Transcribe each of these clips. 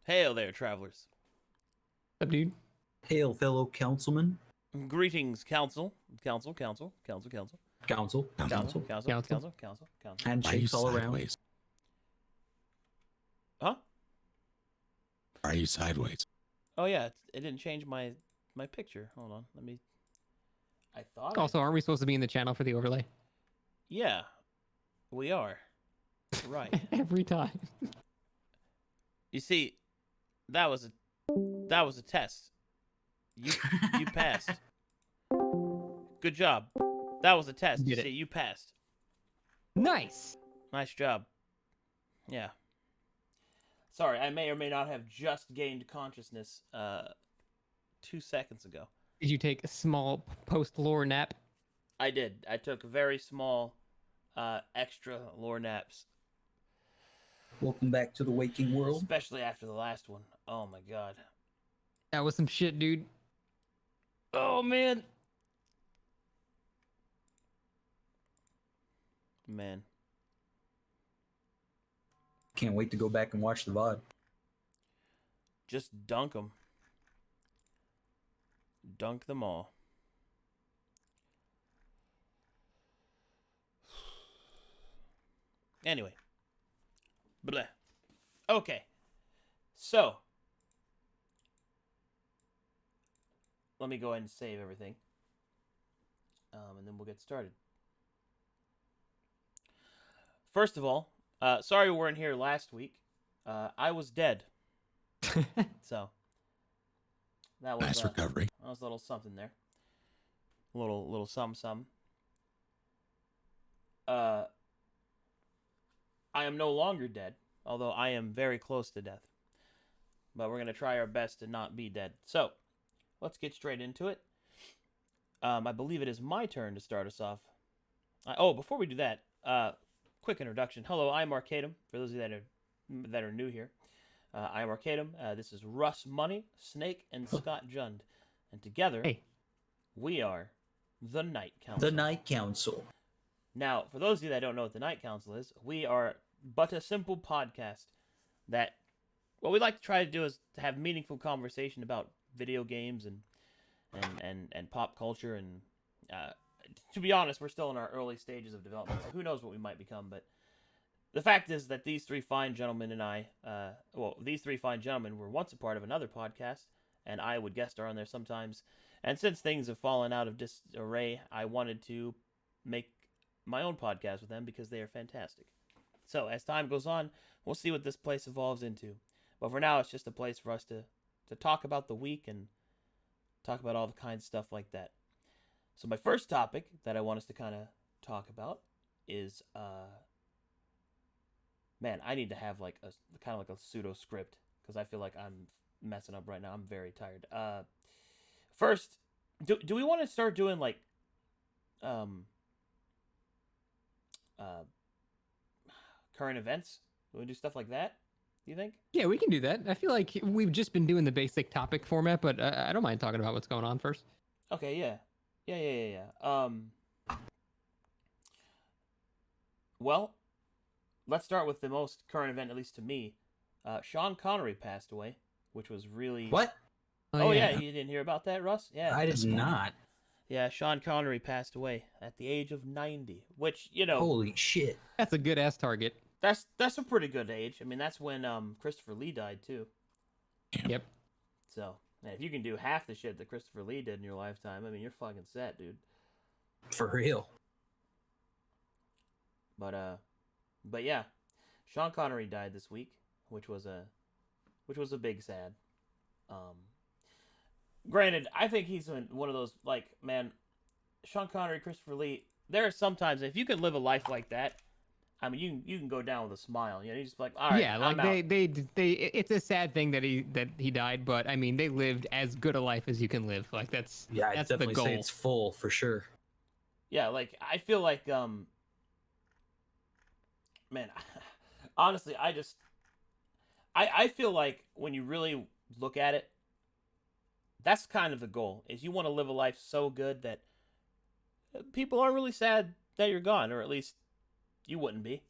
Hail there, travelers. Up, dude? Hail, fellow councilmen. Greetings, council. Council. Handshakes all around. Huh? Are you sideways? Oh yeah, it didn't change my picture. Hold on, let me. I thought. Also, aren't we supposed to be in the channel for the overlay? Yeah, we are. Right. Every time. You see, that was a test. You passed. Good job. That was a test. You see, you passed. Nice. Nice job. Yeah. Sorry, I may or may not have just gained consciousness 2 seconds ago. Did you take a small post-lore nap? I did. I took very small extra lore naps. Welcome back to the waking world. Especially after the last one. Oh my god. That was some shit, dude. Oh, man. Man. Can't wait to go back and watch the VOD. Just dunk them. Dunk them all. Anyway. Bleh. Okay. So. Let me go ahead and save everything. And then we'll get started. First of all, sorry we weren't here last week. I was dead. So. That was Nice recovery. That was a little something there. A little something. I am no longer dead, although I am very close to death. But we're going to try our best to not be dead. So, let's get straight into it. I believe it is my turn to start us off. Before we do that, quick introduction. Hello, I'm Arcadum, for those of you that are new here. I am Arcadum. This is Russ Money, Snake, and Scott Jund. And together, we are the Night Council. The Night Council. Now, for those of you that don't know what the Night Council is, we are but a simple podcast that what we like to try to do is to have meaningful conversation about video games and pop culture. And to be honest, we're still in our early stages of development, so who knows what we might become. But the fact is that these three fine gentlemen and I, these three fine gentlemen were once a part of another podcast, and I would guest star on there sometimes. And since things have fallen out of disarray, I wanted to make my own podcast with them because they are fantastic. So as time goes on, we'll see what this place evolves into. But for now, it's just a place for us to talk about the week and talk about all the kinds of stuff like that. So my first topic that I want us to kind of talk about is, man, I need to have like a kind of like a pseudo script because I feel like I'm messing up right now. I'm very tired. First, do we want to start doing like, current events? Do we do stuff like that? Do you think? Yeah, we can do that. I feel like we've just been doing the basic topic format, but I don't mind talking about what's going on first. Okay, yeah. Well, let's start with the most current event, at least to me. Sean Connery passed away, which was really... What? Oh yeah, you didn't hear about that, Russ? Yeah. I did not. Yeah, Sean Connery passed away at the age of 90, which, you know... Holy shit. That's a good-ass target. That's a pretty good age. I mean, that's when Christopher Lee died, too. Yep. So, man, if you can do half the shit that Christopher Lee did in your lifetime, I mean, you're fucking set, dude. For real. But yeah, Sean Connery died this week, which was a big sad. Granted, I think he's one of those, like, man, Sean Connery, Christopher Lee, there are sometimes, if you can live a life like that, I mean, you can go down with a smile. You know, you just like, all right, yeah, like they it's a sad thing that he died, but I mean, they lived as good a life as you can live. Like that's I'd that's definitely the goal. say it's full for sure. Yeah, like I feel like man, honestly, I feel like when you really look at it, that's kind of the goal. Is you want to live a life so good that people aren't really sad that you're gone, or at least you wouldn't be.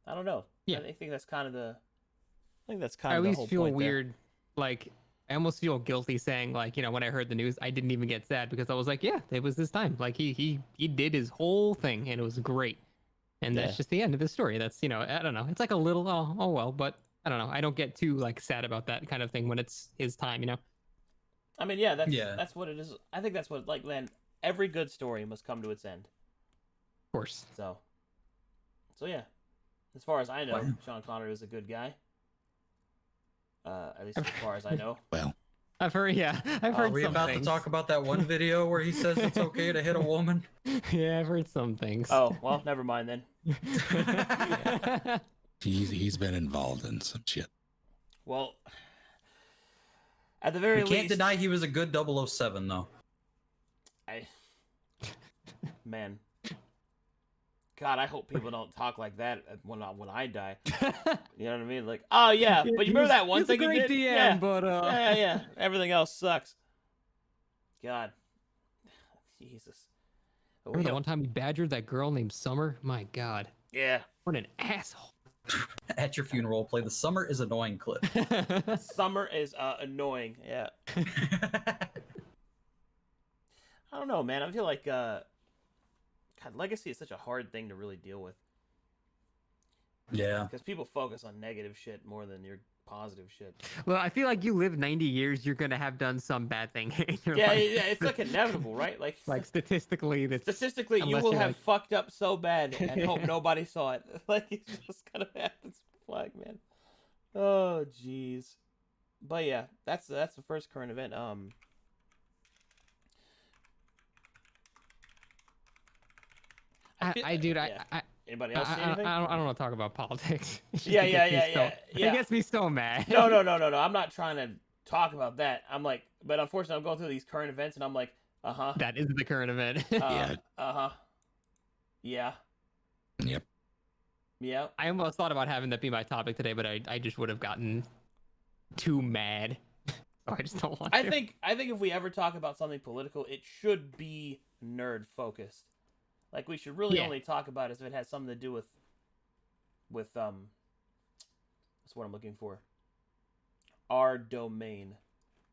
I don't know. Yeah. I think that's kind of the. I think that's I kind at of the least whole feel point there. weird. Like, I almost feel guilty saying, like, when I heard the news, I didn't even get sad because I was like, yeah, it was this time. Like, he did his whole thing and it was great. And Yeah. that's just the end of his story. That's, I don't know. It's like a little, oh well, but I don't know. I don't get too like sad about that kind of thing when it's his time. I mean, yeah, Yeah. that's what it is. I think that's what like man. Every good story must come to its end. Of course. So yeah. As far as I know, Wow. Sean Connery is a good guy. At least as far as I know. Well, I've heard, yeah, I've Are heard we some about things. to talk about that one video where he says it's okay to hit a woman? Yeah, I've heard some things. Oh well, never mind then. he's been involved in some shit. Well, at the very We can't least, deny he was a good 007, though. Man, God, I hope people don't talk like that when I die. You know what I mean? Like, oh yeah, but you remember that one thing he he did? DM, Yeah. but Yeah. Everything else sucks. God, Jesus. But remember that one time he badgered that girl named Summer? My God, Yeah, what an asshole. At your funeral, play the "Summer is Annoying" clip. summer is annoying. Yeah, I don't know, man. I feel like God, legacy is such a hard thing to really deal with Yeah. because people focus on negative shit more than your positive shit. Well, I feel like you live 90 years, you're gonna have done some bad thing in your Yeah, life. it's like inevitable, right? Like statistically, that's statistically, you unless will you're have like- fucked up so bad and hope nobody saw it. Like it's just kind of happens. Flag, man. Oh, jeez. But yeah, that's the first current event. Anybody else see anything? I don't want to talk about politics. It Yeah, gets me yeah. It gets me so mad. No. I'm not trying to talk about that. I'm like, but unfortunately, I'm going through these current events, and I'm like, That is the current event. Yeah. Yeah. Yep. Yeah. I almost thought about having that be my topic today, but I just would have gotten too mad. So I just don't want to. I think if we ever talk about something political, it should be nerd focused. Like we should really Yeah. only talk about it if it has something to do with what's what I'm looking for. Our domain.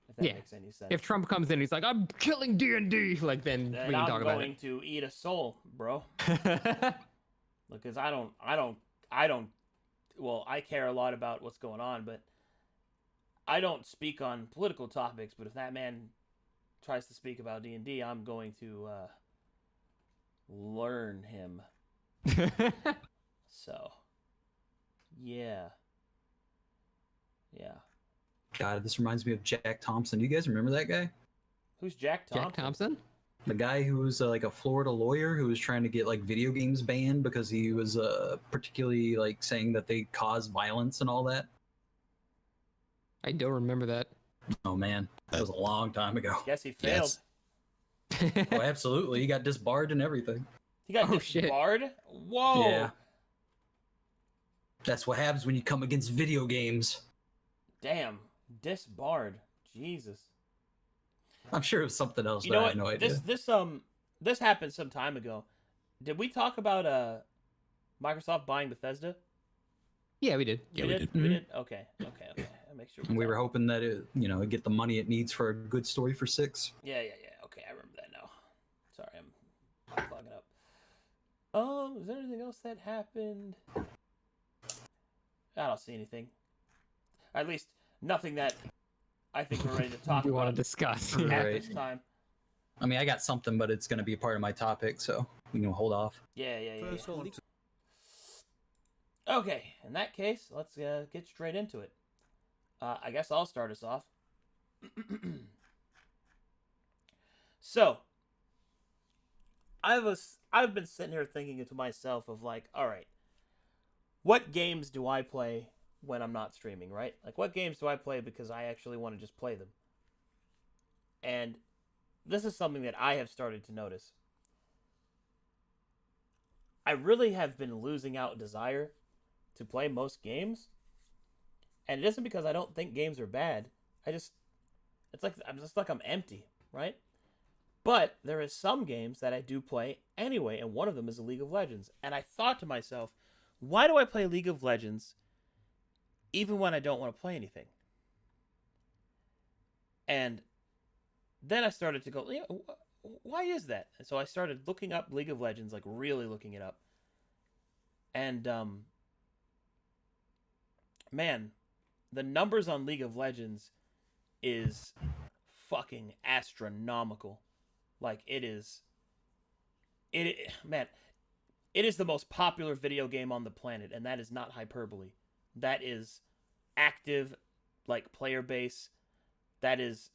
If that Yeah. makes any sense. If Trump comes in, and he's like, "I'm killing D&D," like then then we can I'm talk about going to eat a soul, bro. it. Because I don't. Well, I care a lot about what's going on, but I don't speak on political topics. But if that man tries to speak about D&D, I'm going to learn him. So, yeah. God, this reminds me of Jack Thompson. Do you guys remember that guy? Who's Jack Thompson? Jack Thompson? The guy who was like a Florida lawyer who was trying to get like video games banned because he was particularly like saying that they cause violence and all that. I don't remember that. Oh man, that was a long time ago. Guess he failed. Yes. Oh, absolutely. He got disbarred and everything. He got Oh, shit. disbarred? Whoa. Yeah. That's what happens when you come against video games. Damn. Disbarred. Jesus. I'm sure it was something else, You but know I what? have no idea. This happened some time ago. Did we talk about Microsoft buying Bethesda? Yeah, we did. Yeah, we did. We did. Okay. I'll make sure. And we were talked. hoping that it, it'd get the money it needs for a good story for 6. Yeah. Okay, I remember that now. Sorry, I'm clogging up. Is there anything else that happened? I don't see anything. At least nothing that I think we're ready to talk We want to about discuss. Right. at this time. I mean, I got something, but it's going to be a part of my topic, so we can hold off. Yeah. Okay, in that case, let's get straight into it. I guess I'll start us off. So, I've been sitting here thinking to myself of like, all right, what games do I play when I'm not streaming, right? Like, what games do I play because I actually want to just play them? And this is something that I have started to notice. I really have been losing out desire to play most games. And it isn't because I don't think games are bad. It's like I'm empty, right? But there is some games that I do play anyway, and one of them is League of Legends. And I thought to myself, why do I play League of Legends even when I don't want to play anything? And then I started to go, why is that? And so I started looking up League of Legends, like really looking it up. And man, the numbers on League of Legends is fucking astronomical. Like it is the most popular video game on the planet, and that is not hyperbole. That is active, like, player base. That is,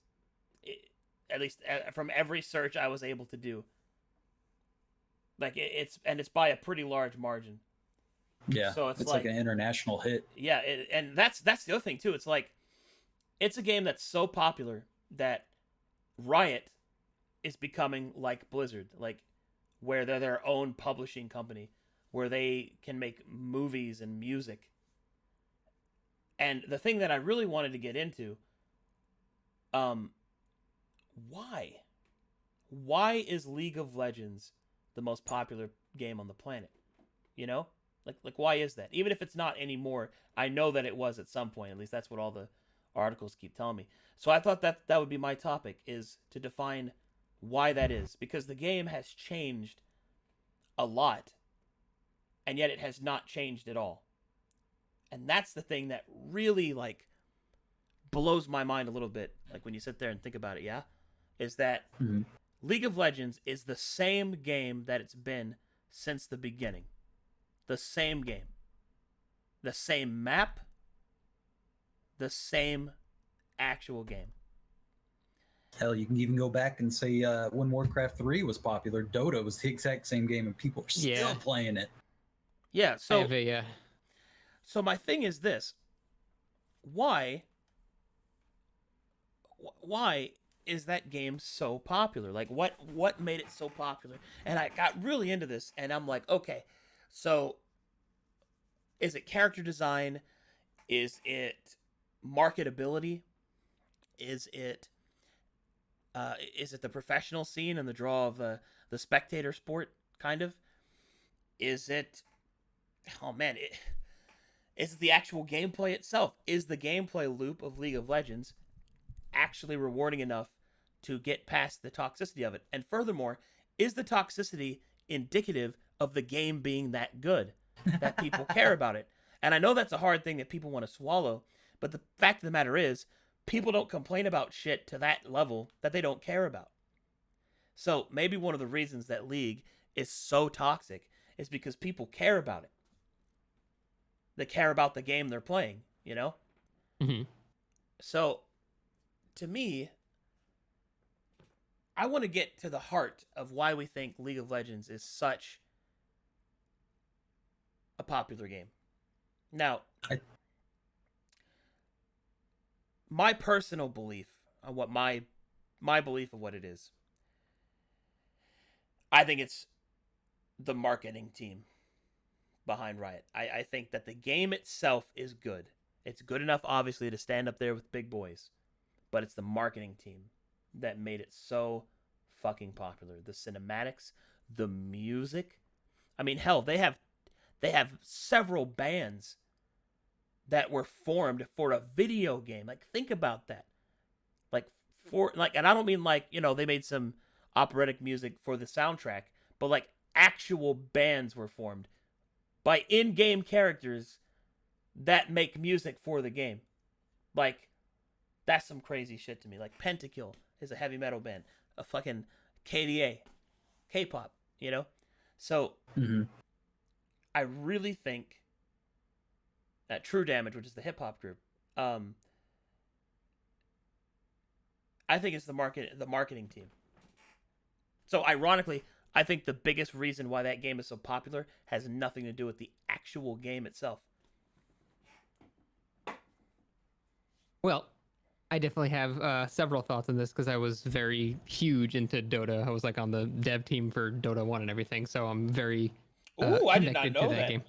at least from every search I was able to do, like it's by a pretty large margin. Yeah, so it's like an international hit. Yeah, and that's the other thing too. It's like it's a game that's so popular that Riot is becoming like Blizzard, like where they're their own publishing company, where they can make movies and music. And the thing that I really wanted to get into, why is League of Legends the most popular game on the planet? You know, like why is that? Even if it's not anymore, I know that it was at some point. At least that's what all the articles keep telling me. So I thought that would be my topic, is to define why that is, because the game has changed a lot, and yet it has not changed at all. And that's the thing that really, like, blows my mind a little bit, like when you sit there and think about it, yeah? Is that League of Legends is the same game that it's been since the beginning. The same game. The same map. The same actual game. Hell, you can even go back and say when Warcraft 3 was popular, Dota was the exact same game and people are still playing it. Yeah, so So my thing is this. Why is that game so popular? Like what made it so popular? And I got really into this, and I'm like, okay, so is it character design? Is it marketability? Is it the professional scene and the draw of the spectator sport, kind of? Is it, oh man, is it the actual gameplay itself? Is the gameplay loop of League of Legends actually rewarding enough to get past the toxicity of it? And furthermore, is the toxicity indicative of the game being that good that people care about it? And I know that's a hard thing that people want to swallow, but the fact of the matter is, people don't complain about shit to that level that they don't care about. So maybe one of the reasons that League is so toxic is because people care about it. They care about the game they're playing, you know? Mm-hmm. So, to me, I want to get to the heart of why we think League of Legends is such a popular game. Now, my personal belief on what my belief of what it is, I think it's the marketing team behind Riot. I think that the game itself is good. It's good enough, obviously, to stand up there with big boys, but it's the marketing team that made it so fucking popular. The cinematics, the music. I mean, hell, they have several bands that were formed for a video game. Like, think about that. And I don't mean like, you know, they made some operatic music for the soundtrack, but like actual bands were formed by in-game characters that make music for the game. Like, that's some crazy shit to me. Like, Pentakill is a heavy metal band. A fucking KDA. K-pop, you know? So, I really think that True Damage, which is the hip-hop group, I think it's the marketing team. So, ironically, I think the biggest reason why that game is so popular has nothing to do with the actual game itself. Well, I definitely have several thoughts on this because I was very huge into Dota. I was like on the dev team for Dota 1 and everything, so I'm very I did not connected know to that that game.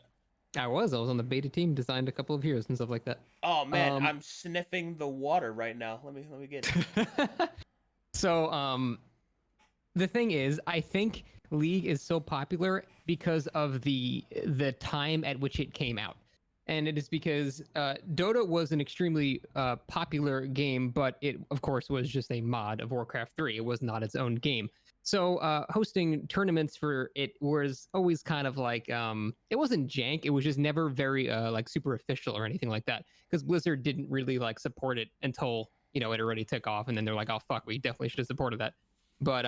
I was on the beta team, designed a couple of heroes and stuff like that. Oh man, I'm sniffing the water right now. Let me get it. So the thing is, I think League is so popular because of the time at which it came out, and it is because Dota was an extremely popular game, but it of course was just a mod of Warcraft 3. It was not its own game. So hosting tournaments for it was always kind of like it wasn't jank. It was just never very like super official or anything like that, because Blizzard didn't really like support it until it already took off, and then they're like, oh fuck, we definitely should have supported that. But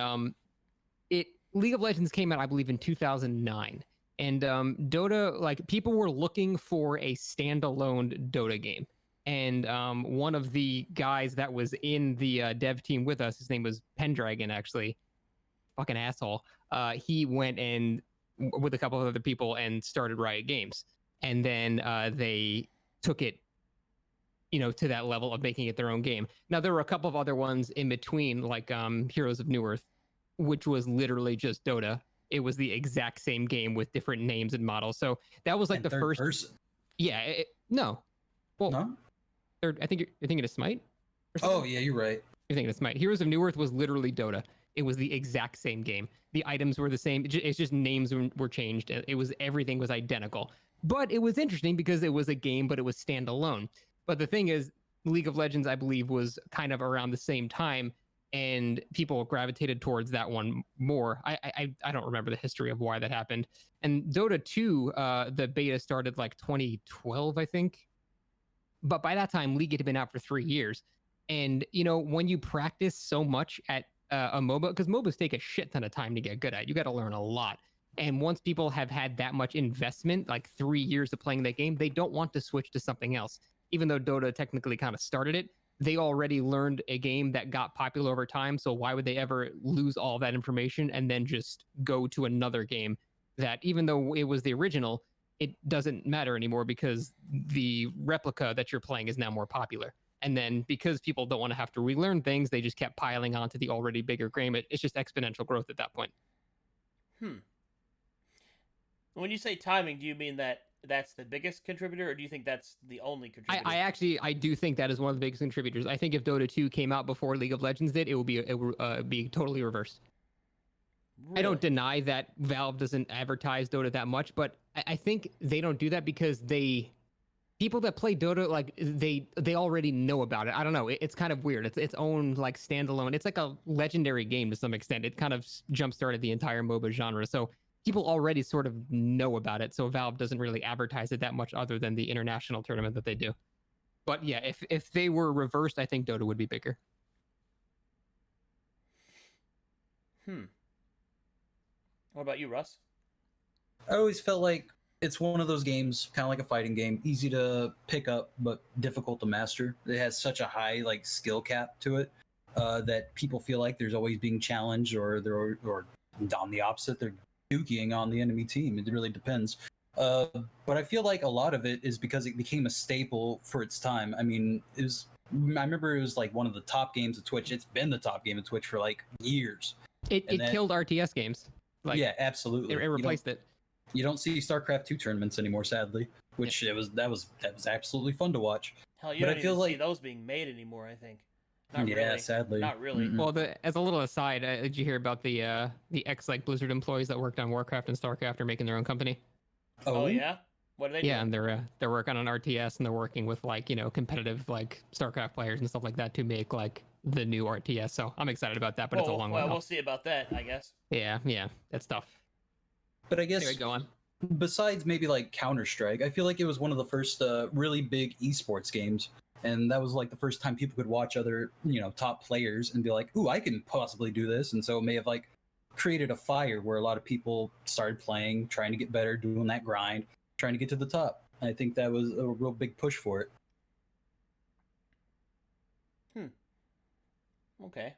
it League of Legends came out, I believe, in 2009, and Dota, like, people were looking for a standalone Dota game, and one of the guys that was in the dev team with us, his name was Pendragon, actually, fucking asshole. He went and with a couple of other people and started Riot Games, and then they took it to that level of making it their own game. Now there were a couple of other ones in between, like Heroes of New Earth, which was literally just Dota. It was the exact same game with different names and models. So that was like And the third first person. Yeah, no. Well, No? third, I think you're thinking of Smite. Oh yeah, you're right. You're thinking of Smite. Heroes of New Earth was literally Dota. It was the exact same game. The items were the same. It's just names were changed. Everything was identical. But it was interesting because it was a game, but it was standalone. But the thing is, League of Legends, I believe, was kind of around the same time, and people gravitated towards that one more. I don't remember the history of why that happened. And Dota 2, the beta started like 2012, I think. But by that time, League had been out for 3 years. And when you practice so much at a MOBA, because MOBAs take a shit ton of time to get good at, you got to learn a lot. And once people have had that much investment, like 3 years of playing that game, they don't want to switch to something else. Even though Dota technically kind of started it, they already learned a game that got popular over time. So why would they ever lose all that information and then just go to another game that, even though it was the original, it doesn't matter anymore because the replica that you're playing is now more popular. And then because people don't want to have to relearn things, they just kept piling onto the already bigger game. It's just exponential growth at that point. When you say timing, do you mean that that's the biggest contributor, or do you think that's the only contributor? I do think that is one of the biggest contributors. I think if Dota 2 came out before League of Legends did, it would be totally reversed. Really? I don't deny that Valve doesn't advertise Dota that much, but I think they don't do that because people that play Dota, like, they already know about it. I don't know. It's kind of weird. It's its own like standalone. It's like a legendary game to some extent. It kind of jump-started the entire MOBA genre. So people already sort of know about it. So Valve doesn't really advertise it that much other than the international tournament that they do. But yeah, if they were reversed, I think Dota would be bigger. What about you, Russ? I always felt like it's one of those games, kind of like a fighting game, easy to pick up but difficult to master. It has such a high like skill cap to it that people feel like there's always being challenged, or on the opposite, they're dukeying on the enemy team. It really depends. But I feel like a lot of it is because it became a staple for its time. I mean, I remember it was like one of the top games of Twitch. It's been the top game of Twitch for like years. It killed RTS games. Like, yeah, absolutely. It replaced it. You don't see StarCraft 2 tournaments anymore, sadly. Which that was absolutely fun to watch. Hell, you But don't I feel even see like those being made anymore, I think. Not yeah, really. sadly. Not really. Mm-mm. Well, as a little aside, did you hear about the ex like Blizzard employees that worked on Warcraft and StarCraft are making their own company? Oh yeah? What do they do? Yeah, and they're working on RTS, and they're working with like competitive like StarCraft players and stuff like that to make like the new RTS. So I'm excited about that, but it's a long way Well, off. we'll see about that, I guess. Yeah, that's tough. But I guess Anyway, go on. besides maybe like Counter-Strike, I feel like it was one of the first really big esports games. And that was like the first time people could watch other, top players and be like, ooh, I can possibly do this. And so it may have like created a fire where a lot of people started playing, trying to get better, doing that grind, trying to get to the top. I think that was a real big push for it. Okay.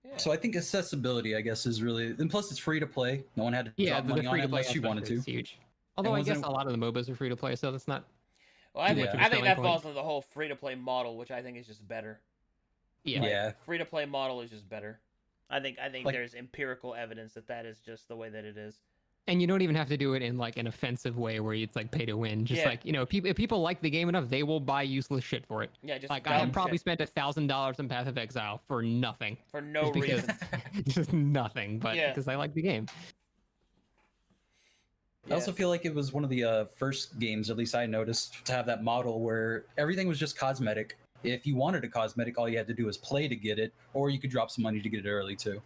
Yeah. So I think accessibility, I guess, is really, and plus it's free to play. No one had to Yeah, drop the money on free it to play unless you wanted to. is huge. Although I guess a lot of the MOBAs are free to play, so that's not. Well, I think, Yeah. I think that Selling falls into the whole free-to-play model, which I think is just better. Yeah. Yeah. Free-to-play model is just better. I think Like- there's empirical evidence that is just the way that it is. And you don't even have to do it in like an offensive way where it's like pay to win. Just Yeah. like, if people like the game enough, they will buy useless shit for it. Yeah, just Like I have dumb probably shit spent $1,000 on Path of Exile for nothing. for no Just because reason. just nothing, but Yeah. because I like the game. I also feel like it was one of the first games, at least I noticed, to have that model where everything was just cosmetic. If you wanted a cosmetic, all you had to do was play to get it, or you could drop some money to get it early too.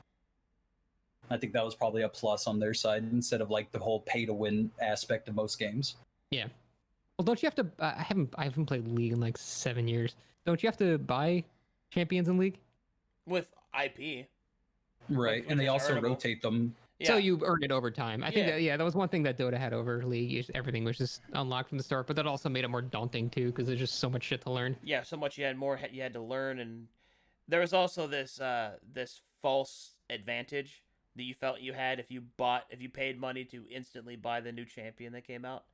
I think that was probably a plus on their side instead of like the whole pay to win aspect of most games. Yeah. Well, don't you have to? I haven't played League in like 7 years. Don't you have to buy champions in League? with IP. Right, Which and they is also earnable. rotate them. Yeah. So you earn it over time. I think Yeah. that was one thing that Dota had over League. Everything was just unlocked from the start, but that also made it more daunting too, because there's just so much shit to learn. Yeah, so much you had to learn, and there was also this this false advantage that you felt you had if you paid money to instantly buy the new champion that came out,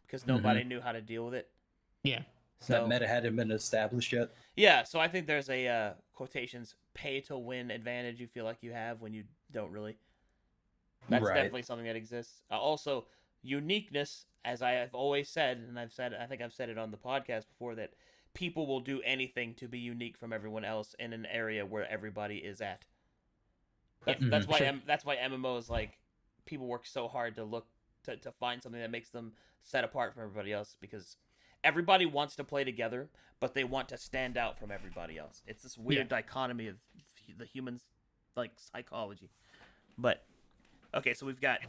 because nobody knew how to deal with it. Yeah. So That meta hadn't been established yet. yeah, so I think there's a quotations pay to win advantage you feel like you have when you don't really. That's Right. definitely something that exists. Also, uniqueness, as I have always said, and I think I've said it on the podcast before, that people will do anything to be unique from everyone else in an area where everybody is at. That's why Sure. that's why MMOs, like, people work so hard to look to find something that makes them set apart from everybody else, because everybody wants to play together, but they want to stand out from everybody else. It's this weird dichotomy of the human's like psychology. But okay, so we've got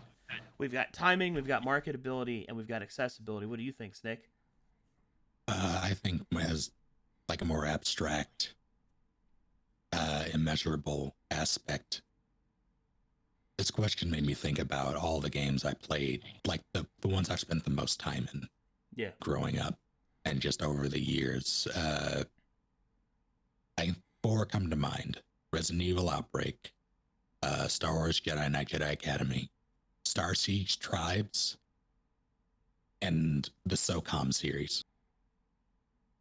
timing, we've got marketability, and we've got accessibility. What do you think, Snick? I think as like a more abstract, immeasurable aspect. This question made me think about all the games I played, like the ones I've spent the most time in Yeah. growing up and just over the years. Four come to mind: Resident Evil Outbreak, Star Wars Jedi Knight Jedi Academy, Star Siege Tribes, and the SOCOM series.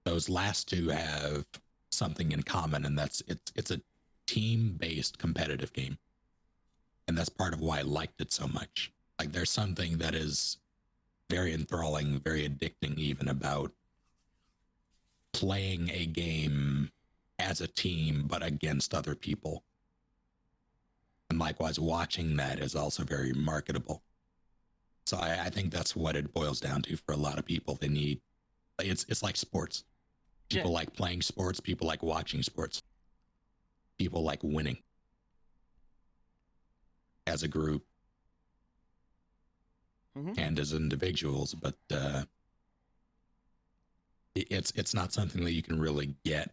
Those last two have something in common, and that's it's a team-based competitive game. And that's part of why I liked it so much. Like, there's something that is very enthralling, very addicting even about playing a game as a team, but against other people. And likewise, watching that is also very marketable. So I think that's what it boils down to for a lot of people. They need, it's like sports. People like playing sports. People like watching sports. People like winning as a group and as individuals, but it's not something that you can really get.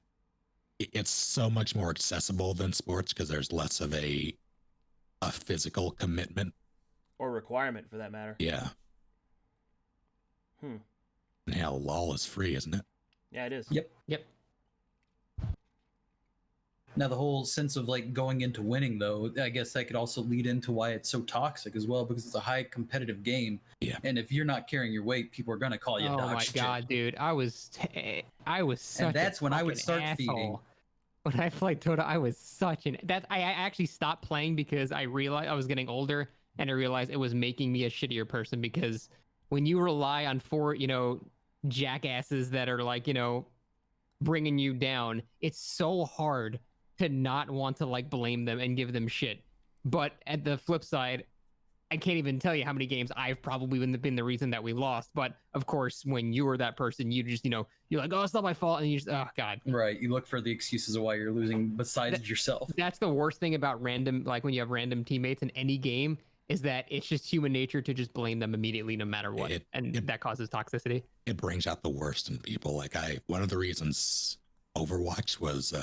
It's so much more accessible than sports because there's less of a physical commitment Or requirement, for that matter. Yeah. Hell, LOL is free, isn't it? Yeah, it is. Yep. Yep. Now the whole sense of like going into winning, though, I guess that could also lead into why it's so toxic as well, because it's a high competitive game. Yeah. And if you're not carrying your weight, people are gonna call you Oh dog my shit. god, dude! I was such. And that's a when I would fucking start asshole. feeding. When I played Dota, I was such an I actually stopped playing because I realized I was getting older, and I realized it was making me a shittier person. Because when you rely on four, jackasses that are like, bringing you down, it's so hard to not want to like blame them and give them shit. But at the flip side, I can't even tell you how many games I've probably been the reason that we lost. But of course, when you were that person, you just, you're like, oh, it's not my fault. And you just, oh God. Right. You look for the excuses of why you're losing besides yourself. That's the worst thing about random, like when you have random teammates in any game, is that it's just human nature to just blame them immediately no matter what. That causes toxicity. It brings out the worst in people. Like one of the reasons Overwatch was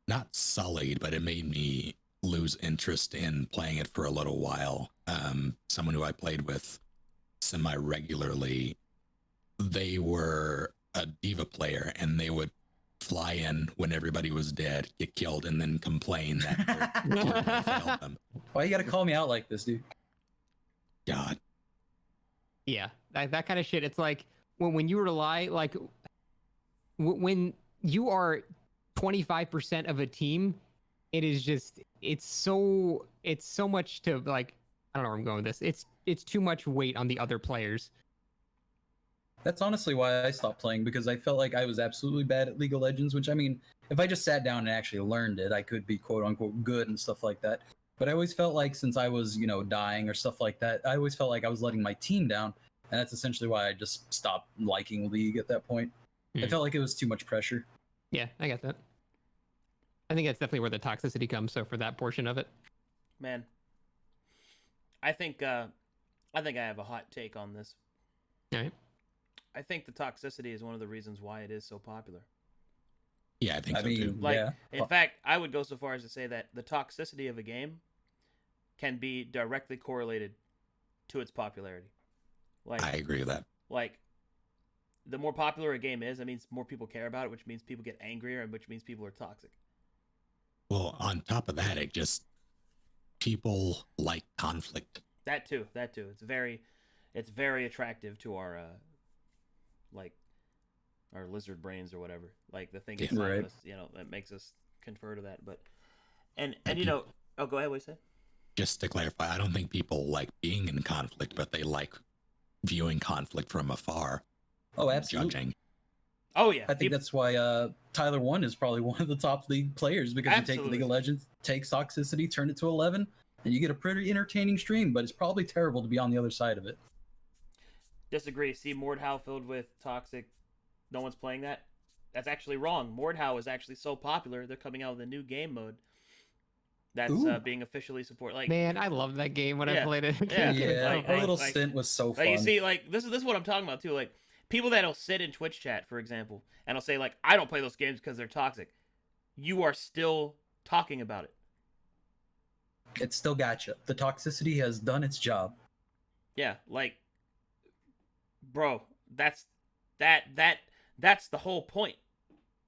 not sullied, but it made me lose interest in playing it for a little while. Someone who I played with semi-regularly, they were a diva player, and they would fly in when everybody was dead, get killed, and then complain that their team failed them. Why you gotta call me out like this, dude? God. Yeah, that kind of shit. It's like when you rely, like when you are 25% of a team, it is just, it's so much to like I don't know where I'm going with this. It's too much weight on the other players. That's honestly why I stopped playing, because I felt like I was absolutely bad at League of Legends, which, I mean, if I just sat down and actually learned it, I could be quote unquote good and stuff like that. But I always felt like, since I was, dying or stuff like that, I always felt like I was letting my team down. And that's essentially why I just stopped liking League at that point. I felt like it was too much pressure. Yeah, I get that. I think that's definitely where the toxicity comes. So for that portion of it, Man, I think I have a hot take on this. all right. I think the toxicity is one of the reasons why it is so popular. Yeah, I think I so too. mean, Like, yeah. in fact, I would go so far as to say that the toxicity of a game can be directly correlated to its popularity. Like, I agree with that. like, the more popular a game is, that means more people care about it, which means people get angrier, and which means people are toxic. Well, on top of that, people like conflict. That too. It's very attractive to our like our lizard brains or whatever. Like the thing Yeah. inside Right. of us, that makes us confer to that. But and And oh, go ahead. What you say? Just to clarify, I don't think people like being in conflict, but they like viewing conflict from afar, Oh, absolutely. judging. Oh yeah, I think that's why Tyler 1 is probably one of the top League players, because you take Absolutely. League of Legends, take toxicity, turn it to 11, and you get a pretty entertaining stream, but it's probably terrible to be on the other side of it. disagree. See Mordhau filled with toxic. No one's playing that. That's actually wrong. Mordhau is actually so popular. They're coming out with a new game mode that's Ooh. being officially supported. Like, Man, I love that game when I Yeah, played it. yeah. Yeah, Like- our little like- stint was so fun. you see, like this is what I'm talking about too. Like people that'll sit in Twitch chat, for example, and I'll say like, I don't play those games because they're toxic. You are still talking about it. It still gotcha. The toxicity has done its job. Yeah, like, bro, that's the whole point.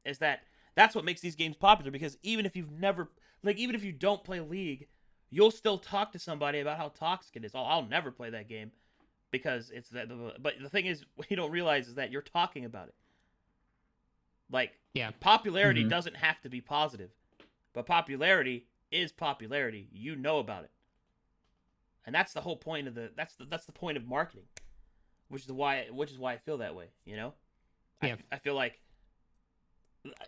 Is that's what makes these games popular, because even if you don't play League, you'll still talk to somebody about how toxic it is. I'll never play that game because it's that. But the thing is, what you don't realize is that you're talking about it. Like, Yeah. popularity Mhm. doesn't have to be positive, but popularity is popularity. You know about it, and that's the whole point of that's the point of marketing, which is why I feel that way. Yeah. I feel like,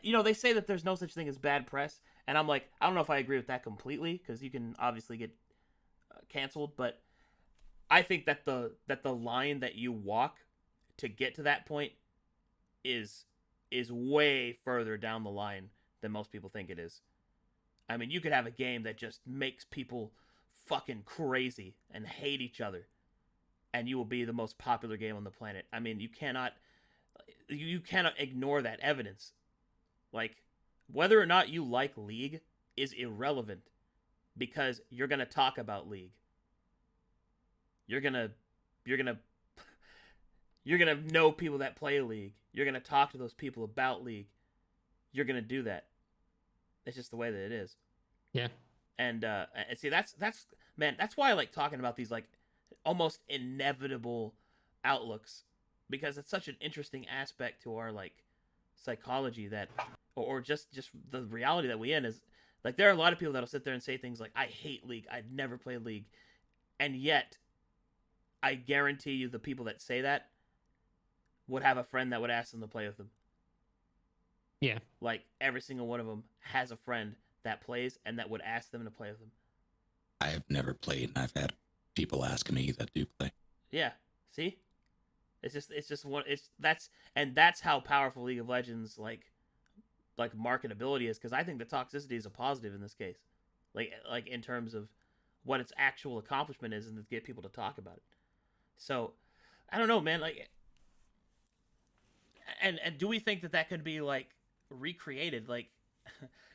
they say that there's no such thing as bad press, and I'm like, I don't know if I agree with that completely, because you can obviously get canceled, but I think that the line that you walk to get to that point is way further down the line than most people think it is. I mean, you could have a game that just makes people fucking crazy and hate each other, and you will be the most popular game on the planet. I mean, you cannot ignore that evidence. Like, whether or not you like League is irrelevant, because you're gonna talk about League. You're gonna know people that play League. You're gonna talk to those people about League. You're gonna do that. It's just the way that it is. Yeah. And see, that's man, that's why I like talking about these like almost inevitable outlooks, because it's such an interesting aspect to our like psychology, that or just the reality that we in is like, there are a lot of people that'll sit there and say things like, I hate League, I'd never play League, and yet I guarantee you the people that say that would have a friend that would ask them to play with them. Yeah. Like, every single one of them has a friend that plays and that would ask them to play with them. I have never played, and I've had people ask me that do play. Yeah. See? That's how powerful League of Legends like marketability is, because I think the toxicity is a positive in this case. Like in terms of what its actual accomplishment is, and to get people to talk about it. So, I don't know, man, like, and do we think that could be like recreated? Like,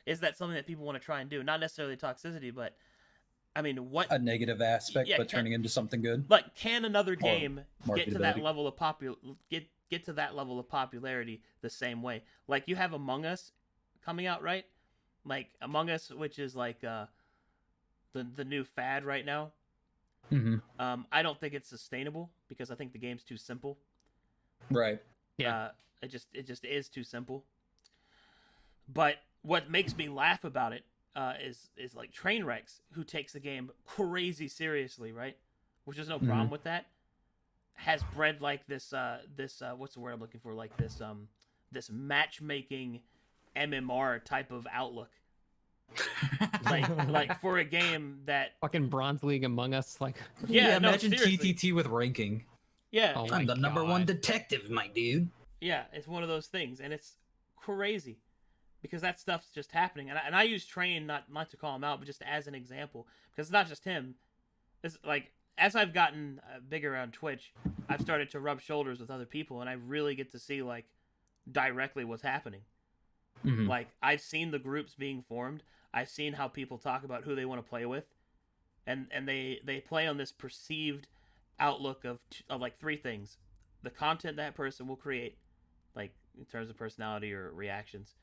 is that something that people want to try and do? Not necessarily toxicity, but I mean, what A negative aspect, Yeah, but turning into something good. like, can another game get to that marketability. level of get to that level of popularity the same way? Like, you have Among Us coming out, right? Like, Among Us, which is like the new fad right now. Mm-hmm. I don't think it's sustainable, because I think the game's too simple. Right. Yeah. It just is too simple. But what makes me laugh about it is like Trainwrecks, who takes the game crazy seriously, right? Which is no problem with that. Has bred like this what's the word I'm looking for? Like this matchmaking MMR type of outlook. like for a game that Fucking Bronze League Among Us, like yeah, no, imagine seriously. TTT with ranking. Yeah, Oh I'm my the number one God. detective, my dude. yeah, it's one of those things, and it's crazy because that stuff's just happening. And I use Train not to call him out, but just as an example, because it's not just him. It's like as I've gotten bigger on Twitch, I've started to rub shoulders with other people, and I really get to see like directly what's happening. Mhm. Like I've seen the groups being formed. I've seen how people talk about who they want to play with, and they play on this perceived outlook of like three things: the content that person will create, like in terms of personality or reactions,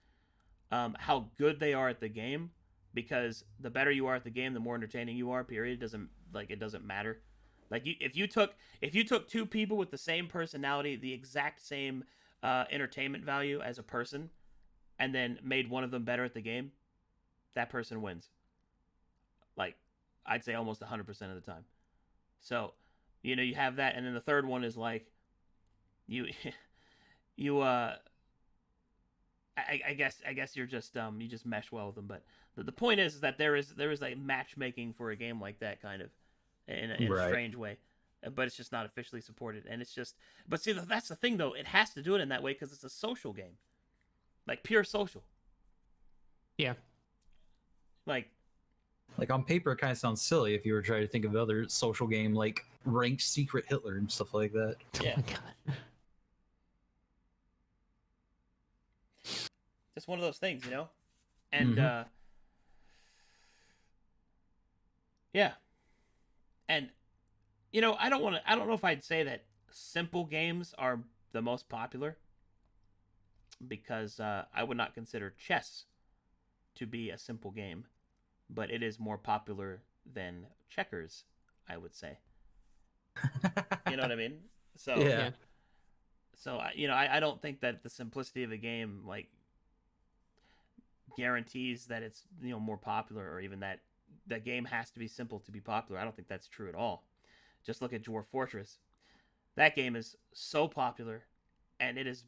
how good they are at the game, because the better you are at the game, the more entertaining you are. Period. It doesn't matter. Like if you took two people with the same personality, the exact same entertainment value as a person, and then made one of them better at the game, that person wins. Like, I'd say almost 100% of the time. So, you have that, and then the third one is like, you, I guess you're just you just mesh well with them. But the point is that there is like matchmaking for a game like that, kind of, in a Right. strange way, but it's just not officially supported, and it's just. But see, that's the thing though. It has to do it in that way because it's a social game, like pure social. Yeah. Like Like on paper, it kind of sounds silly if you were trying to think of other social game like ranked Secret Hitler and stuff like that. Yeah. Oh my God. just one of those things, and Mhm. yeah, and I don't know if I'd say that simple games are the most popular, because I would not consider chess to be a simple game, but it is more popular than checkers, I would say. You know what I mean? So Yeah. so I don't think that the simplicity of a game like guarantees that it's more popular, or even that the game has to be simple to be popular. I don't think that's true at all. Just look at Dwarf Fortress. That game is so popular, and it is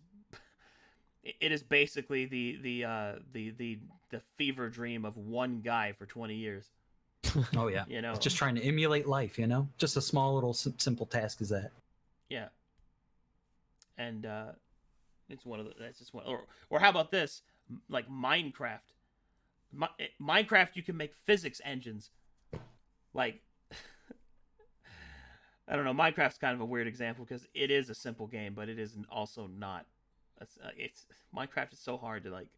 basically the fever dream of one guy for 20 years. Oh yeah. It's just trying to emulate life, Just a small little simple task is that. Yeah. And it's one of the that's just one. Or how about this? Like Minecraft. Minecraft, you can make physics engines. Like I don't know. Minecraft's kind of a weird example because it is a simple game, but it is also not. It's Minecraft is so hard to like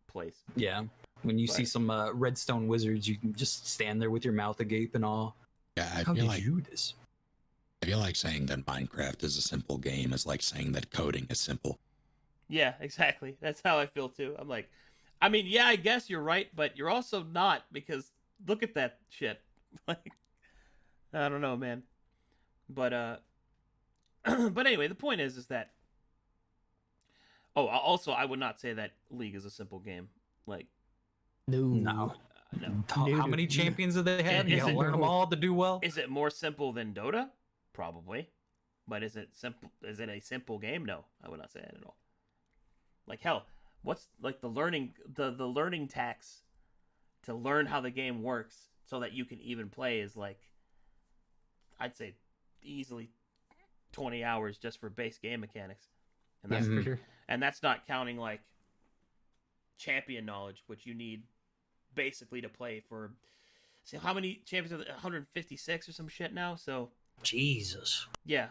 place. Yeah. When you But- see some redstone wizards, you can just stand there with your mouth agape and all. Yeah, I How feel did like you do this? I feel like saying that Minecraft is a simple game is like saying that coding is simple. Yeah, exactly. That's how I feel too. I'm like, I mean, yeah, I guess you're right, but you're also not, because look at that shit. Like, I don't know, man. But but anyway, the point is that. Oh, also, I would not say that League is a simple game. Like, No. No. no. How many champions do they have? You Is gotta it- learn them all to do well. Is it more simple than Dota? Probably. But is it simple? Is it a simple game? No, I would not say that at all. Like hell, what's like the learning tax to learn how the game works so that you can even play is like, I'd say easily 20 hours just for base game mechanics. And Yeah, that's for sure. and that's not counting like champion knowledge, which you need basically to play for. See how many champions are there? 156 or some shit now. So Jesus. yeah,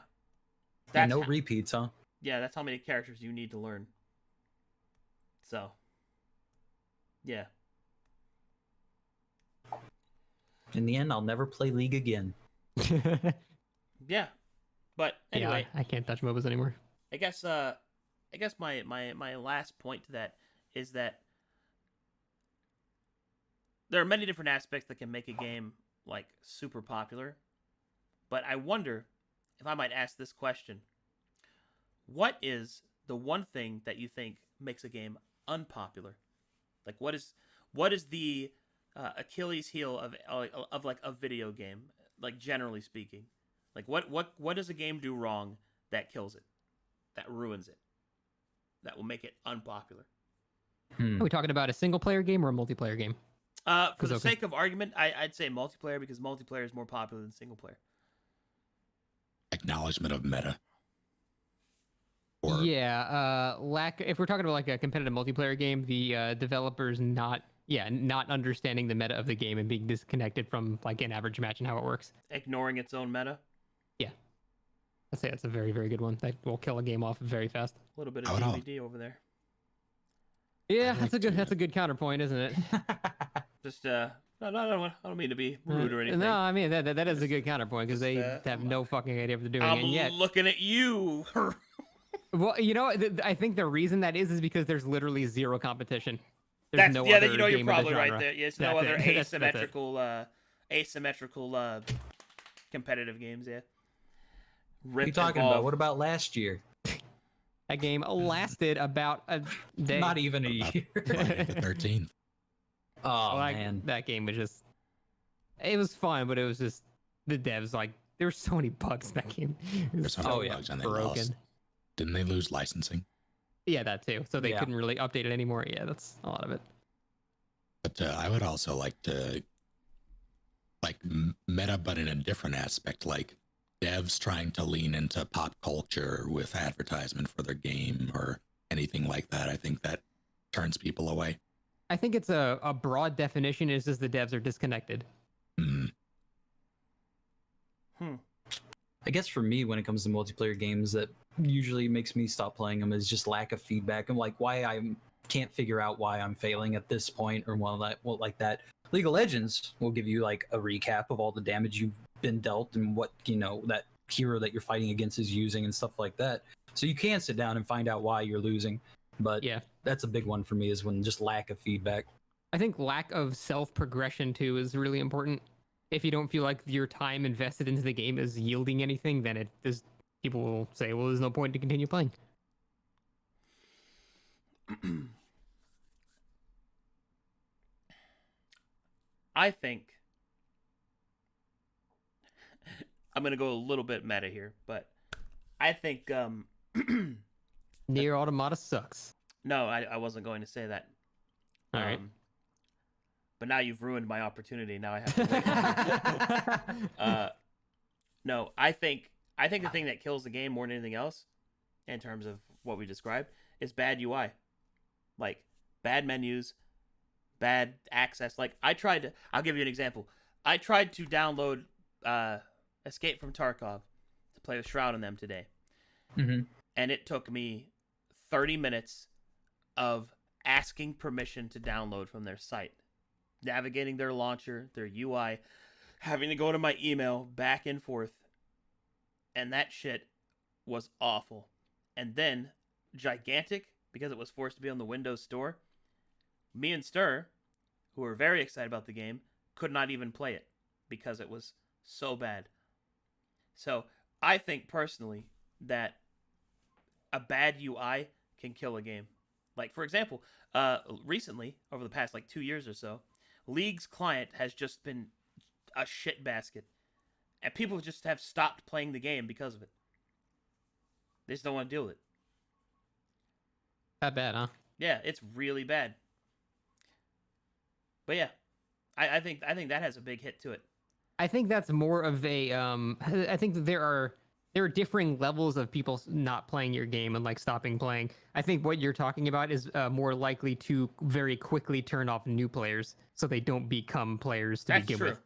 And no ho- repeats, huh? yeah, that's how many characters you need to learn. So yeah, In the end, I'll never play League again. yeah. But anyway, Yeah, I can't touch MOBAs anymore. I guess my last point to that is that there are many different aspects that can make a game like super popular. But I wonder if I might ask this question. What is the one thing that you think makes a game unpopular? Like what is the Achilles heel of like a video game, like generally speaking? Like what does a game do wrong that kills it, that ruins it, that will make it unpopular? Are we talking about a single player game or a multiplayer game? For the sake of argument, I'd say multiplayer because multiplayer is more popular than single player. Acknowledgement of meta. Yeah, lack. If we're talking about like a competitive multiplayer game, the developers not understanding the meta of the game and being disconnected from like an average match and how it works. Ignoring its own meta. Yeah, I'd say that's a very, very good one. That will kill a game off very fast. A little bit of DVD over there. Yeah, that's a good counterpoint, isn't it? Just no, I don't mean to be rude or anything. No, I mean that is a good counterpoint because they have no fucking idea what they're doing. I'm and yet, looking at you. well, you know, I think the reason that is because there's literally zero competition. That's no yeah, other you know, you're game of the probably right genre. there. There's That's no other it. asymmetrical competitive games. Yeah. What are you talking about? What about last year? That game lasted about a day. Not even a year. Friday the 13th. Oh Like, man, that game was just. It was fun, but it was just the devs like there were so many bugs in that game. There's so many bugs and they lost. Didn't they lose licensing? Yeah, that too. So they couldn't really update it anymore. Yeah, that's a lot of it. But I would also like to, like, meta, but in a different aspect, like devs trying to lean into pop culture with advertisement for their game or anything like that. I think that turns people away. I think it's a broad definition is just the devs are disconnected. I guess for me, when it comes to multiplayer games, that usually makes me stop playing them is just lack of feedback and like why I can't figure out why I'm failing at this point or like that. League of Legends will give you like a recap of all the damage you've been dealt and what that hero that you're fighting against is using and stuff like that. So you can sit down and find out why you're losing. But yeah, that's a big one for me is when just lack of feedback. I think lack of self-progression too is really important. If you don't feel like your time invested into the game is yielding anything, then people will say, well, there's no point to continue playing. I think I'm gonna go a little bit meta here, but I think Nier Automata sucks. No, I wasn't going to say that. All right. But now you've ruined my opportunity. Now I have to wait. No, I think the thing that kills the game more than anything else, in terms of what we described, is bad UI. Like bad menus, bad access. Like I'll give you an example. I tried to download Escape from Tarkov to play with Shroud on them today. Mm-hmm. And it took me 30 minutes of asking permission to download from their site, navigating their launcher, their UI, having to go to my email back and forth. And that shit was awful. And then Gigantic, because it was forced to be on the Windows Store, me and Stir, who were very excited about the game, could not even play it because it was so bad. So I think personally that a bad UI can kill a game. Like, for example, recently, over the past 2 years or so, League's client has just been a shit basket. And people just have stopped playing the game because of it. They just don't want to deal with it. That bad, huh? Yeah, it's really bad. But yeah, I think that has a big hit to it. I think that's more of a I think that there are differing levels of people not playing your game and stopping playing. I think what you're talking about is more likely to very quickly turn off new players so they don't become players to begin with.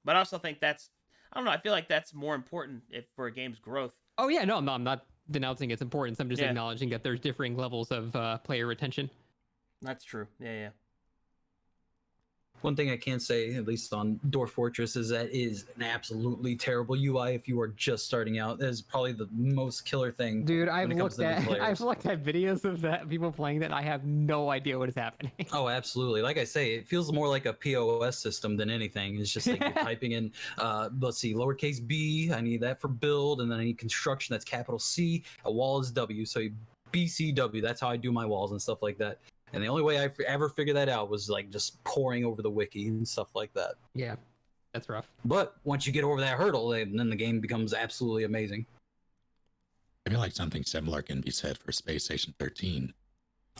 But I also think I don't know, I feel like that's more important for a game's growth. Oh yeah, no, I'm not denouncing its importance. I'm just acknowledging that there's differing levels of player retention. That's true. Yeah. One thing I can say, at least on Dwarf Fortress, is that it is an absolutely terrible UI if you are just starting out. That is probably the most killer thing. Dude, I've looked at videos of that people playing that. I have no idea what is happening. Oh, absolutely. Like I say, it feels more like a POS system than anything. It's just like you're typing in, let's see, lowercase b, I need that for build, and then I need construction, that's capital C, a wall is W, so BCW, that's how I do my walls and stuff like that. And the only way I ever figured that out was like just poring over the wiki and stuff like that. Yeah, that's rough. But once you get over that hurdle, then the game becomes absolutely amazing. I feel like something similar can be said for Space Station 13.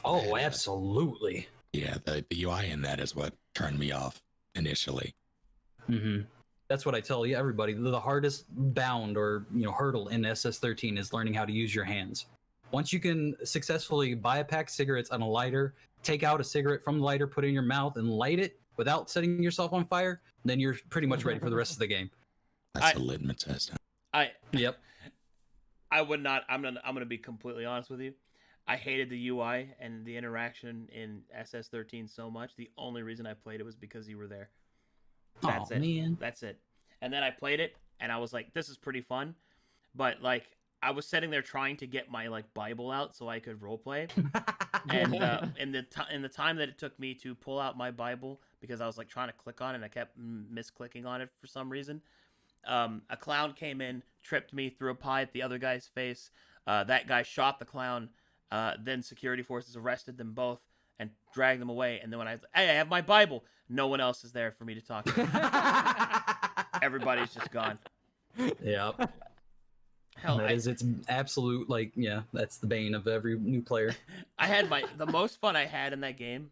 Oh, Yeah. absolutely. Yeah, the UI in that is what turned me off initially. Mm-hmm. That's what I tell you, everybody. The hardest bound or hurdle in SS13 is learning how to use your hands. Once you can successfully buy a pack of cigarettes on a lighter, take out a cigarette from the lighter, put it in your mouth, and light it without setting yourself on fire, then you're pretty much ready for the rest of the game. That's the litmus test. Yep. I would not. I'm gonna be completely honest with you. I hated the UI and the interaction in SS13 so much. The only reason I played it was because you were there. That's it. Man. That's it. And then I played it, and I was like, "This is pretty fun," but like I was sitting there trying to get my like Bible out so I could roleplay, and in the time that it took me to pull out my Bible because I was like trying to click on it, and I kept misclicking on it for some reason. A clown came in, tripped me, threw a pie at the other guy's face. That guy shot the clown. Then security forces arrested them both and dragged them away. And then when I was like, "Hey, I have my Bible," no one else is there for me to talk to. Everybody's just gone. Yep. Hell, It's absolute, that's the bane of every new player. I had the most fun I had in that game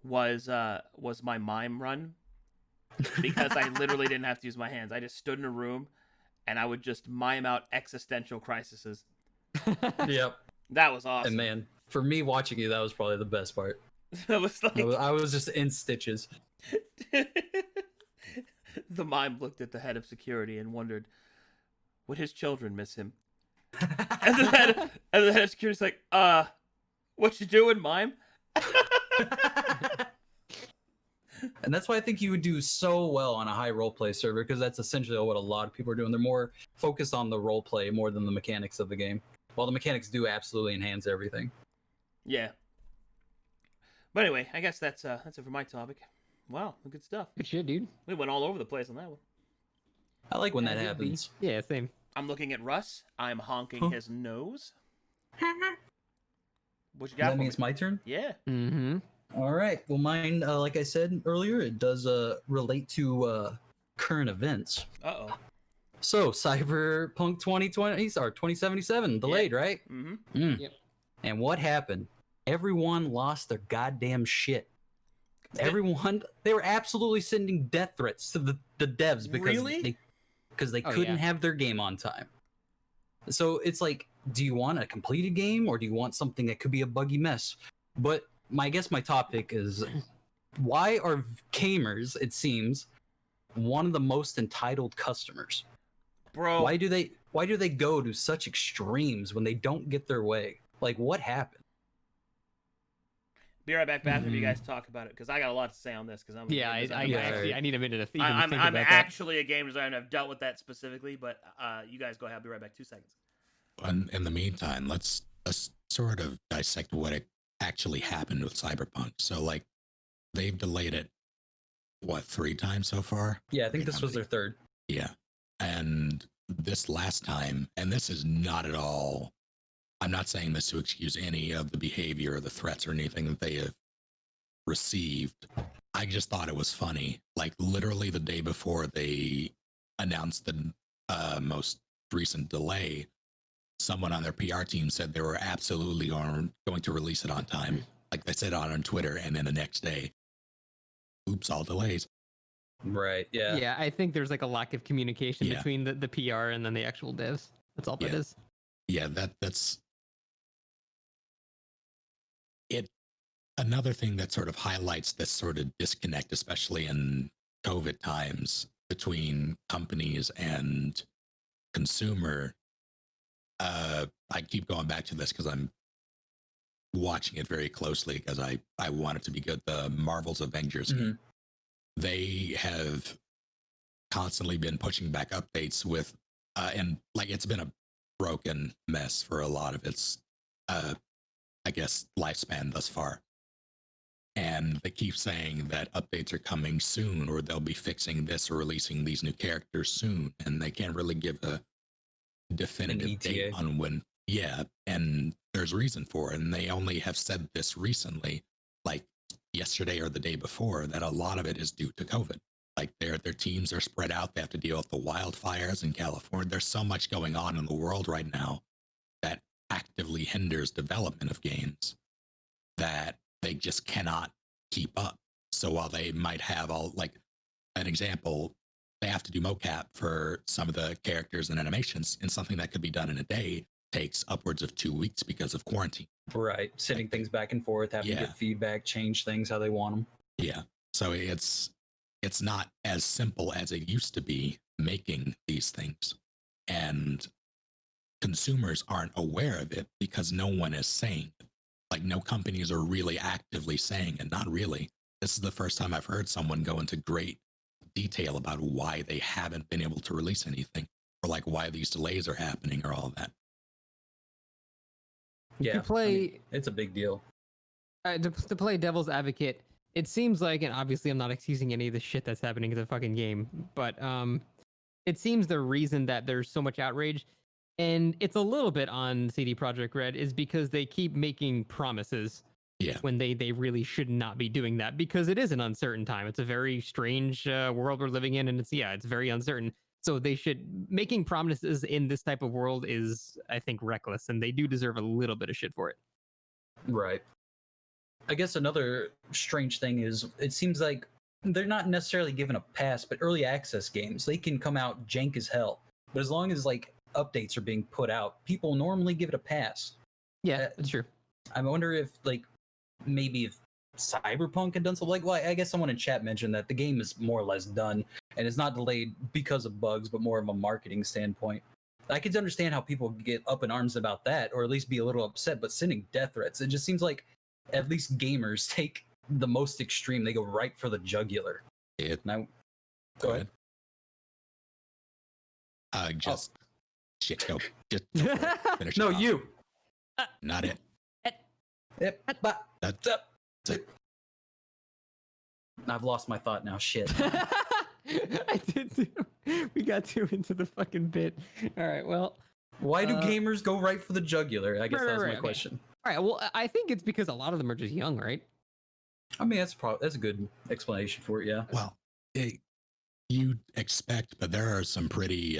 was my mime run, because I literally didn't have to use my hands. I just stood in a room and I would just mime out existential crises. Yep. That was awesome. And man, for me watching you, that was probably the best part. It was like I was just in stitches. The mime looked at the head of security and wondered, would his children miss him? And the head of security's like, what you doing, mime? And that's why I think you would do so well on a high roleplay server, because that's essentially what a lot of people are doing. They're more focused on the roleplay more than the mechanics of the game. While the mechanics do absolutely enhance everything. Yeah. But anyway, I guess that's it for my topic. Wow, good stuff. Good shit, dude. We went all over the place on that one. I like when that As it be. happens. Yeah, same. I'm looking at Russ. I'm honking his nose. What you got That for me? means it's my turn? Yeah. Mm-hmm. All right. Well, mine, like I said earlier, it does relate to current events. Uh-oh. So, Cyberpunk 2077, delayed, right? Mm-hmm. Mm. Yep. And what happened? Everyone lost their goddamn shit. Everyone, they were absolutely sending death threats to the devs because they couldn't have their game on time. So it's like, do you want a completed game or do you want something that could be a buggy mess? But I guess my topic is, why are gamers, it seems, one of the most entitled customers? Bro. Why do they go to such extremes when they don't get their way? Like, what happened? Be right back after you guys talk about it, because I got a lot to say on this. Because I need a minute to think. I'm about that. actually a game designer, and I've dealt with that specifically. But you guys go ahead. I'll be right back. 2 seconds. In the meantime, let's sort of dissect what actually happened with Cyberpunk. So, like, they've delayed it, what, 3 times so far? Yeah, I think this was their third. Yeah. And this last time, and this is not at all, I'm not saying this to excuse any of the behavior or the threats or anything that they have received. I just thought it was funny. Like, literally the day before they announced the most recent delay, someone on their PR team said they were absolutely going to release it on time. Like they said on Twitter, and then the next day, oops, all delays. Right, yeah. Yeah, I think there's like a lack of communication between the PR and then the actual devs. That's all that is. Yeah, that's it. Another thing that sort of highlights this sort of disconnect, especially in COVID times, between companies and consumer. I keep going back to this because I'm watching it very closely because I want it to be good. The Marvel's Avengers game. They have constantly been pushing back updates with, and like it's been a broken mess for a lot of its, I guess, lifespan thus far. And they keep saying that updates are coming soon, or they'll be fixing this or releasing these new characters soon, and they can't really give a definitive date on when. Yeah, and there's reason for it, and they only have said this recently like yesterday or the day before that a lot of it is due to COVID. Like their teams are spread out. They have to deal with the wildfires in California. There's so much going on in the world right now that actively hinders development of games that they just cannot keep up. So while they might have all, like an example, they have to do mocap for some of the characters and animations, and something that could be done in a day takes upwards of 2 weeks because of quarantine. Right. Sending things back and forth, having to Yeah. get feedback, change things how they want them. Yeah. So it's not as simple as it used to be making these things. And consumers aren't aware of it because no one is saying it. Like no companies are really actively saying it. Not really. This is the first time I've heard someone go into great detail about why they haven't been able to release anything, or like why these delays are happening, or all of that. Yeah. To play, It's a big deal. to play devil's advocate, it seems like, and obviously I'm not excusing any of the shit that's happening in the fucking game, but it seems the reason that there's so much outrage, and it's a little bit on CD Projekt Red, is because they keep making promises Yeah. when they really should not be doing that, because it is an uncertain time. It's a very strange world we're living in, and it's very uncertain. So they should, making promises in this type of world is, I think, reckless, and they do deserve a little bit of shit for it. Right. I guess another strange thing is it seems like they're not necessarily given a pass, but early access games, they can come out jank as hell. But as long as like updates are being put out, people normally give it a pass. Yeah, that's true. I wonder if like maybe if Cyberpunk had done something like, well, I guess someone in chat mentioned that the game is more or less done and it's not delayed because of bugs, but more of a marketing standpoint. I could understand how people get up in arms about that, or at least be a little upset, but sending death threats, it just seems like at least gamers take the most extreme. They go right for the jugular. Now, go ahead. Just shit. Go. Just go for it. Finish No, it off. you. Not it. Yep. That's it. I've lost my thought now. Shit. I did too. We got too into the fucking bit. All right, well. Why do gamers go right for the jugular? I guess Right, that was right, my okay. question. All right, well, I think it's because a lot of them are just young, right? I mean, that's a good explanation for it. Yeah. Well, you'd expect, but there are some pretty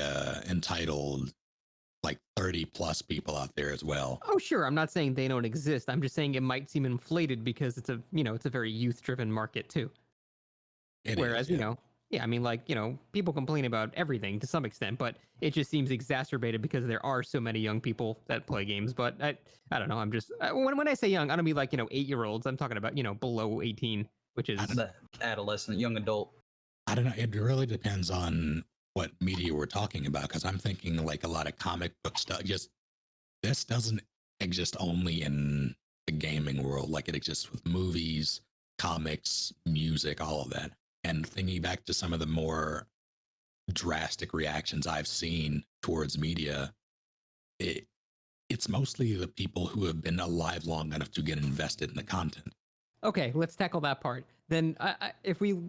entitled, like 30 plus people out there as well. Oh, sure. I'm not saying they don't exist. I'm just saying it might seem inflated because it's a very youth-driven market too. Whereas, I mean, like, people complain about everything to some extent, but it just seems exacerbated because there are so many young people that play games. But I don't know. I'm just, when I say young, I don't mean like, 8-year-olds. I'm talking about, below 18, which is The adolescent, young adult. I don't know. It really depends on what media we're talking about, because I'm thinking like a lot of comic book stuff. Just this doesn't exist only in the gaming world. Like it exists with movies, comics, music, all of that. And thinking back to some of the more drastic reactions I've seen towards media, it's mostly the people who have been alive long enough to get invested in the content. Okay, let's tackle that part. Then if we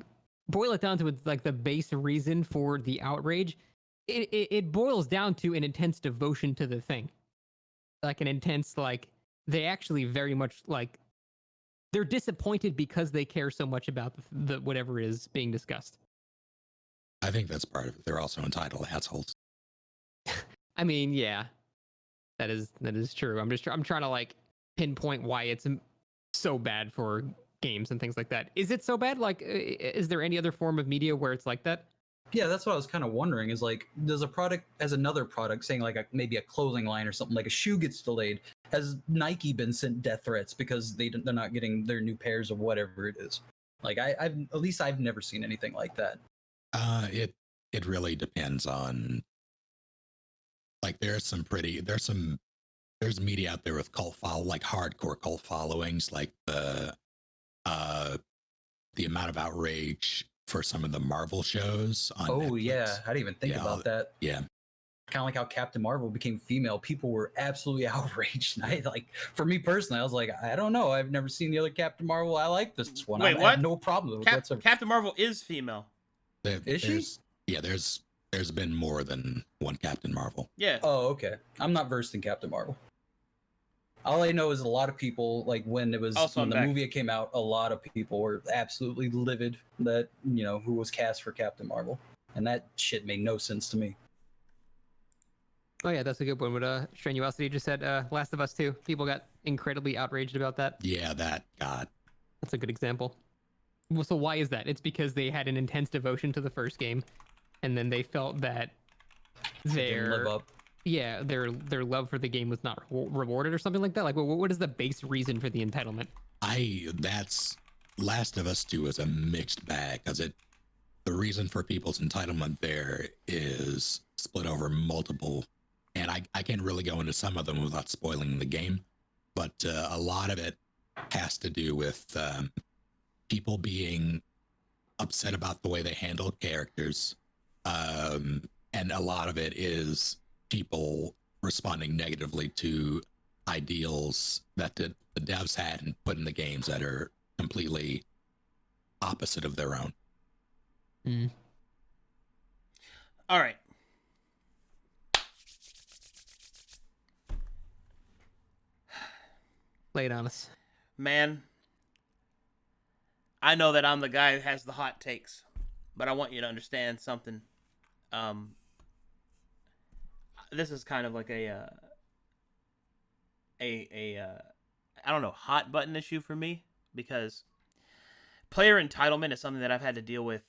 boil it down to like the base reason for the outrage, it boils down to an intense devotion to the thing. Like an intense, like, they actually very much like, they're disappointed because they care so much about the whatever is being discussed. I think that's part of it. They're also entitled assholes. I mean, yeah, that is true. I'm trying to like pinpoint why it's so bad for games and things like that. Is it so bad? Like, is there any other form of media where it's like that? Yeah, that's what I was kind of wondering. Is like, does a product as another product, saying like maybe a clothing line or something, like a shoe gets delayed, has Nike been sent death threats because they're not getting their new pairs of whatever it is? Like I've never seen anything like that. It really depends on, like, there's media out there with like hardcore cult followings, like the amount of outrage for some of the Marvel shows on Netflix. Yeah, I didn't even think about that. Yeah. Kind of like how Captain Marvel became female, people were absolutely outraged. And for me personally, I was like, I don't know, I've never seen the other Captain Marvel. I like this one. Wait, I what? have no problem with whatsoever. Captain Marvel is female. Is she? Yeah, there's been more than one Captain Marvel. Yeah. Oh, okay. I'm not versed in Captain Marvel. All I know is a lot of people, like when it was Also, when I'm the back. movie came out, a lot of people were absolutely livid that who was cast for Captain Marvel, and that shit made no sense to me. Oh yeah, that's a good one. What Strenuosity just said, Last of Us 2. People got incredibly outraged about that. Yeah, that God. That's a good example. Well, so why is that? It's because they had an intense devotion to the first game, and then they felt that It didn't live their up. their love for the game was not rewarded or something like that. Like, what is the base reason for the entitlement? That's Last of Us 2 is a mixed bag because the reason for people's entitlement there is split over multiple, and I can't really go into some of them without spoiling the game, but a lot of it has to do with people being upset about the way they handle characters, and a lot of it is people responding negatively to ideals that the devs had and put in the games that are completely opposite of their own. All right. Lay it on us. Man, I know that I'm the guy who has the hot takes, but I want you to understand something. This is kind of like a I don't know, hot button issue for me, because player entitlement is something that I've had to deal with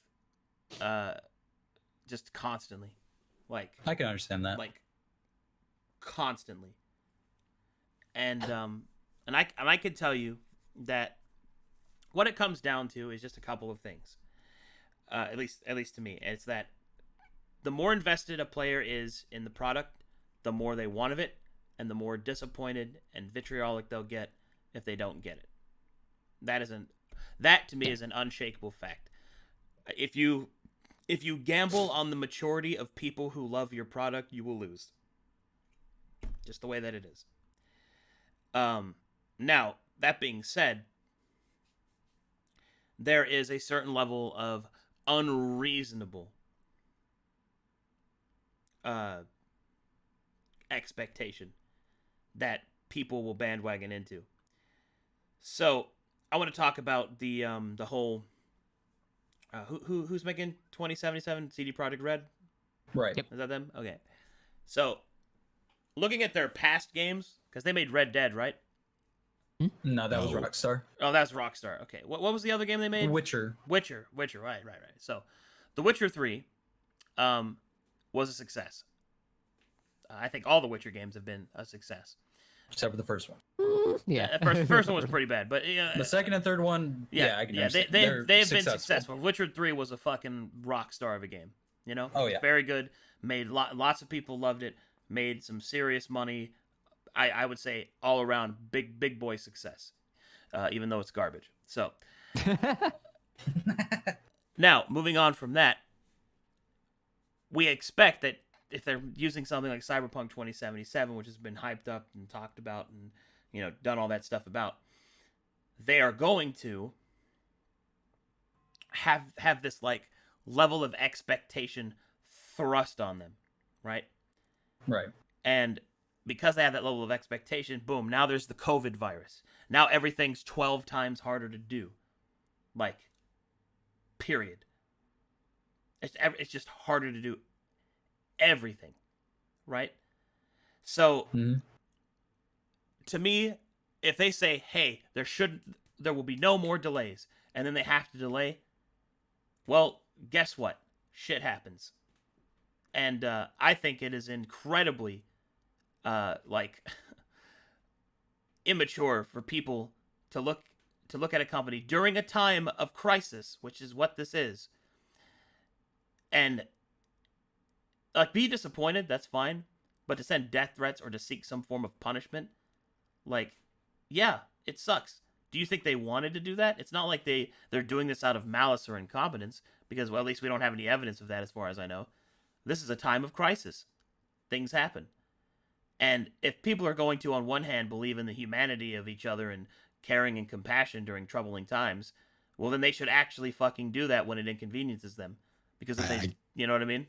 just constantly. Like, I can understand that. like constantly. And I can tell you that what it comes down to is just a couple of things. At least to me, it's that the more invested a player is in the product, the more they want of it, and the more disappointed and vitriolic they'll get if they don't get it. That to me is an unshakable fact. If you gamble on the maturity of people who love your product, you will lose. Just the way that it is. Now, that being said, there is a certain level of unreasonable expectation that people will bandwagon into. So I want to talk about the whole who's making 2077 CD Projekt Red? Right. Yep. Is that them? Okay. So looking at their past games, because they made Red Dead, right? No, that was No. Rockstar. Oh, that's Rockstar. Okay. What was the other game they made? Witcher. Witcher. Right. So, The Witcher 3 was a success. I think all the Witcher games have been a success. Except for the first one. Yeah. First one was pretty bad, but The second and third one, I can understand. they've been successful. successful. Witcher 3 was a fucking rock star of a game. You know? Oh, It was yeah. very good. Made lots of people loved it. Made some serious money. I would say all around big boy success. Even though it's garbage. So now, moving on from that, we expect that if they're using something like Cyberpunk 2077, which has been hyped up and talked about and done all that stuff about, they are going to have this like level of expectation thrust on them, right? Right. And because they have that level of expectation, boom, now there's the COVID virus. Now everything's 12 times harder to do. Like, period. It's just harder to do everything, right? So, to me, if they say, hey, there will be no more delays, and then they have to delay, well, guess what? Shit happens. And I think it is incredibly immature for people to look at a company during a time of crisis, which is what this is, and like be disappointed. That's fine, but to send death threats or to seek some form of punishment, like, yeah, it sucks. Do you think they wanted to do that? It's not like they're doing this out of malice or incompetence, because, well, at least we don't have any evidence of that as far as I know. This is a time of crisis. Things happen. And if people are going to, on one hand, believe in the humanity of each other and caring and compassion during troubling times, well, then they should actually fucking do that when it inconveniences them. Because if they, you know what I mean?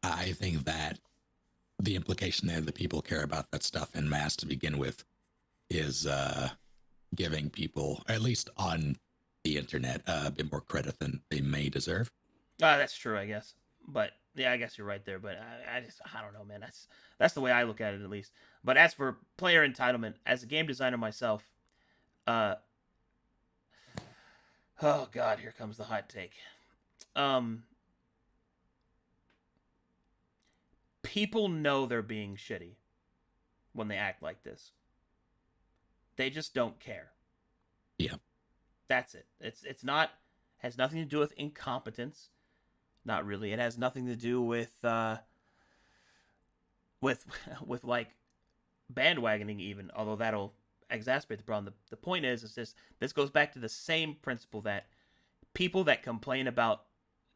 I think that the implication there that people care about that stuff en masse to begin with is giving people, at least on the internet, a bit more credit than they may deserve. That's true, I guess. But yeah, I guess you're right there. But I don't know, man. That's the way I look at it, at least. But as for player entitlement, as a game designer myself, oh god, here comes the hot take. People know they're being shitty when they act like this. They just don't care. Yeah. That's it. It's not, has nothing to do with incompetence. Not really. It has nothing to do with like bandwagoning even, although that'll exacerbate the problem. The point is this goes back to the same principle that people that complain about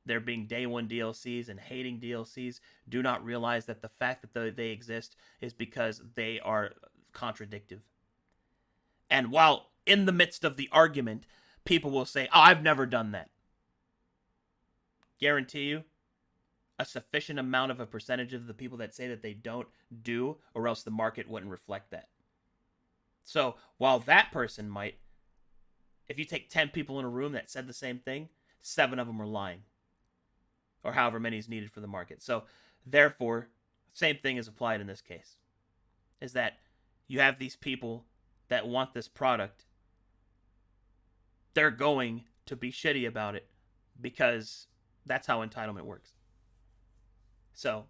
there being day one DLCs and hating DLCs do not realize that the fact that they exist is because they are contradictive. And while in the midst of the argument, people will say, "Oh, I've never done that." Guarantee you, a sufficient amount of a percentage of the people that say that they don't do, or else the market wouldn't reflect that. So while that person might, if you take 10 people in a room that said the same thing, 7 of them are lying. Or however many is needed for the market. So therefore, same thing is applied in this case. Is that you have these people that want this product. They're going to be shitty about it because that's how entitlement works. So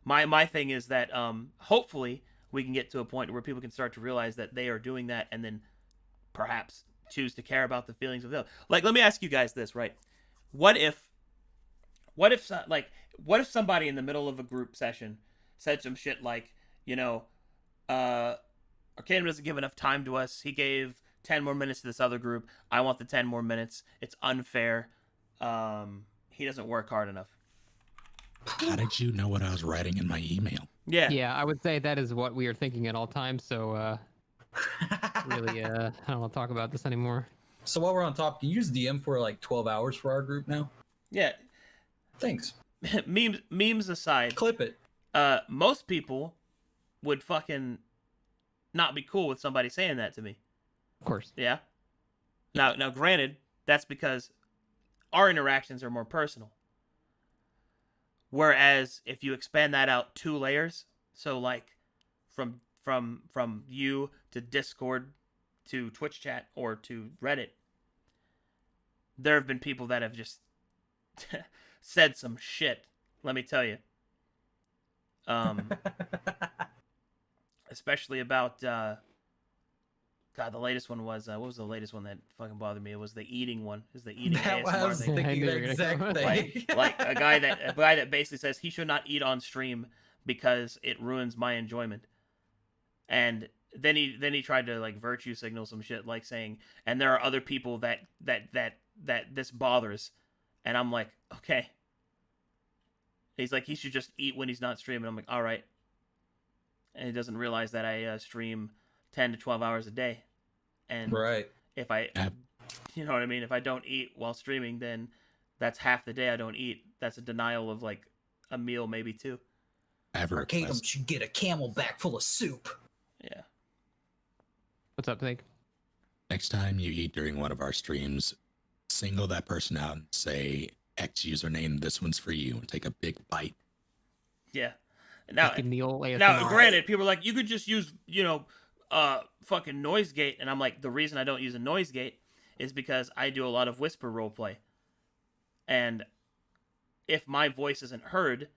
my thing is that hopefully we can get to a point where people can start to realize that they are doing that and then perhaps choose to care about the feelings of the other. Like, let me ask you guys this, right? What if somebody in the middle of a group session said some shit like, Arcadum doesn't give enough time to us. He gave 10 more minutes to this other group. I want the 10 more minutes. It's unfair. He doesn't work hard enough. How did you know what I was writing in my email? Yeah. Yeah, I would say that is what we are thinking at all times. So really, I don't want to talk about this anymore. So while we're on top, can you use DM for like 12 hours for our group now? Yeah. Thanks. Memes aside, Clip it. most people would fucking not be cool with somebody saying that to me. Of course. Yeah. Now, granted, that's because our interactions are more personal. Whereas if you expand that out 2 layers, so like from you to Discord to Twitch chat or to Reddit, there have been people that have just said some shit, let me tell you. Especially about God, the latest one was what was the latest one that fucking bothered me? It was the eating one. Is the eating That ASMR was thing. thinking the exact thing. Like a guy that basically says he should not eat on stream because it ruins my enjoyment. And then he tried to like virtue signal some shit, like saying, and there are other people that this bothers. And I'm like, okay. He's like, he should just eat when he's not streaming. I'm like, all right. And he doesn't realize that I stream 10 to 12 hours a day. And right. If I, you know what I mean? If I don't eat while streaming, then that's half the day I don't eat. That's a denial of like a meal, maybe 2. Arcadum should get a Camelback full of soup. Yeah. What's up, Nick? Next time you eat during one of our streams, single that person out and say, X username, this one's for you, and take a big bite. Yeah. Now, ASMR. Granted, people are like, you could just use, fucking noise gate. And I'm like, the reason I don't use a noise gate is because I do a lot of whisper roleplay. And if my voice isn't heard,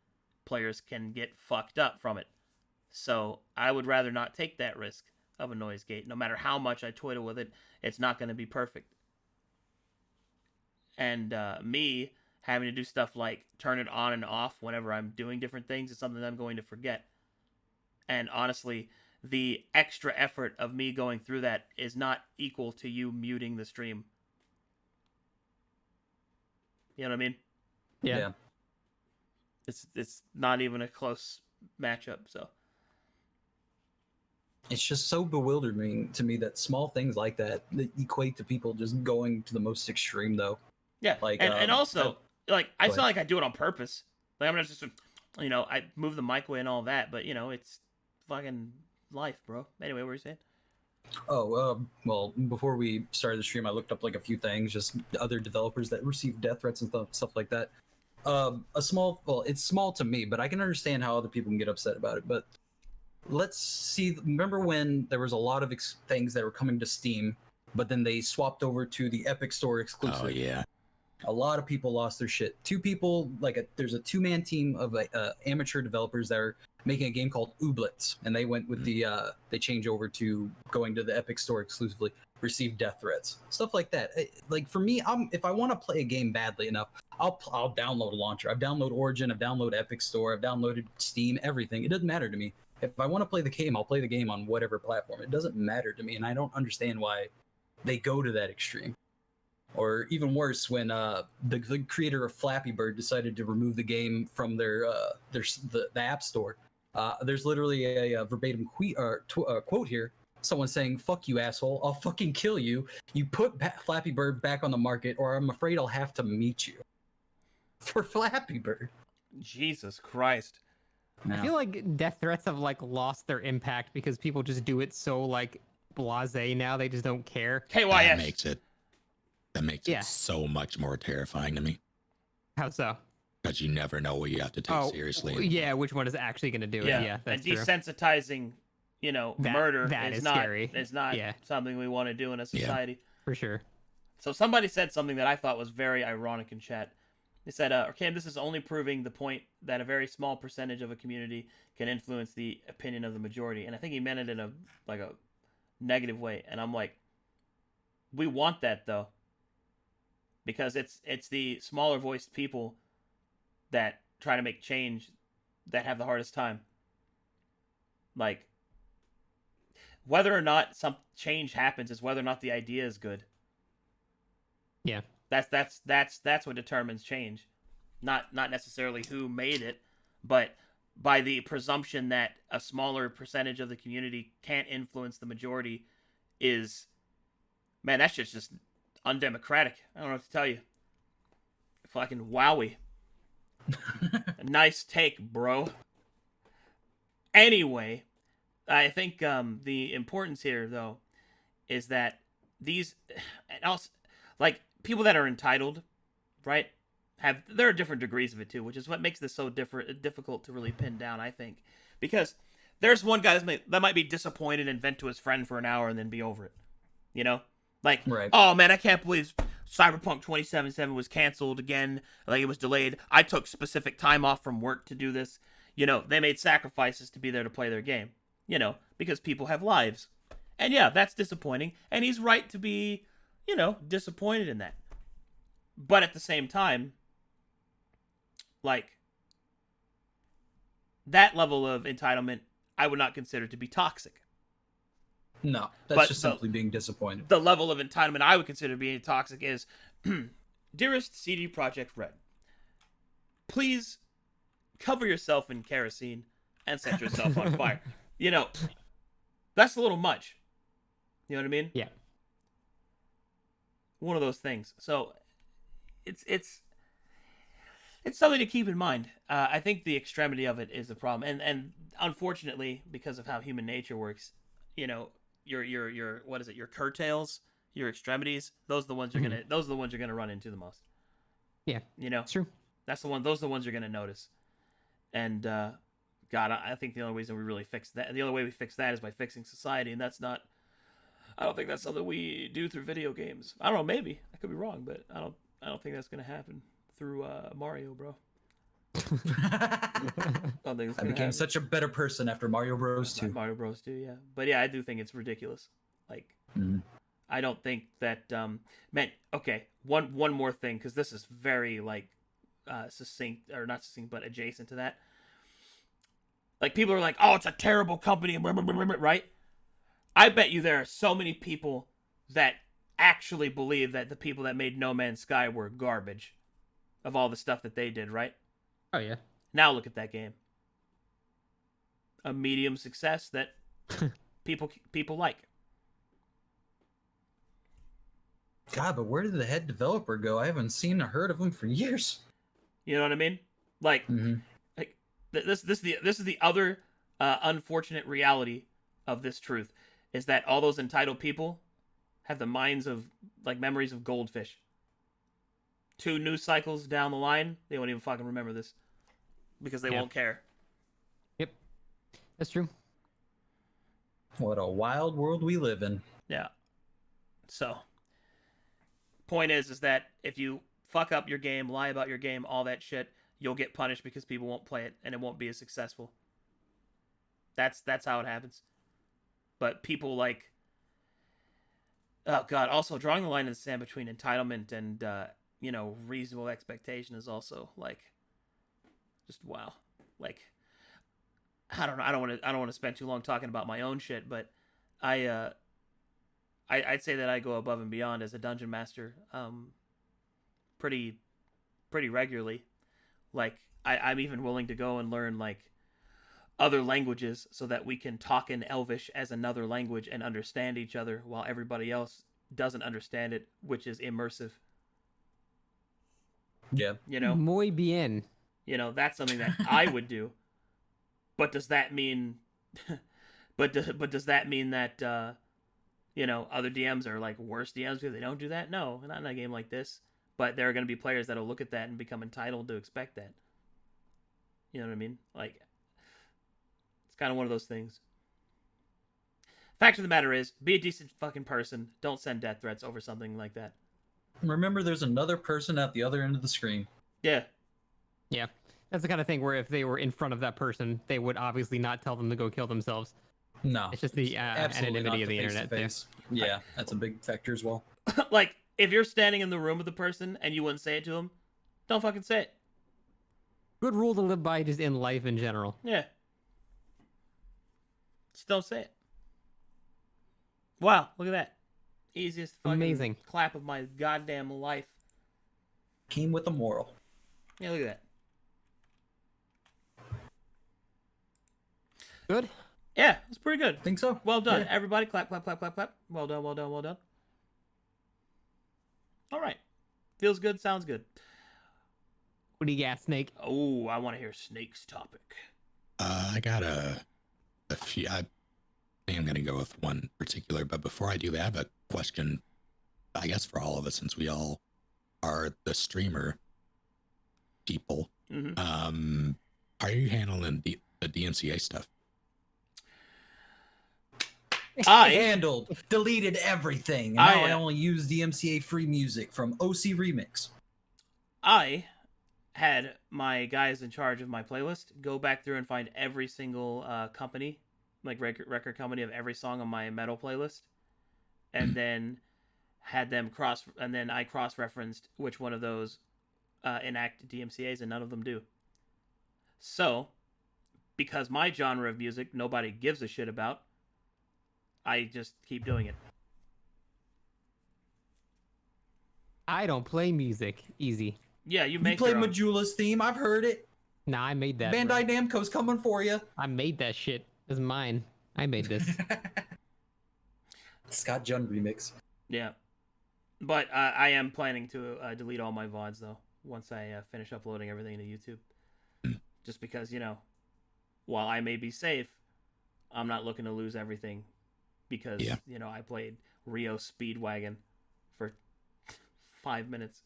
players can get fucked up from it. So I would rather not take that risk of a noise gate. No matter how much I toy with it, it's not going to be perfect. And me having to do stuff like turn it on and off whenever I'm doing different things is something that I'm going to forget. And honestly, the extra effort of me going through that is not equal to you muting the stream. You know what I mean? Yeah. It's not even a close matchup, so. It's just so bewildering to me that small things like that equate to people just going to the most extreme, though. Yeah, like, and also, like, it's not like I do it on purpose. Like, I'm not just, I move the mic away and all that, but, it's fucking life, bro. Anyway, what were you saying? Well, before we started the stream, I looked up like a few things, just other developers that receive death threats and stuff like that. It's small to me, but I can understand how other people can get upset about it. But let's see. Remember when there was a lot of things that were coming to Steam, but then they swapped over to the Epic Store exclusive? Oh yeah. A lot of people lost their shit. Two people, there's a two-man team of amateur developers that are making a game called Ooblets, and they went with they changed over to going to the Epic Store exclusively, received death threats, stuff like that. Like for me, if I want to play a game badly enough, I'll download a launcher. I've downloaded Origin, I've downloaded Epic Store, I've downloaded Steam, everything. It doesn't matter to me. If I want to play the game, I'll play the game on whatever platform. It doesn't matter to me, and I don't understand why they go to that extreme. Or even worse, when the creator of Flappy Bird decided to remove the game from the App Store. There's literally a verbatim quote here. Someone saying, "Fuck you, asshole! I'll fucking kill you. You put Flappy Bird back on the market, or I'm afraid I'll have to meet you." For Flappy Bird. Jesus Christ. I feel like death threats have like lost their impact because people just do it so like blasé now. They just don't care. KYS. That makes it so much more terrifying to me. How so? Because you never know what you have to take seriously. Yeah, which one is actually going to do it? Yeah, that's and desensitizing, murder that is is not scary. Is not something we want to do in a society. Yeah, for sure. So somebody said something that I thought was very ironic in chat. They said, "Cam, this is only proving the point that a very small percentage of a community can influence the opinion of the majority." And I think he meant it in a negative way. And I'm like, we want that though. Because it's the smaller voiced people that try to make change that have the hardest time. Like, whether or not some change happens is whether or not the idea is good. Yeah. That's what determines change. Not necessarily who made it, but by the presumption that a smaller percentage of the community can't influence the majority is, man, that's just undemocratic. I don't know what to tell you. Fucking wowie. Nice take, bro. Anyway, I think the importance here, though, is that these, and also, like, people that are entitled, right, there are different degrees of it, too, which is what makes this so difficult to really pin down, I think. Because there's one guy that might be disappointed and vent to his friend for an hour and then be over it. You know? Like, right. Oh man, I can't believe Cyberpunk 2077 was canceled again. Like, it was delayed. I took specific time off from work to do this. They made sacrifices to be there to play their game. Because people have lives. And yeah, that's disappointing. And he's right to be, disappointed in that. But at the same time, like, that level of entitlement, I would not consider to be toxic. No, that's just simply being disappointed. The level of entitlement I would consider being toxic is, dearest CD Projekt Red, please cover yourself in kerosene and set yourself on fire. That's a little much. You know what I mean? Yeah. One of those things. So, it's something to keep in mind. I think the extremity of it is the problem, and unfortunately, because of how human nature works, your what is it? Your curtails, your extremities. Those are the ones you're gonna run into the most. Yeah, it's true. Those are the ones you're gonna notice. And God, I think the only reason we really fix that, the only way we fix that is by fixing society, and that's not. I don't think that's something we do through video games. I don't know, maybe I could be wrong, but I don't think that's gonna happen through Mario, bro. I became such a better person after Mario Bros. 2. Mario Bros. 2, yeah. But yeah, I do think it's ridiculous. Like, I don't think that, man, okay, one more thing, because this is very, like, succinct, or not succinct, but adjacent to that. Like, people are like, oh, it's a terrible company, right? I bet you there are so many people that actually believe that the people that made No Man's Sky were garbage of all the stuff that they did, right? Oh, yeah. Now look at that game. A medium success that people like. God, but where did the head developer go? I haven't seen or heard of him for years. You know what I mean? Like, this is the other unfortunate reality of this truth is that all those entitled people have the minds of, like, memories of goldfish. 2 news cycles down the line, they won't even fucking remember this. Because they won't care. Yep. That's true. What a wild world we live in. Yeah. So, point is that if you fuck up your game, lie about your game, all that shit, you'll get punished because people won't play it and it won't be as successful. That's how it happens. But people like, oh god, also drawing the line in the sand between entitlement and reasonable expectation is also like just wow. Like I don't know, I don't want to spend too long talking about my own shit, but I'd say that I go above and beyond as a dungeon master pretty regularly. Like I'm even willing to go and learn like other languages so that we can talk in Elvish as another language and understand each other while everybody else doesn't understand it, which is immersive. Yeah. Muy bien. That's something that I would do. But does that mean but does that mean that other DMs are like worse DMs because they don't do that? No, not in a game like this. But there are going to be players that'll look at that and become entitled to expect that. You know what I mean? Like, it's kind of one of those things. Fact of the matter is, be a decent fucking person. Don't send death threats over something like that. Remember, there's another person at the other end of the screen. Yeah. Yeah. That's the kind of thing where if they were in front of that person, they would obviously not tell them to go kill themselves. No. It's just the absolutely anonymity not of the internet there. face-to-face. Yeah, that's a big factor as well. Like, if you're standing in the room with the person and you wouldn't say it to them, don't fucking say it. Good rule to live by just in life in general. Yeah. Just don't say it. Wow, look at that. Easiest fucking Amazing clap of my goddamn life. Came with a moral. Yeah, look at that. Good? Yeah, it's pretty good. Think so? Well done. Yeah. Everybody clap, clap, clap, clap, clap. Well done, well done, well done. All right. Feels good, sounds good. What do you got, Snake? Oh, I want to hear Snake's topic. I got a few. I think I'm going to go with one particular, but before I do that, I have a question, I guess, for all of us, since we all are the streamer people. Mm-hmm. How are you handling the DMCA stuff? I handled, deleted everything, and now I only use DMCA free music from OC Remix. I had my guys in charge of my playlist go back through and find every single company, like record company of every song on my metal playlist, and then had them I cross-referenced which one of those enact DMCAs, and none of them do. So, because my genre of music nobody gives a shit about, I just keep doing it. I don't play music. Easy. Yeah, you play Majula's theme. I've heard it. Nah, I made that. Bandai Namco's coming for you. I made that shit. It's mine. I made this. Scott Jun remix. Yeah. But I am planning to delete all my VODs, though, once I finish uploading everything to YouTube. Just because, while I may be safe, I'm not looking to lose everything. Because, I played Rio Speedwagon for 5 minutes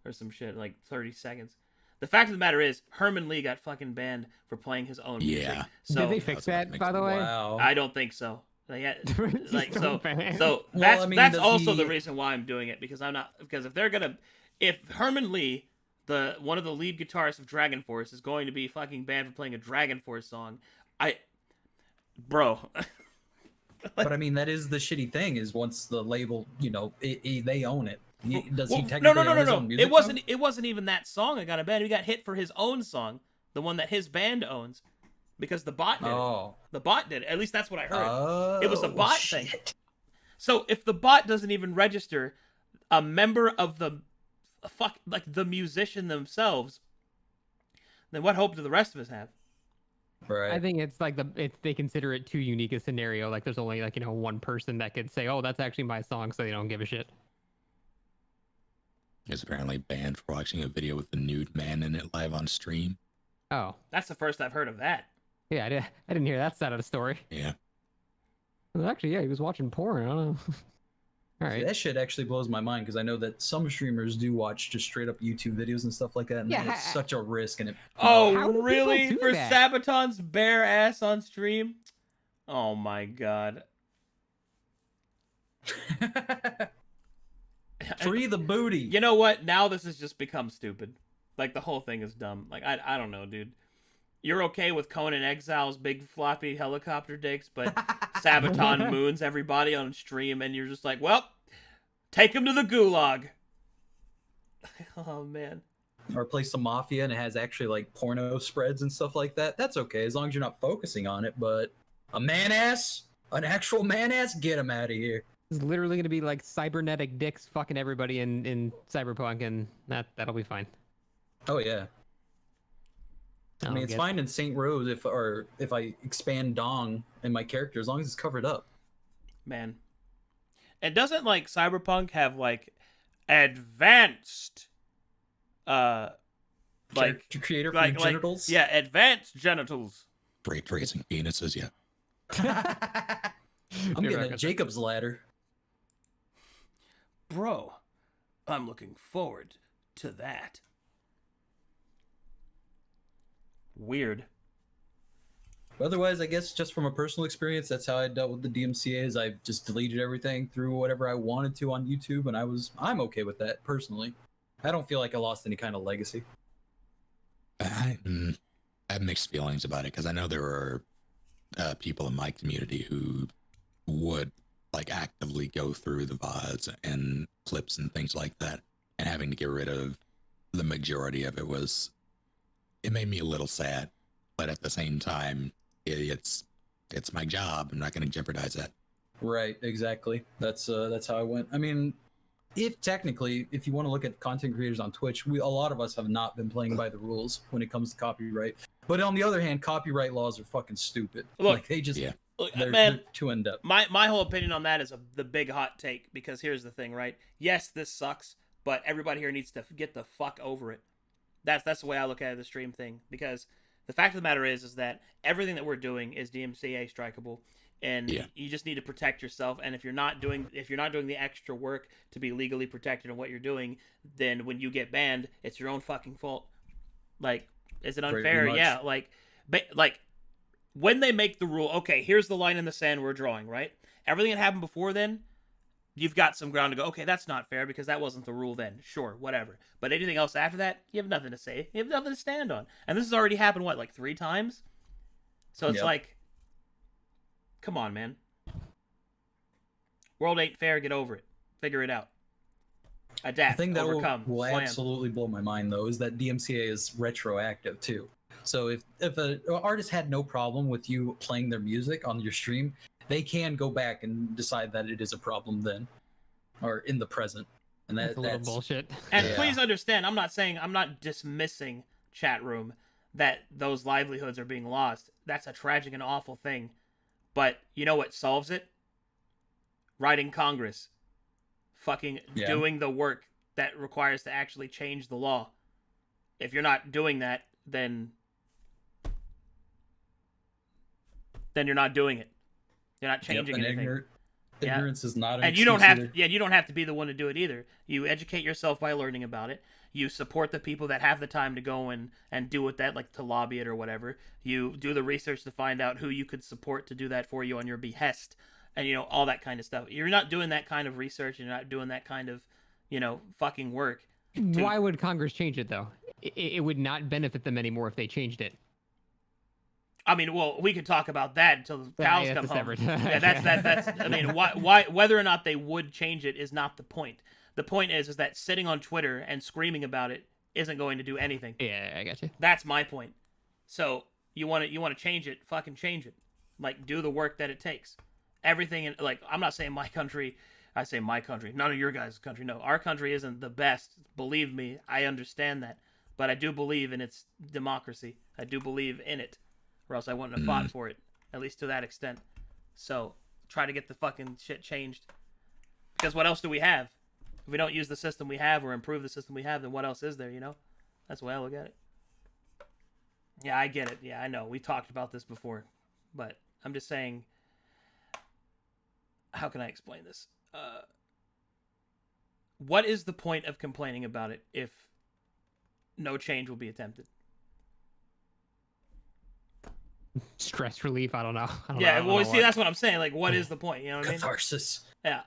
or some shit, like 30 seconds. The fact of the matter is, Herman Lee got fucking banned for playing his own music. Yeah. So, did they fix that, by the way? Wow. I don't think so. That's well, also the reason why I'm doing it, because if Herman Lee, one of the lead guitarists of Dragon Force, is going to be fucking banned for playing a Dragon Force song, bro. But I mean, that is the shitty thing, is once the label, they own it. Does he technically no. own his own music? It wasn't even that song that got banned. He got hit for his own song, the one that his band owns, because the bot did it. The bot did it. At least that's what I heard. It was a bot thing. So if the bot doesn't even register a member of the musician themselves, then what hope do the rest of us have? Right. I think it's like they consider it too unique a scenario. Like there's only one person that could say, "Oh, that's actually my song," so they don't give a shit. He's apparently banned for watching a video with a nude man in it live on stream. Oh, that's the first I've heard of that. Yeah, I didn't hear that side of the story. Yeah. Well, actually, yeah, he was watching porn. I don't know. All See, right. that shit actually blows my mind because I know that some streamers do watch just straight up YouTube videos and stuff like that, and Yeah, it's such a risk. And it, Oh, How do people really? do For that? Sabaton's bare ass on stream? Oh my god. free the booty. You know what? Now this has just become stupid. Like, the whole thing is dumb. Like, I don't know, dude. You're okay with Conan Exile's big floppy helicopter dicks, but Sabaton moons everybody on stream, and you're just like, well, take him to the gulag. Oh, man. Or play some Mafia and it has actually like porno spreads and stuff like that. That's okay as long as you're not focusing on it. But a man ass, an actual man ass, get him out of here. It's literally gonna be like cybernetic dicks fucking everybody in Cyberpunk, and that'll be fine. Oh yeah. I mean, it's guess. fine in Saint Rose if I expand dong in my character as long as it's covered up. Man. And doesn't, like, Cyberpunk have, like, advanced, like, Character creator for like, genitals. yeah, advanced genitals. Ray tracing penises, yeah. I'm getting a Jacob's ladder. Bro, I'm looking forward to that. Weird. Otherwise, I guess just from a personal experience, that's how I dealt with the DMCA. Is I just deleted everything, through whatever I wanted to on YouTube, and I'm okay with that personally. I don't feel like I lost any kind of legacy. I have mixed feelings about it because I know there are people in my community who would like actively go through the VODs and clips and things like that, and having to get rid of the majority of it made me a little sad, but at the same time, it's my job. I'm not going to jeopardize that. Right, exactly. That's how I went. I mean, if you want to look at content creators on Twitch, a lot of us have not been playing by the rules when it comes to copyright. But on the other hand, copyright laws are fucking stupid. Look, like they just Look, they're too in depth. My whole opinion on that is the big hot take, because here's the thing, right? Yes, this sucks, but everybody here needs to get the fuck over it. That's the way I look at the stream thing, because the fact of the matter is that everything that we're doing is DMCA strikeable, and you just need to protect yourself. And if you're not doing the extra work to be legally protected in what you're doing, then when you get banned, it's your own fucking fault. Like, is it unfair? Yeah, like when they make the rule, okay, here's the line in the sand we're drawing, right? Everything that happened before then, you've got some ground to go, okay, that's not fair because that wasn't the rule then. Sure, whatever. But anything else after that, you have nothing to say. You have nothing to stand on. And this has already happened, what, like 3 times? So it's like, come on, man. World ain't fair, get over it. Figure it out. Adapt, the thing that overcome, will slam. absolutely blow my mind, though, is that DMCA is retroactive, too. So if an artist had no problem with you playing their music on your stream, they can go back and decide that it is a problem then, or in the present. And that's a little bullshit. And please understand, I'm not dismissing chat room that those livelihoods are being lost. That's a tragic and awful thing. But you know what solves it? Writing Congress. Fucking doing the work that requires to actually change the law. If you're not doing that, then you're not doing it. You're not changing anything. Ignorance is not an and excuse you don't have either. you don't have to be the one to do it either. You educate yourself by learning about it. You support the people that have the time to go and do with that, like to lobby it or whatever. You do the research to find out who you could support to do that for you on your behest, and all that kind of stuff. You're not doing that kind of research. You're not doing that kind of fucking work. Why would Congress change it though? It would not benefit them anymore if they changed it. I mean, well, we could talk about that until the cows come home. Yeah, that's. I mean, why? Whether or not they would change it is not the point. The point is that sitting on Twitter and screaming about it isn't going to do anything. Yeah, I got you. That's my point. So you want to change it? Fucking change it. Like, do the work that it takes. Everything. Like, I'm not saying my country. I say my country. None of your guys' country. No, our country isn't the best. Believe me, I understand that. But I do believe in its democracy. I do believe in it. Or else I wouldn't have fought for it, at least to that extent. So, try to get the fucking shit changed. Because what else do we have? If we don't use the system we have or improve the system we have, then what else is there, That's the way I look at it. Yeah, I get it. Yeah, I know. We talked about this before. But I'm just saying, how can I explain this? What is the point of complaining about it if no change will be attempted? Stress relief. I don't know. Yeah, well, see, that's what I'm saying. Like, what is the point? You know what I mean? Catharsis. Yeah.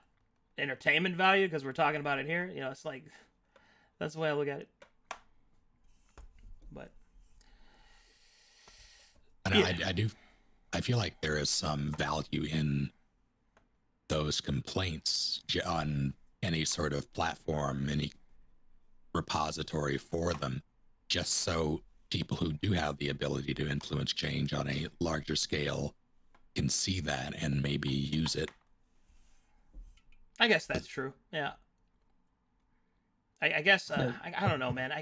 Entertainment value, because we're talking about it here. You know, it's like, that's the way I look at it. But I feel like there is some value in those complaints on any sort of platform, any repository for them, just so people who do have the ability to influence change on a larger scale can see that and maybe use it. I guess that's true. Yeah. I guess, I don't know, man.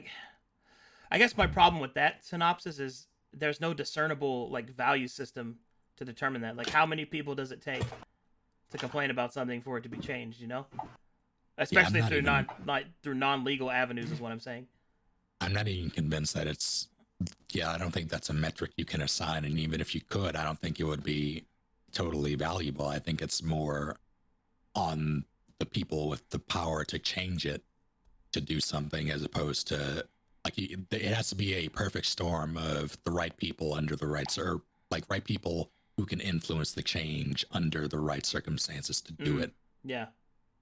I guess my problem with that synopsis is there's no discernible, like, value system to determine that. Like, how many people does it take to complain about something for it to be changed, you know? Especially through through non-legal avenues is what I'm saying. I'm not even convinced that I don't think that's a metric you can assign, and even if you could, I don't think it would be totally valuable. I think it's more on the people with the power to change it to do something, as opposed to, like, it has to be a perfect storm of the right people under the right right people who can influence the change under the right circumstances to do it. Yeah,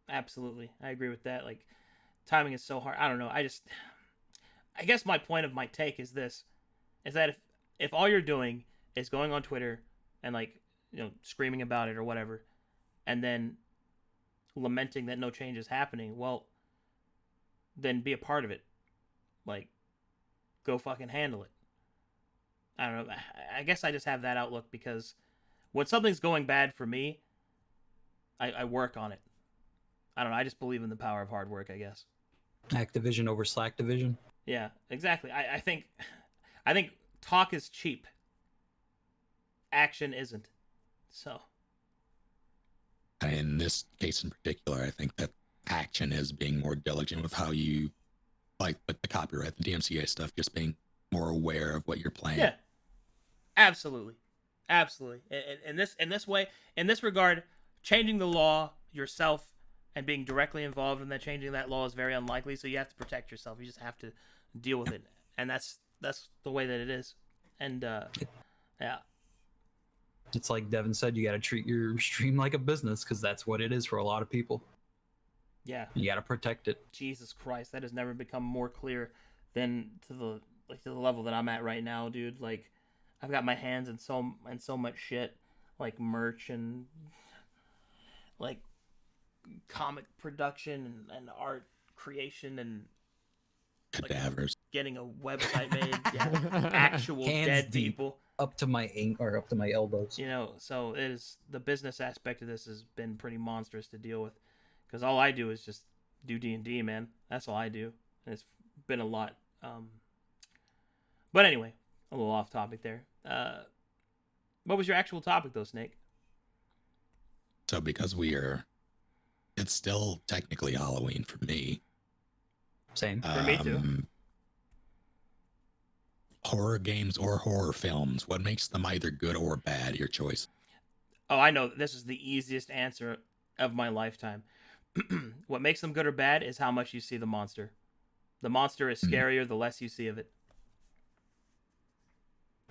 absolutely. I agree with that. Like, timing is so hard. I don't know. I guess my point of my take is this, is that if all you're doing is going on Twitter and, like, you know, screaming about it or whatever, and then lamenting that no change is happening, well, then be a part of it. Like, go fucking handle it. I don't know. I guess I just have that outlook because when something's going bad for me, I work on it. I don't know. I just believe in the power of hard work, I guess. Activision over Slacktivision. Yeah, exactly. I think talk is cheap. Action isn't. So. In this case in particular, I think that action is being more diligent with how you, like, with the copyright, the DMCA stuff, just being more aware of what you're playing. Yeah, absolutely. In this regard, changing the law yourself and being directly involved in that changing that law is very unlikely. So you have to protect yourself. You just have to deal with it, and that's the way that it is. And yeah. It's like Devin said, you got to treat your stream like a business, because that's what it is for a lot of people. Yeah. You got to protect it. Jesus Christ, that has never become more clear than to the level that I'm at right now, dude. Like, I've got my hands in so much shit, like merch and like comic production and art creation and cadavers. Like, getting a website made, yeah, actual hands dead deep. people. Up to my up to my elbows. You know, so it is, the business aspect of this has been pretty monstrous to deal with, because all I do is just do D&D, man. That's all I do, and it's been a lot. But anyway, a little off topic there. What was your actual topic, though, Snake? So because it's still technically Halloween for me. Same. For me too. Horror games or horror films, what makes them either good or bad? Your choice. Oh, I know. This is the easiest answer of my lifetime. What makes them good or bad is how much you see the monster. The monster is scarier the less you see of it.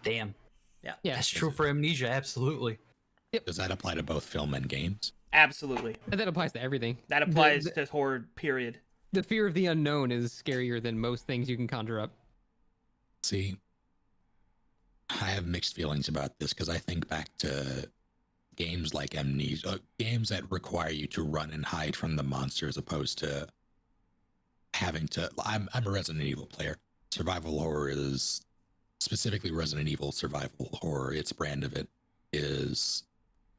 Damn. Yeah. That's true for Amnesia, absolutely. Yep. Does that apply to both film and games? Absolutely. And that applies to everything. That applies to horror, period. The fear of the unknown is scarier than most things you can conjure up. See, I have mixed feelings about this, because I think back to games like Amnesia, games that require you to run and hide from the monster, as opposed to having to. I'm a Resident Evil player. Survival horror is, specifically Resident Evil survival horror, its brand of it is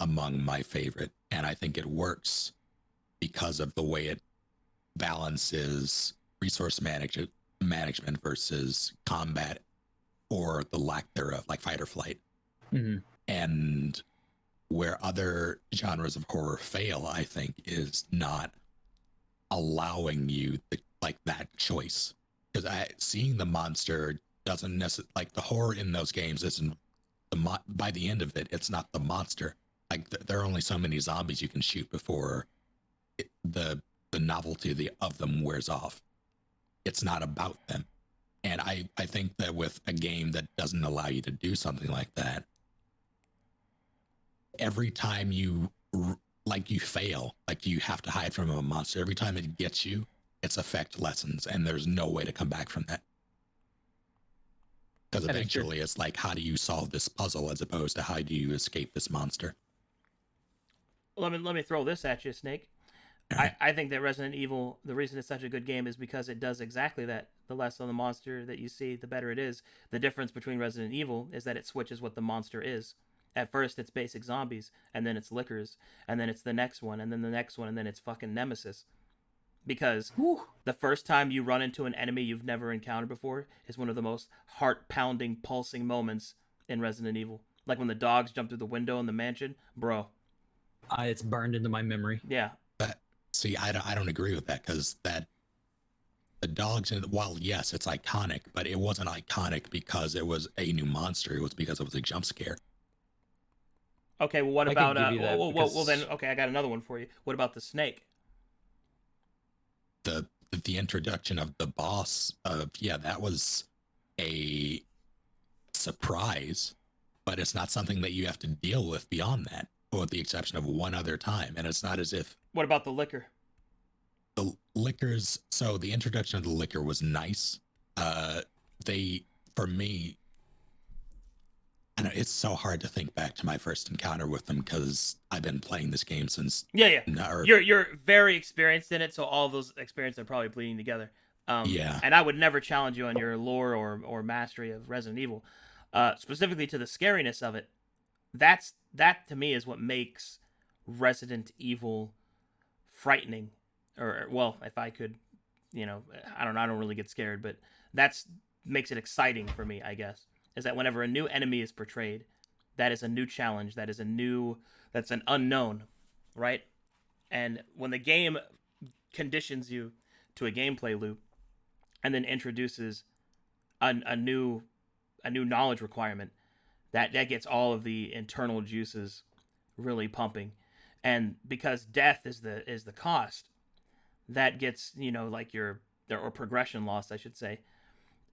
among my favorite, and I think it works because of the way it balances resource management versus combat, or the lack thereof, like fight or flight. Mm-hmm. And where other genres of horror fail, I think, is not allowing you that choice. Because seeing the monster doesn't necessarily, like, the horror in those games isn't by the end of it, it's not the monster, Like there are only so many zombies you can shoot before the novelty of them wears off. It's not about them. And I think that with a game that doesn't allow you to do something like that, every time you fail, like you have to hide from a monster, every time it gets you, its effect lessens, and there's no way to come back from that. Because eventually it's like, how do you solve this puzzle as opposed to how do you escape this monster? Let me throw this at you, Snake. Right. I think that Resident Evil, the reason it's such a good game is because it does exactly that. The less on the monster that you see, the better it is. The difference between Resident Evil is that it switches what the monster is. At first, it's basic zombies, and then it's lickers, and then it's the next one, and then the next one, and then it's fucking Nemesis. Because the first time you run into an enemy you've never encountered before is one of the most heart-pounding, pulsing moments in Resident Evil. Like when the dogs jump through the window in the mansion, bro. It's burned into my memory. Yeah. See, I don't agree with that, because the dogs, while yes, it's iconic, but it wasn't iconic because it was a new monster. It was because it was a jump scare. Okay, well, what I about could give you that well then, okay, I got another one for you. What about the snake? The introduction of the boss that was a surprise, but it's not something that you have to deal with beyond that, with the exception of one other time. And it's not as if... What about the liquor? The liquors, so the introduction of the liquor was nice. For me, I know it's so hard to think back to my first encounter with them because I've been playing this game since... Yeah. You're very experienced in it, so all those experiences are probably bleeding together. Yeah. And I would never challenge you on your lore or mastery of Resident Evil. Specifically to the scariness of it, that to me is what makes Resident Evil frightening. Or, well, if I could, I don't know, I don't really get scared, but that's makes it exciting for me, I guess. Is that whenever a new enemy is portrayed, that is a new challenge, that's an unknown, right? And when the game conditions you to a gameplay loop and then introduces a new knowledge requirement, that gets all of the internal juices really pumping. And because death is the cost, that gets, like or progression loss, I should say,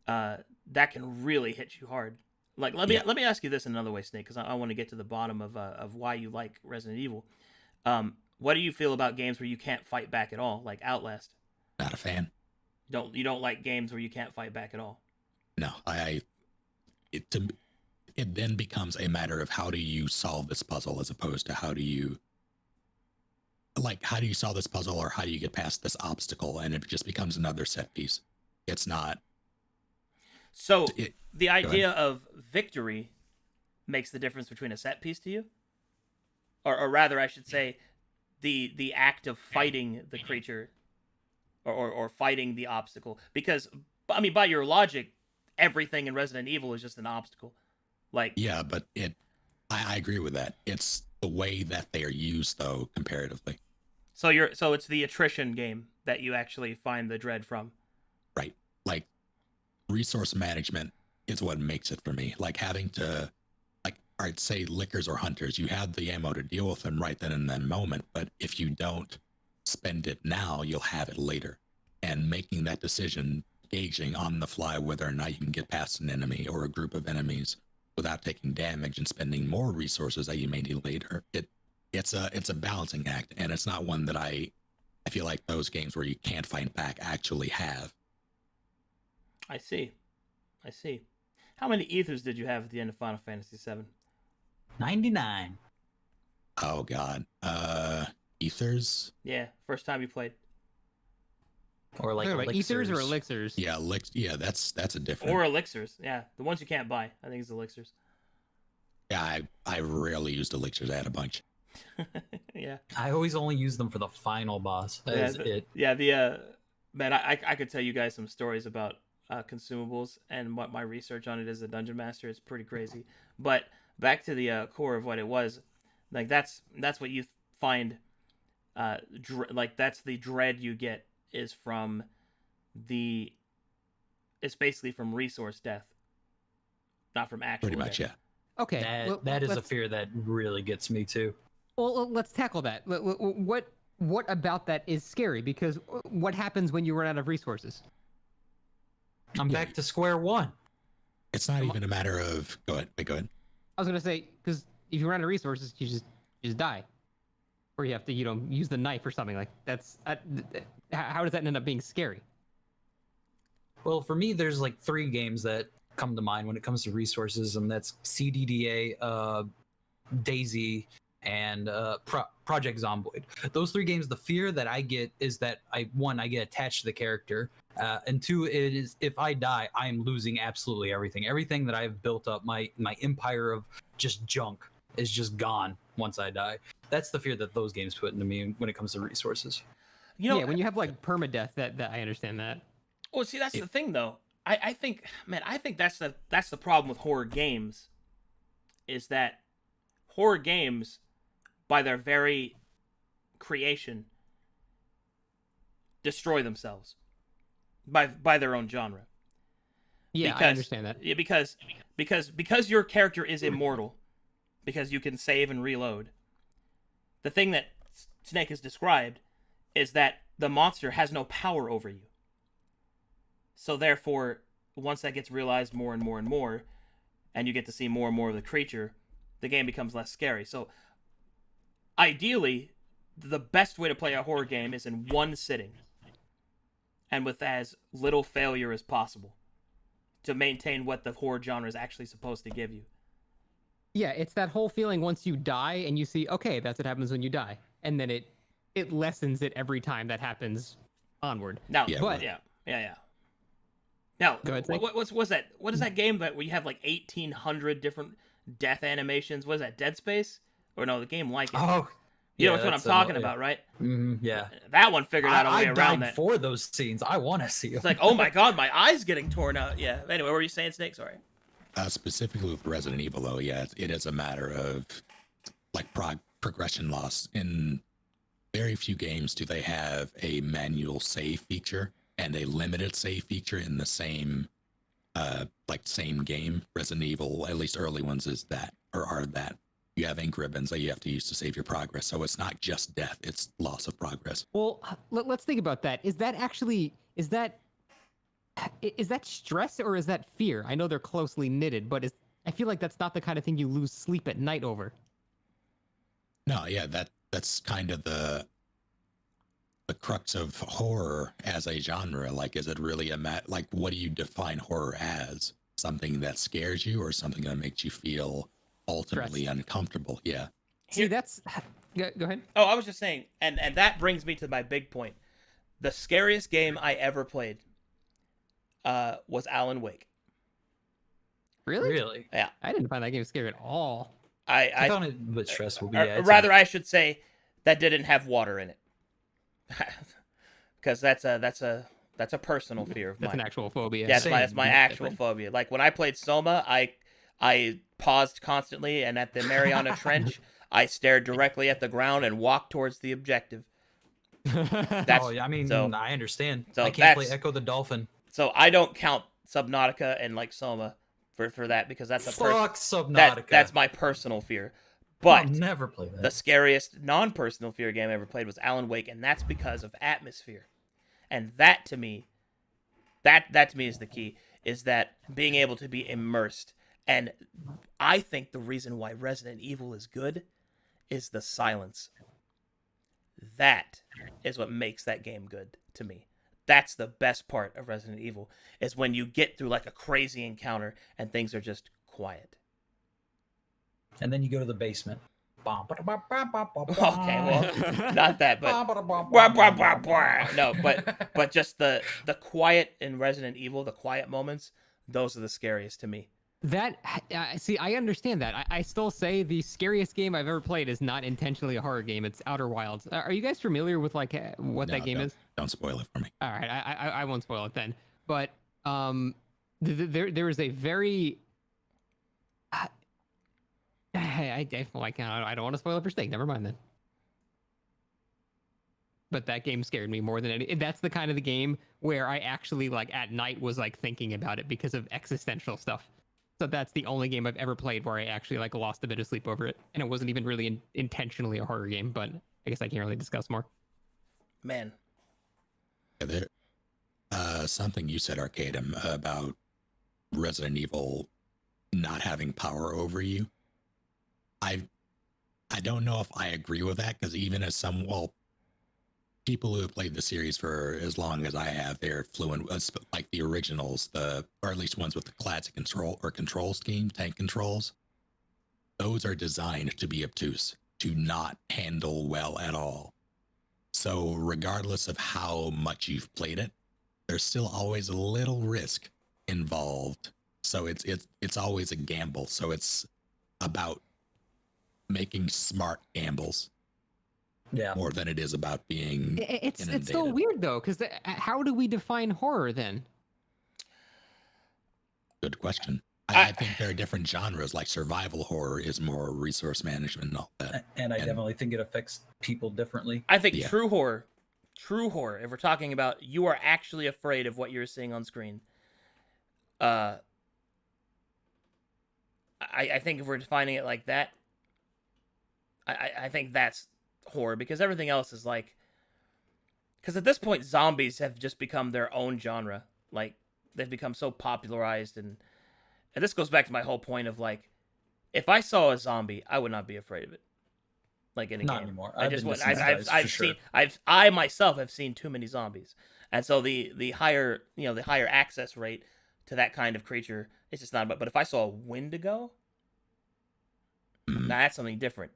that can really hit you hard. Like, let me ask you this in another way, Snake, because I want to get to the bottom of why you like Resident Evil. What do you feel about games where you can't fight back at all, like Outlast? Not a fan. You don't like games where you can't fight back at all? No, it then becomes a matter of how do you solve this puzzle as opposed to how do you solve this puzzle or how do you get past this obstacle, and it just becomes another set piece. It's not. So the idea of victory makes the difference between a set piece to you? Or rather, I should say, the act of fighting the creature or fighting the obstacle. Because, I mean, by your logic, everything in Resident Evil is just an obstacle. Like, yeah, but I agree with that. It's the way that they are used, though, comparatively. So it's the attrition game that you actually find the dread from. Right. Like, resource management is what makes it for me. Like having to, I'd say lickers or hunters, you have the ammo to deal with them right then in that moment, but if you don't spend it now, you'll have it later. And making that decision, gauging on the fly whether or not you can get past an enemy or a group of enemies without taking damage and spending more resources that you may need later, it's a balancing act, and it's not one that I feel like those games where you can't fight back actually have. I see. How many ethers did you have at the end of Final Fantasy VII? 99. Oh God. Ethers? Yeah, first time you played. Or like ethers or elixirs? Yeah, that's a different. Or elixirs, yeah. The ones you can't buy, I think it's elixirs. Yeah, I rarely used elixirs. I had a bunch. Yeah. I always only use them for the final boss. That is it. Yeah, man, I could tell you guys some stories about consumables and what my research on it as a dungeon master. It's pretty crazy. But back to the core of what it was, like that's what you find. That's the dread you get is from it's basically from resource death, not from actual Pretty much, death. yeah. Okay, That is a fear that really gets me too. Well, let's tackle that. What about that is scary? Because what happens when you run out of resources? I'm Yeah. back to square one. It's not even a matter of go ahead. Wait, go ahead. I was gonna say, because if you run out of resources, you just die, or you have to use the knife or something like that's. How does that end up being scary? Well, for me, there's like 3 games that come to mind when it comes to resources, and that's CDDA, Daisy, and Project Zomboid. Those 3 games, the fear that I get is that I get attached to the character, and 2, it is if I die, I am losing absolutely everything. Everything that I've built up, my empire of just junk, is just gone once I die. That's the fear that those games put into me when it comes to resources. You know, Yeah, when you have like permadeath, that I understand that. well, see, that's the thing, though. I think, man, I think that's the problem with horror games, is that horror games, by their very creation, destroy themselves by their own genre. Yeah, I understand that. Yeah, because your character is immortal, because you can save and reload. The thing that Snake has described is that the monster has no power over you. So therefore, once that gets realized more and more and more, and you get to see more and more of the creature, the game becomes less scary. So ideally, the best way to play a horror game is in one sitting, and with as little failure as possible, to maintain what the horror genre is actually supposed to give you. Yeah, it's that whole feeling once you die and you see, okay, that's what happens when you die, and then it lessens it every time that happens onward. Now, Yeah, but right. yeah. Now, Go ahead, Snake. what's that? What is that game that where you have like 1,800 different death animations? What is that? Dead Space? Or no, the game like it. Oh, You know what I'm talking about, right? Yeah. That one figured out a way I around died that. for those scenes. I want to see them. It's like, oh my god, my eye's getting torn out. Yeah. Anyway, what were you saying, Snake? Sorry. Specifically with Resident Evil, though, yeah, it is a matter of like progression loss. In very few games do they have a manual save feature and a limited save feature in the same same game. Resident Evil, at least early ones, is that or are that. You have ink ribbons that you have to use to save your progress. So it's not just death, it's loss of progress. Well, let's think about that. Is that stress or is that fear? I know they're closely knitted, but I feel like that's not the kind of thing you lose sleep at night over. No, yeah, that's kind of the crux of horror as a genre. Like, is it really like, what do you define horror as? Something that scares you or something that makes you feel ultimately Stressed. uncomfortable? Yeah. See, that's go ahead. Oh, I was just saying, and that brings me to my big point. The scariest game I ever played was Alan Wake. Really? Really? Yeah. I didn't find that game scary at all. I found it a bit stressful. But yeah, rather, I should say that didn't have water in it, because that's a personal fear of That's mine. an actual phobia. Yeah, Same. that's my actual phobia. Like when I played Soma, I paused constantly, and at the Mariana Trench, I stared directly at the ground and walked towards the objective. That's, I mean, so- I understand. so I can't play that's- Echo the Dolphin. So I don't count Subnautica and like Soma for that, because that's a Fuck Subnautica. that's my personal fear. I'll But never play that. the scariest non-personal fear game I ever played was Alan Wake, and that's because of atmosphere. And that to me is the key, is that being able to be immersed. And I think the reason why Resident Evil is good is the silence. That is what makes that game good to me. That's the best part of Resident Evil, is when you get through like a crazy encounter and things are just quiet. And then you go to the basement. Okay, well, not that, but no, but just the quiet in Resident Evil, the quiet moments, those are the scariest to me. That see, I understand that. I still say the scariest game I've ever played is not intentionally a horror game. It's Outer Wilds. Are you guys familiar with like what that game is? Don't spoil it for me. All right, I won't spoil it then. But there is a very I don't want to spoil it for Snake. Never mind then. But that game scared me more than any. That's the kind of the game where I actually like at night was like thinking about it because of existential stuff. So that's the only game I've ever played where I actually like lost a bit of sleep over it, and it wasn't even really intentionally a horror game. But I guess I can't really discuss more. Man, Yeah, something you said, Arcadum, about Resident Evil not having power over you. I don't know if I agree with that, because even as people who have played the series for as long as I have, they're fluent, like the originals, or at least ones with the classic control scheme, tank controls. Those are designed to be obtuse, to not handle well at all. So regardless of how much you've played it, there's still always a little risk involved. So it's always a gamble. So it's about making smart gambles, more than it is about being It's inundated. so weird though, because how do we define horror then? Good question. I think there are different genres, like survival horror is more resource management and all that. And I definitely think it affects people differently. I think true horror, if we're talking about you are actually afraid of what you're seeing on screen, I think if we're defining it like that, I think that's horror, because everything else is like, because at this point zombies have just become their own genre. Like, they've become so popularized, and this goes back to my whole point of, like, if I saw a zombie, I would not be afraid of it. Like in a Not game. anymore. I myself have seen too many zombies. And so the higher access rate to that kind of creature, it's just not. But if I saw a Wendigo, now that's something different.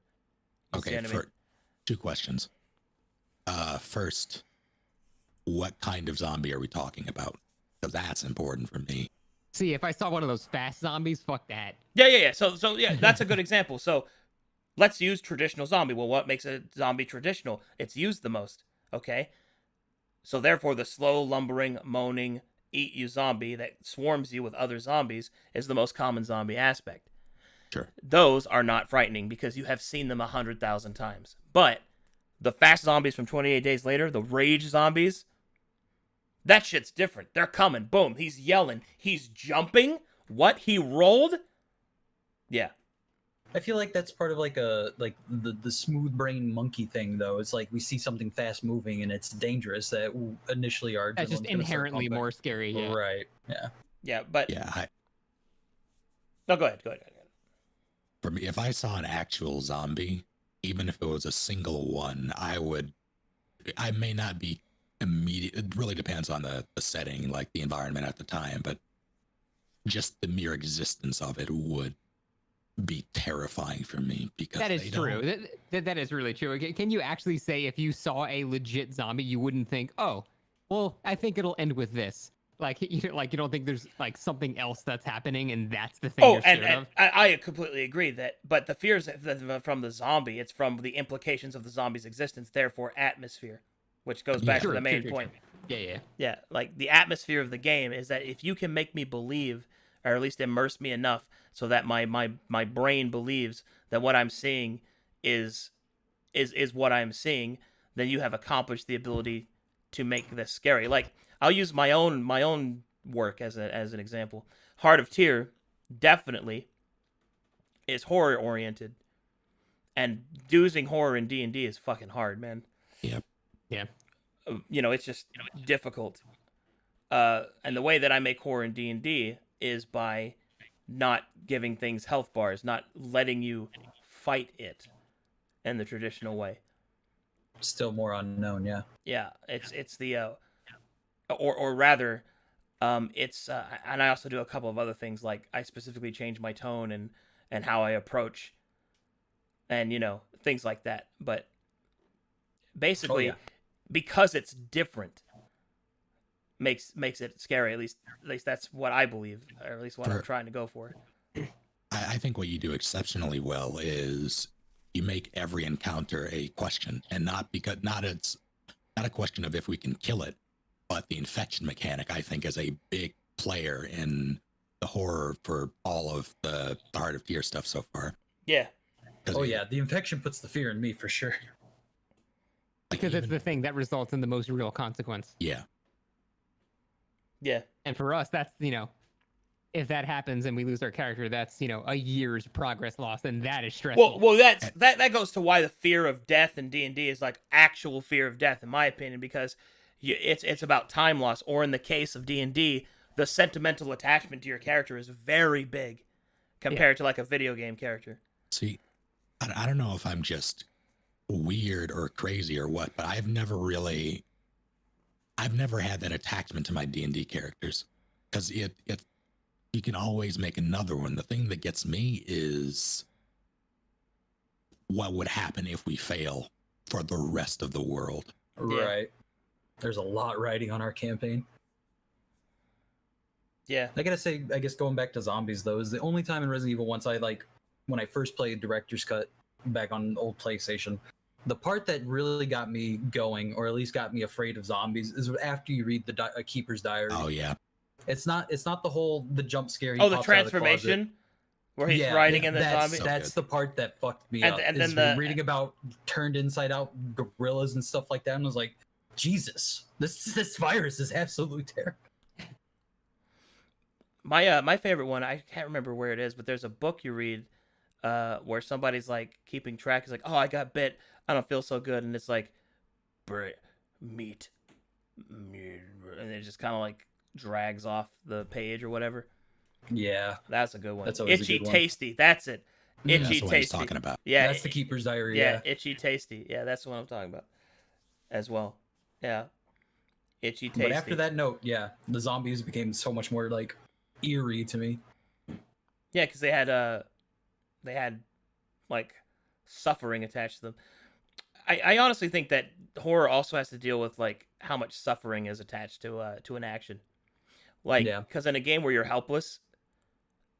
Okay, for 2 questions. First, what kind of zombie are we talking about? Because that's important for me. See, if I saw one of those fast zombies, fuck that. Yeah. So yeah, that's a good example. So let's use traditional zombie. Well, what makes a zombie traditional? It's used the most. Okay. So therefore, the slow, lumbering, moaning, eat you zombie that swarms you with other zombies is the most common zombie aspect. Sure. Those are not frightening because you have seen them 100,000 times. But the fast zombies from 28 Days Later, the rage zombies, that shit's different. They're coming. Boom. He's yelling. He's jumping. What? He rolled? Yeah. I feel like that's part of like the smooth brain monkey thing, though. It's like we see something fast moving and it's dangerous, that initially our that's just inherently more scary. Yeah. Right. Yeah. Yeah, but yeah. No, go ahead. For me, if I saw an actual zombie, even if it was a single one, I may not be immediate. It really depends on the setting, like the environment at the time, but just the mere existence of it would be terrifying for me, because that is true. That is really true. Can you actually say if you saw a legit zombie, you wouldn't think, oh, well, I think it'll end with this? Like you don't think there's like something else that's happening, and that's the thing you're scared of? I completely agree but the fears from the zombie, it's from the implications of the zombie's existence, therefore atmosphere, which goes back to the main point. Yeah. Like the atmosphere of the game is that if you can make me believe, or at least immerse me enough so that my brain believes that what I'm seeing is what I'm seeing, then you have accomplished the ability to make this scary. Like, I'll use my own work as an example. Heart of Tyr definitely is horror oriented, and using horror in D&D is fucking hard, man. Yep. Yeah. It's just difficult. And the way that I make horror in D&D is by not giving things health bars, not letting you fight it in the traditional way. Still more unknown, yeah. Yeah, it's the or rather, it's and I also do a couple of other things, like I specifically change my tone and how I approach, and things like that. But basically, because it's different, makes it scary. At least that's what I believe, or at least what I'm trying to go for. I think what you do exceptionally well is you make every encounter a question, and not a question of if we can kill it, but the infection mechanic, I think, is a big player in the horror for all of the Heart of Tyr stuff so far. Yeah. The infection puts the fear in me for sure. Because it's the thing that results in the most real consequence. Yeah. Yeah. And for us, that's, if that happens and we lose our character, that's a year's progress lost, and that is stressful. Well, that goes to why the fear of death in D&D is like actual fear of death, in my opinion, because it's about time loss. Or in the case of D&D, the sentimental attachment to your character is very big compared to like a video game character. See, I don't know if I'm just weird or crazy or what, but I've never had that attachment to my D&D characters, because you can always make another one. The thing that gets me is what would happen if we fail for the rest of the world. Right. There's a lot riding on our campaign. Yeah. I gotta say, I guess going back to zombies though, is the only time in Resident Evil once when I first played Director's Cut back on old PlayStation, the part that really got me going, or at least got me afraid of zombies, is after you read the Keeper's Diary. Oh yeah. It's not the jump scare. Oh, the transformation where he's riding in the zombie. That's the part that fucked me up. And then reading about turned inside out gorillas and stuff like that, and I was like, Jesus, this virus is absolutely terrible. My favorite one, I can't remember where it is, but there's a book you read where somebody's like keeping track. It's like, oh, I got bit. I don't feel so good, and it's like, meat, and it just kind of like drags off the page or whatever. Yeah, that's a good one. That's always Itchy a good one. Tasty. That's it. Itchy That's what Tasty. he's talking about. Yeah, that's the Keeper's Diary. Yeah, Itchy Tasty. Yeah, that's what I'm talking about as well. Yeah, Itchy Tasty. But after that note, yeah, the zombies became so much more like eerie to me. Yeah, because they had like suffering attached to them. I honestly think that horror also has to deal with like how much suffering is attached to an action. Like, because in a game where you're helpless,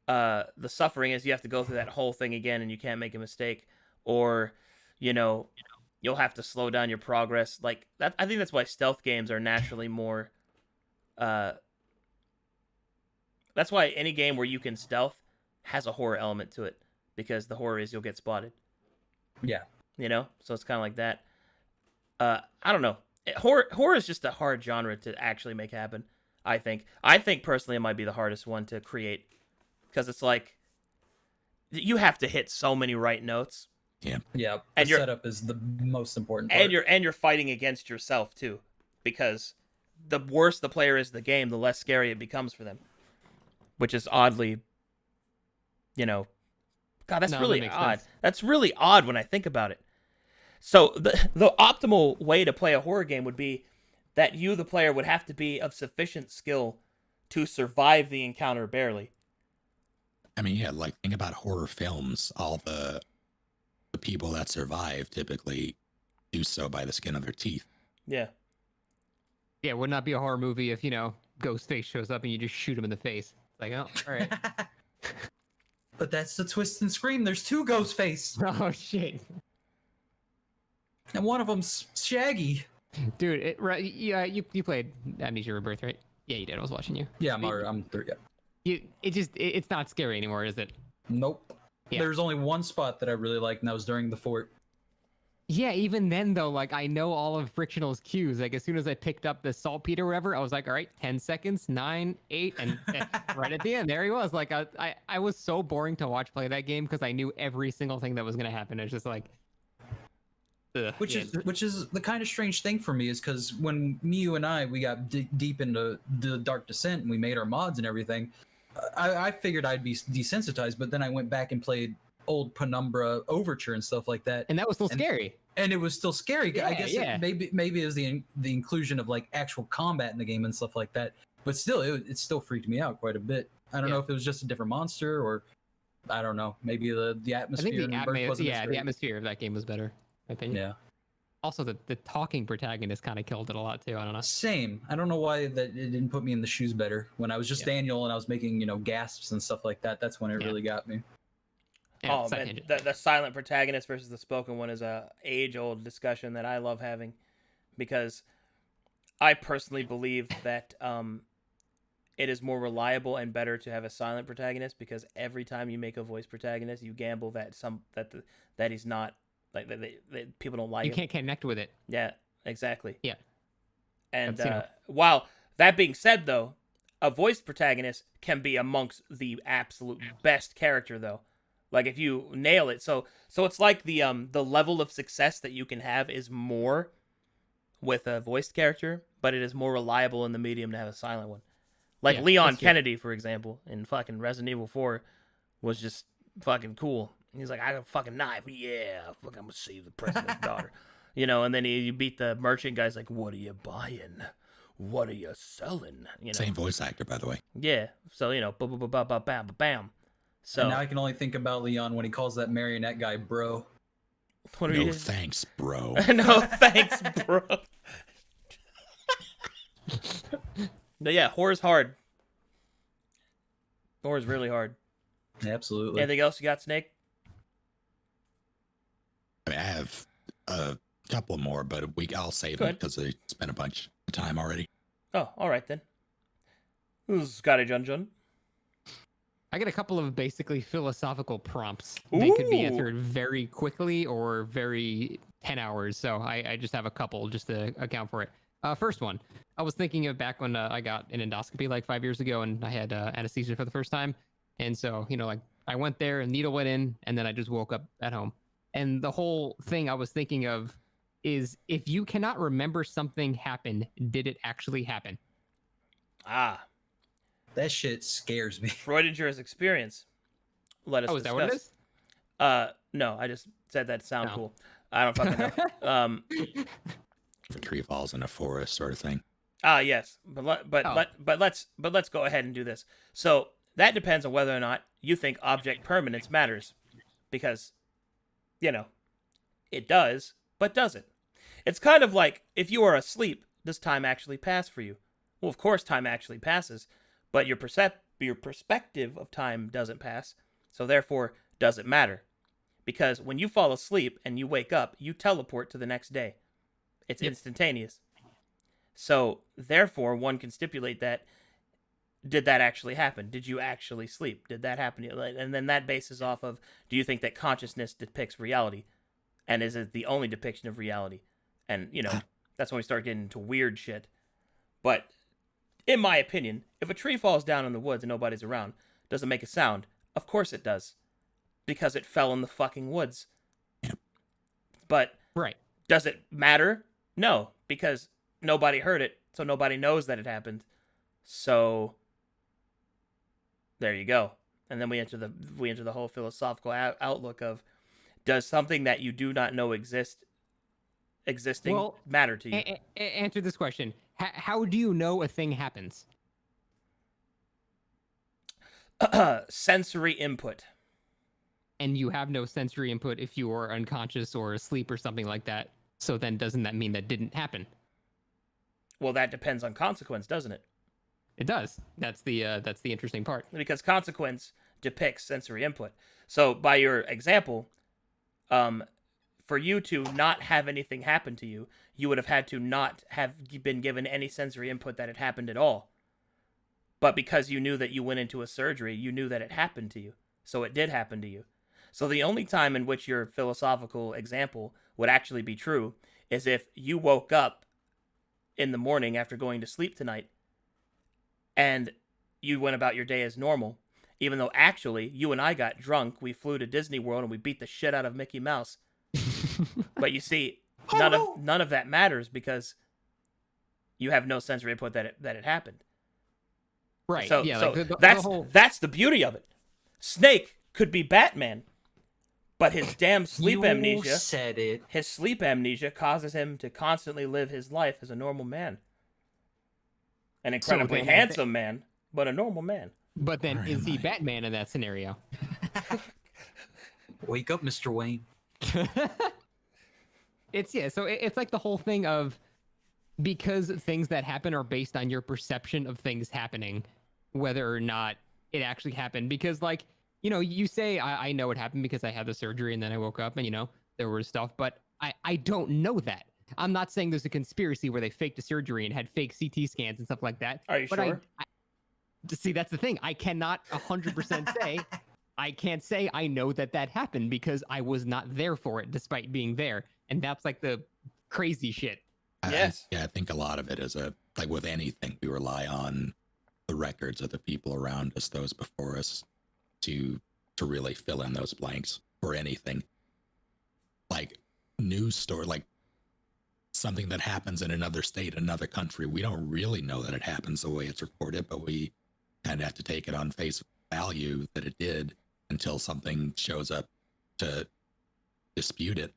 the suffering is you have to go through that whole thing again and you can't make a mistake, or you'll have to slow down your progress. Like that, I think that's why stealth games are naturally more. That's why any game where you can stealth has a horror element to it, because the horror is you'll get spotted. Yeah. So it's kind of like that. I don't know. Horror is just a hard genre to actually make happen, I think. I think personally it might be the hardest one to create, because it's like you have to hit so many right notes. Yeah. Yeah. The setup is the most important part. And you're fighting against yourself too, because the worse the player is in the game, the less scary it becomes for them. Which is oddly, God, that's really odd. Sense. That's really odd when I think about it. So the optimal way to play a horror game would be that you, the player, would have to be of sufficient skill to survive the encounter barely. I mean, yeah, like think about horror films. All the people that survive typically do so by the skin of their teeth. Yeah. Yeah, it would not be a horror movie if, Ghostface shows up and you just shoot him in the face. It's like, oh, all right. But that's the twist and Scream. There's two Ghostface. Oh, shit. And one of them's Shaggy. Dude, you played Amnesia Rebirth, right? Yeah, you did. I was watching you. Yeah, I'm through. Yeah. It's not scary anymore, is it? Nope. Yeah. There's only one spot that I really liked, and that was during the fort. Yeah, even then though, like I know all of Frictional's cues. Like as soon as I picked up the saltpeter or whatever, I was like, all right, 10 seconds, 9, 8, and right at the end, there he was. Like I was so boring to watch play that game because I knew every single thing that was gonna happen. It's just like, which is the kind of strange thing for me, is because when you and I we got deep into the Dark Descent and we made our mods and everything, I figured I'd be desensitized, but then I went back and played old Penumbra Overture and stuff like that, and that was still scary. And it was still scary. Yeah, I guess maybe it was the inclusion of like actual combat in the game and stuff like that. But still, it still freaked me out quite a bit. I don't know if it was just a different monster, or I don't know. Maybe the atmosphere. I think the atmosphere of that game was better, I think. Yeah. Also, the talking protagonist kind of killed it a lot too. I don't know. Same. I don't know why that it didn't put me in the shoes better. When I was just Daniel and I was making gasps and stuff like that. That's when it really got me. Yeah, man, the silent protagonist versus the spoken one is a age-old discussion that I love having, because I personally believe that it is more reliable and better to have a silent protagonist, because every time you make a voice protagonist, you gamble that that he's not like that people don't like. You can't connect with it. Yeah, exactly. Yeah. And while that being said, though, a voiced protagonist can be amongst the absolute best character though. Like if you nail it, so it's like the level of success that you can have is more with a voiced character, but it is more reliable in the medium to have a silent one. Like Yeah, Leon that's true. Kennedy, for example, in fucking Resident Evil 4, was just fucking cool. He's like, I got a fucking knife, yeah, fuck, I'm gonna save the president's daughter, you know. And then you beat the merchant guy's like, what are you buying? What are you selling? You know, Same voice actor, by the way. yeah. So you know, bam. So And now I can only think about Leon when he calls that marionette guy bro. what are No you? thanks, bro. No thanks, bro. But yeah, horror's hard. Horror's really hard. Absolutely. Anything else you got, Snake? I have a couple more, but I'll save Go them ahead. because I spent a bunch of time already. Oh, all right then. This is Scotty Jun. I get a couple of basically philosophical prompts. They could be Ooh. answered very quickly or very 10 hours. So I just have a couple just to account for it. First one, I was thinking of back when I got an endoscopy like 5 years ago and I had anesthesia for the first time. And so, you know, like I went there and needle went in and then I just woke up at home. And the whole thing I was thinking of is if you cannot remember something happened, did it actually happen? Ah, That shit scares me. Freudinger's experience. Let us Oh, is discuss. that what it is? No, I just said that to sound Oh. cool. I don't fucking know. If a tree falls in a forest, sort of thing. Yes, but Oh. let's go ahead and do this. So that depends on whether or not you think object permanence matters, because, you know, it does, but does it? It's kind of like if you are asleep, does time actually pass for you? Well, of course, time actually passes, but your perspective of time doesn't pass. So therefore, does it matter? Because when you fall asleep and you wake up, you teleport to the next day. It's Yep. instantaneous. So, therefore, one can stipulate that, did that actually happen? Did you actually sleep? Did that happen? And then that bases off of, do you think that consciousness depicts reality? And is it the only depiction of reality? And, you know, that's when we start getting into weird shit. But, in my opinion, if a tree falls down in the woods and nobody's around, does it make a sound? Of course it does. Because it fell in the fucking woods. But, Right. does it matter? No, because nobody heard it, so nobody knows that it happened. So there you go. And then we enter the whole philosophical outlook of, does something that you do not know existing Well, matter to you? Answer this question. How do you know a thing happens? Sensory input. And you have no sensory input if you are unconscious or asleep or something like that. So then doesn't that mean that didn't happen? Well, that depends on consequence, doesn't it? It does. That's the interesting part. Because consequence depicts sensory input. So by your example, for you to not have anything happen to you, you would have had to not have been given any sensory input that it happened at all. But because you knew that you went into a surgery, you knew that it happened to you. So it did happen to you. So the only time in which your philosophical example would actually be true is if you woke up in the morning after going to sleep tonight and you went about your day as normal, even though actually you and I got drunk, we flew to Disney World and we beat the shit out of Mickey Mouse. But you see, none of that matters because you have no sensory input that it happened. Right. So, yeah. so Like the that's whole... that's the beauty of it. Snake could be Batman, but his damn sleep You amnesia. said it. His sleep amnesia causes him to constantly live his life as a normal man. An incredibly then- handsome man, but a normal man. But then Where is am he I? Batman in that scenario? Wake up, Mr. Wayne. So it's like the whole thing of, because things that happen are based on your perception of things happening, whether or not it actually happened. Because, like, you know, you say I know it happened because I had the surgery and then I woke up and, you know, there was stuff, but I don't know that. I'm not saying there's a conspiracy where they faked a surgery and had fake CT scans and stuff like that. Are you But sure? see, that's the thing. I cannot 100% say. I can't say I know that happened because I was not there for it, despite being there. And that's like the crazy shit. Yes. I think a lot of it is like with anything, we rely on the records of the people around us, those before us, to really fill in those blanks for anything. Like news story, like something that happens in another state, another country. We don't really know that it happens the way it's reported, but we kind of have to take it on face value that it did until something shows up to dispute it.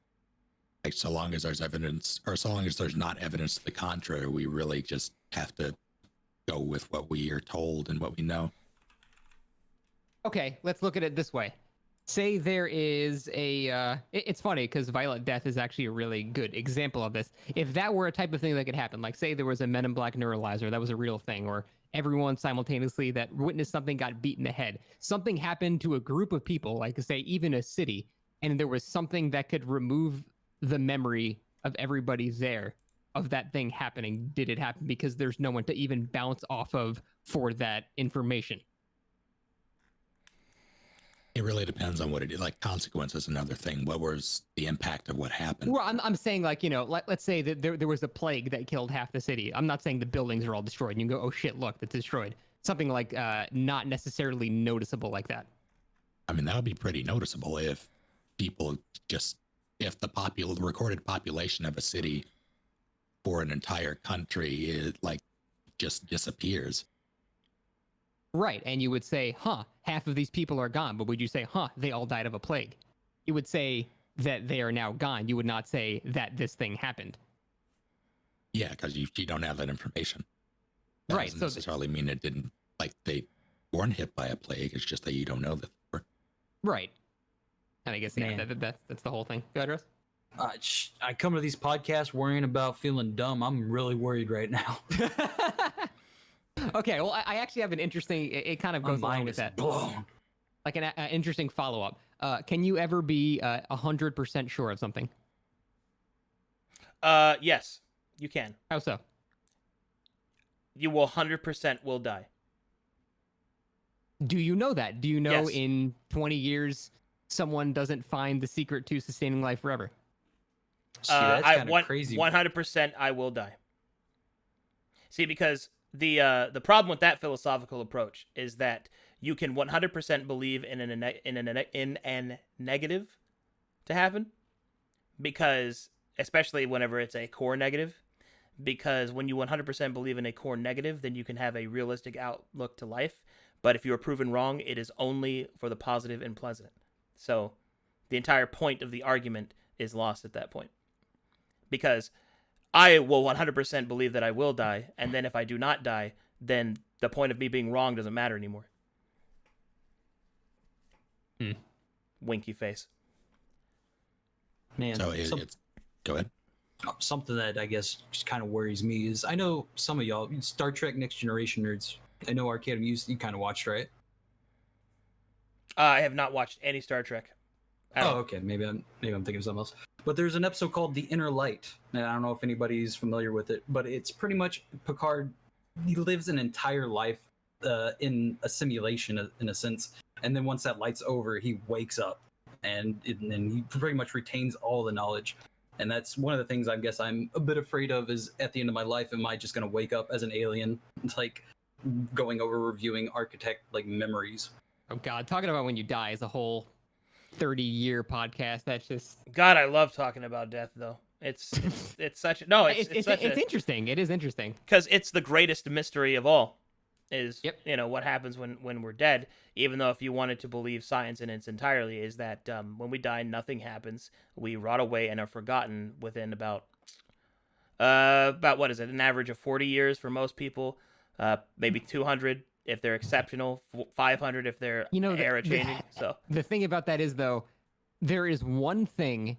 Like, so long as there's evidence, or so long as there's not evidence to the contrary, we really just have to go with what we are told and what we know. Okay, let's look at it this way. Say there is a it's funny because Violent Death is actually a really good example of this. If that were a type of thing that could happen, like say there was a Men in Black neuralizer, that was a real thing, or everyone simultaneously that witnessed something got beat in the head. Something happened to a group of people, like say even a city, and there was something that could remove the memory of everybody there of that thing happening. Did it happen? Because there's no one to even bounce off of for that information. It really depends on what it is. Like consequence is another thing. What was the impact of what happened? Well, I'm saying, like, you know, let's say that there was a plague that killed half the city. I'm not saying the buildings are all destroyed and you go, oh shit, look, that's destroyed. Something like not necessarily noticeable like that. I mean, that would be pretty noticeable if people just, if the recorded population of a city for an entire country is like just disappears. Right, and you would say, huh, half of these people are gone, but would you say, huh, they all died of a plague? You would say that they are now gone. You would not say that this thing happened. Yeah, because you don't have that information. That right, doesn't so necessarily mean it didn't, like they weren't hit by a plague. It's just that you don't know that. Right. And I guess yeah, that's the whole thing. Go ahead, Russ. I come to these podcasts worrying about feeling dumb. I'm really worried right now. Okay, well, I actually have an interesting. It kind of goes along with that. Blown. Like an interesting follow-up. Can you ever be 100% sure of something? Yes, you can. How so? You will 100% will die. Do you know that? Do you know Yes. in 20 years someone doesn't find the secret to sustaining life forever? See, that's kind of crazy. 100% I will die. See, because the problem with that philosophical approach is that you can 100% believe in an negative to happen, because especially whenever it's a core negative, because when you 100% believe in a core negative, then you can have a realistic outlook to life. But if you are proven wrong, it is only for the positive and pleasant. So the entire point of the argument is lost at that point. Because I will 100% believe that I will die, and then if I do not die, then the point of me being wrong doesn't matter anymore. Winky face. Man, So it's go ahead. something that I guess just kind of worries me is I know some of y'all Star Trek Next Generation nerds. I know Arcadum you kind of watched, right? I have not watched any Star Trek. Oh, okay. Maybe I'm thinking of something else. But there's an episode called The Inner Light. And I don't know if anybody's familiar with it, but it's pretty much Picard. He lives an entire life in a simulation, in a sense. And then once that light's over, he wakes up, and he pretty much retains all the knowledge. And that's one of the things I guess I'm a bit afraid of is at the end of my life, am I just going to wake up as an alien? It's like going over reviewing architect like memories. Oh God, talking about when you die is a whole 30-year podcast. That's just God, I love talking about death, though. It's such no, it's interesting. It is interesting because it's the greatest mystery of all. Is Yep. What happens when we're dead? Even though if you wanted to believe science in its entirety, is that when we die, nothing happens. We rot away and are forgotten within about what is it? An average of 40 years for most people, maybe 200 if they're exceptional, 500 if they're era changing. So the thing about that is, though, there is one thing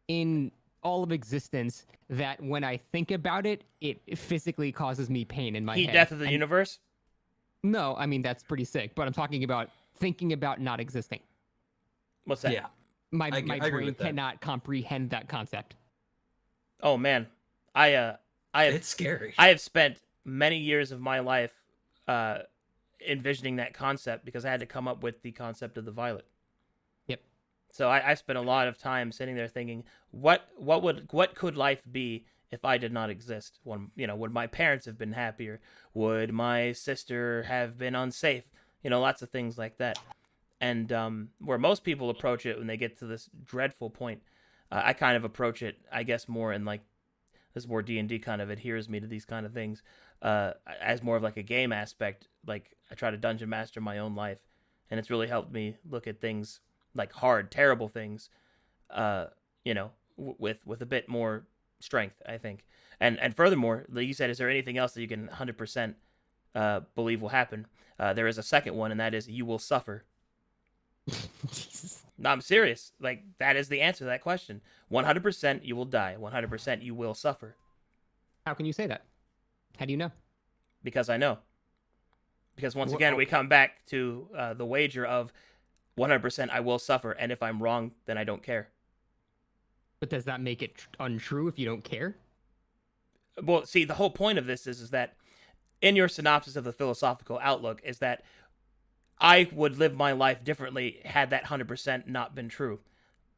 in all of existence that when I think about it, it physically causes me pain in my head. Death of the universe? No, I mean, that's pretty sick, but I'm talking about thinking about not existing. What's that? Yeah. My I agree brain with that. cannot comprehend that concept. Oh man, It's scary. I have spent many years of my life envisioning that concept because I had to come up with the concept of the violet. Yep. So I spent a lot of time sitting there thinking, what could life be if I did not exist? Would my parents have been happier? Would my sister have been unsafe? Lots of things like that. And where most people approach it when they get to this dreadful point, I kind of approach it, I guess, more in like, this is where D&D kind of adheres me to these kind of things, as more of like a game aspect. Like, I try to dungeon master my own life, and it's really helped me look at things like hard, terrible things, with a bit more strength, I think. And furthermore, like you said, is there anything else that you can 100% believe will happen? There is a second one, and that is you will suffer. No, I'm serious. Like, that is the answer to that question. 100% you will die. 100% you will suffer. How can you say that? How do you know? Because I know. Because once again, we come back to the wager of 100% I will suffer, and if I'm wrong, then I don't care. But does that make it untrue if you don't care? Well, see, the whole point of this is that in your synopsis of the philosophical outlook is that I would live my life differently had that 100% not been true.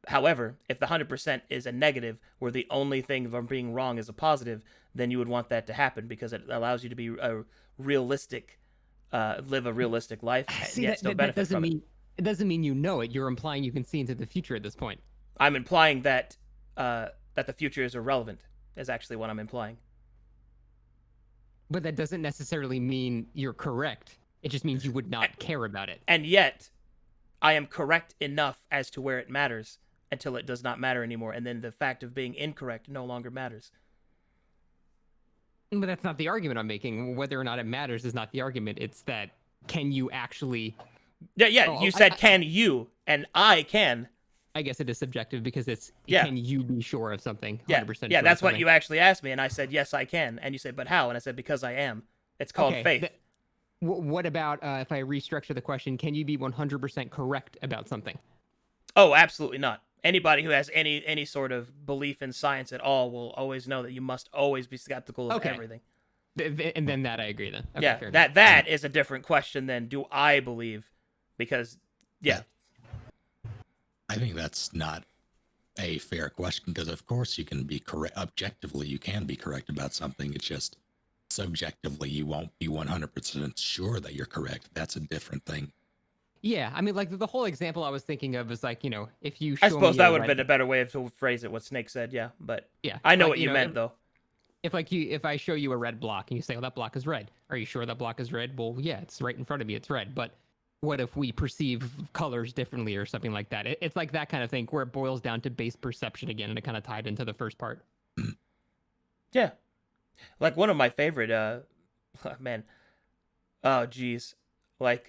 However, if the 100% is a negative, where the only thing from being wrong is a positive, then you would want that to happen because it allows you to be a realistic, live a realistic life, See, yet still benefit from it. It doesn't mean you know it. You're implying you can see into the future at this point. I'm implying that that the future is irrelevant, is actually what I'm implying. But that doesn't necessarily mean you're correct. It just means you would not care about it. And yet, I am correct enough as to where it matters until it does not matter anymore. And then the fact of being incorrect no longer matters. But that's not the argument I'm making. Whether or not it matters is not the argument. It's that, can you actually... Yeah, you said can you, and I can. I guess it is subjective because it's, Yeah. Can you be sure of something? 100% Yeah, sure that's of what something? you actually asked me, and I said, yes, I can. And you said, but how? And I said, because I am. It's called faith. What about if I restructure the question? Can you be 100% correct about something? Oh, absolutely not. Anybody who has any sort of belief in science at all will always know that you must always be skeptical of everything. And then that I agree then. Okay, Yeah, fair enough. that is a different question than do I believe, because yeah. I think that's not a fair question because of course you can be correct objectively. You can be correct about something. It's just subjectively you won't be 100% sure that you're correct. That's a different thing. Yeah, I mean, like the whole example I was thinking of is like, if you. I suppose that would have been a better way to phrase it. What Snake said, yeah, but yeah, I know what you meant though. If I show you a red block and you say, "Oh, that block is red," are you sure that block is red? Well, yeah, it's right in front of me. It's red. But what if we perceive colors differently or something like that? It's like that kind of thing where it boils down to base perception again, and it kind of tied into the first part. Yeah, like one of my favorite. Man, oh geez, like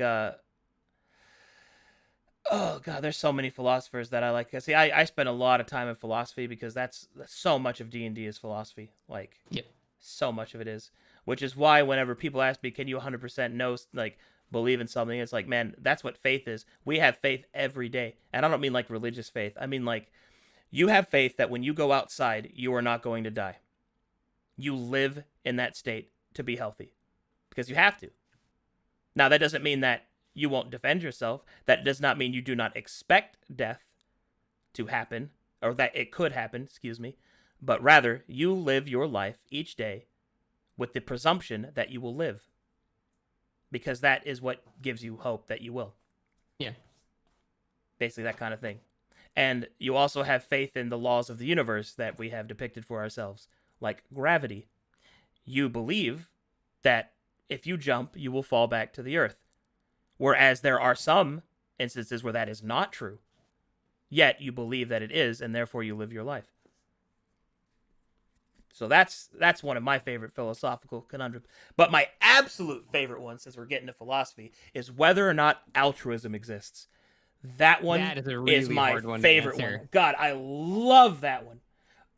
oh god, there's so many philosophers that I like. See, I spend a lot of time in philosophy because that's so much of D&D is philosophy. Like, yep. So much of it is, which is why whenever people ask me, can you 100% know, like, believe in something, it's like, man, that's what faith is. We have faith every day. And I don't mean like religious faith. I mean like, you have faith that when you go outside, you are not going to die. You live in that state to be healthy because you have to. Now, that doesn't mean that you won't defend yourself. That does not mean you do not expect death to happen, or that it could happen, excuse me. But rather, you live your life each day with the presumption that you will live. Because that is what gives you hope that you will. Yeah. Basically that kind of thing. And you also have faith in the laws of the universe that we have depicted for ourselves, like gravity. You believe that if you jump, you will fall back to the earth. Whereas there are some instances where that is not true. Yet you believe that it is, and therefore you live your life. So that's one of my favorite philosophical conundrums. But my absolute favorite one, since we're getting to philosophy, is whether or not altruism exists. That one is my favorite one. God, I love that one.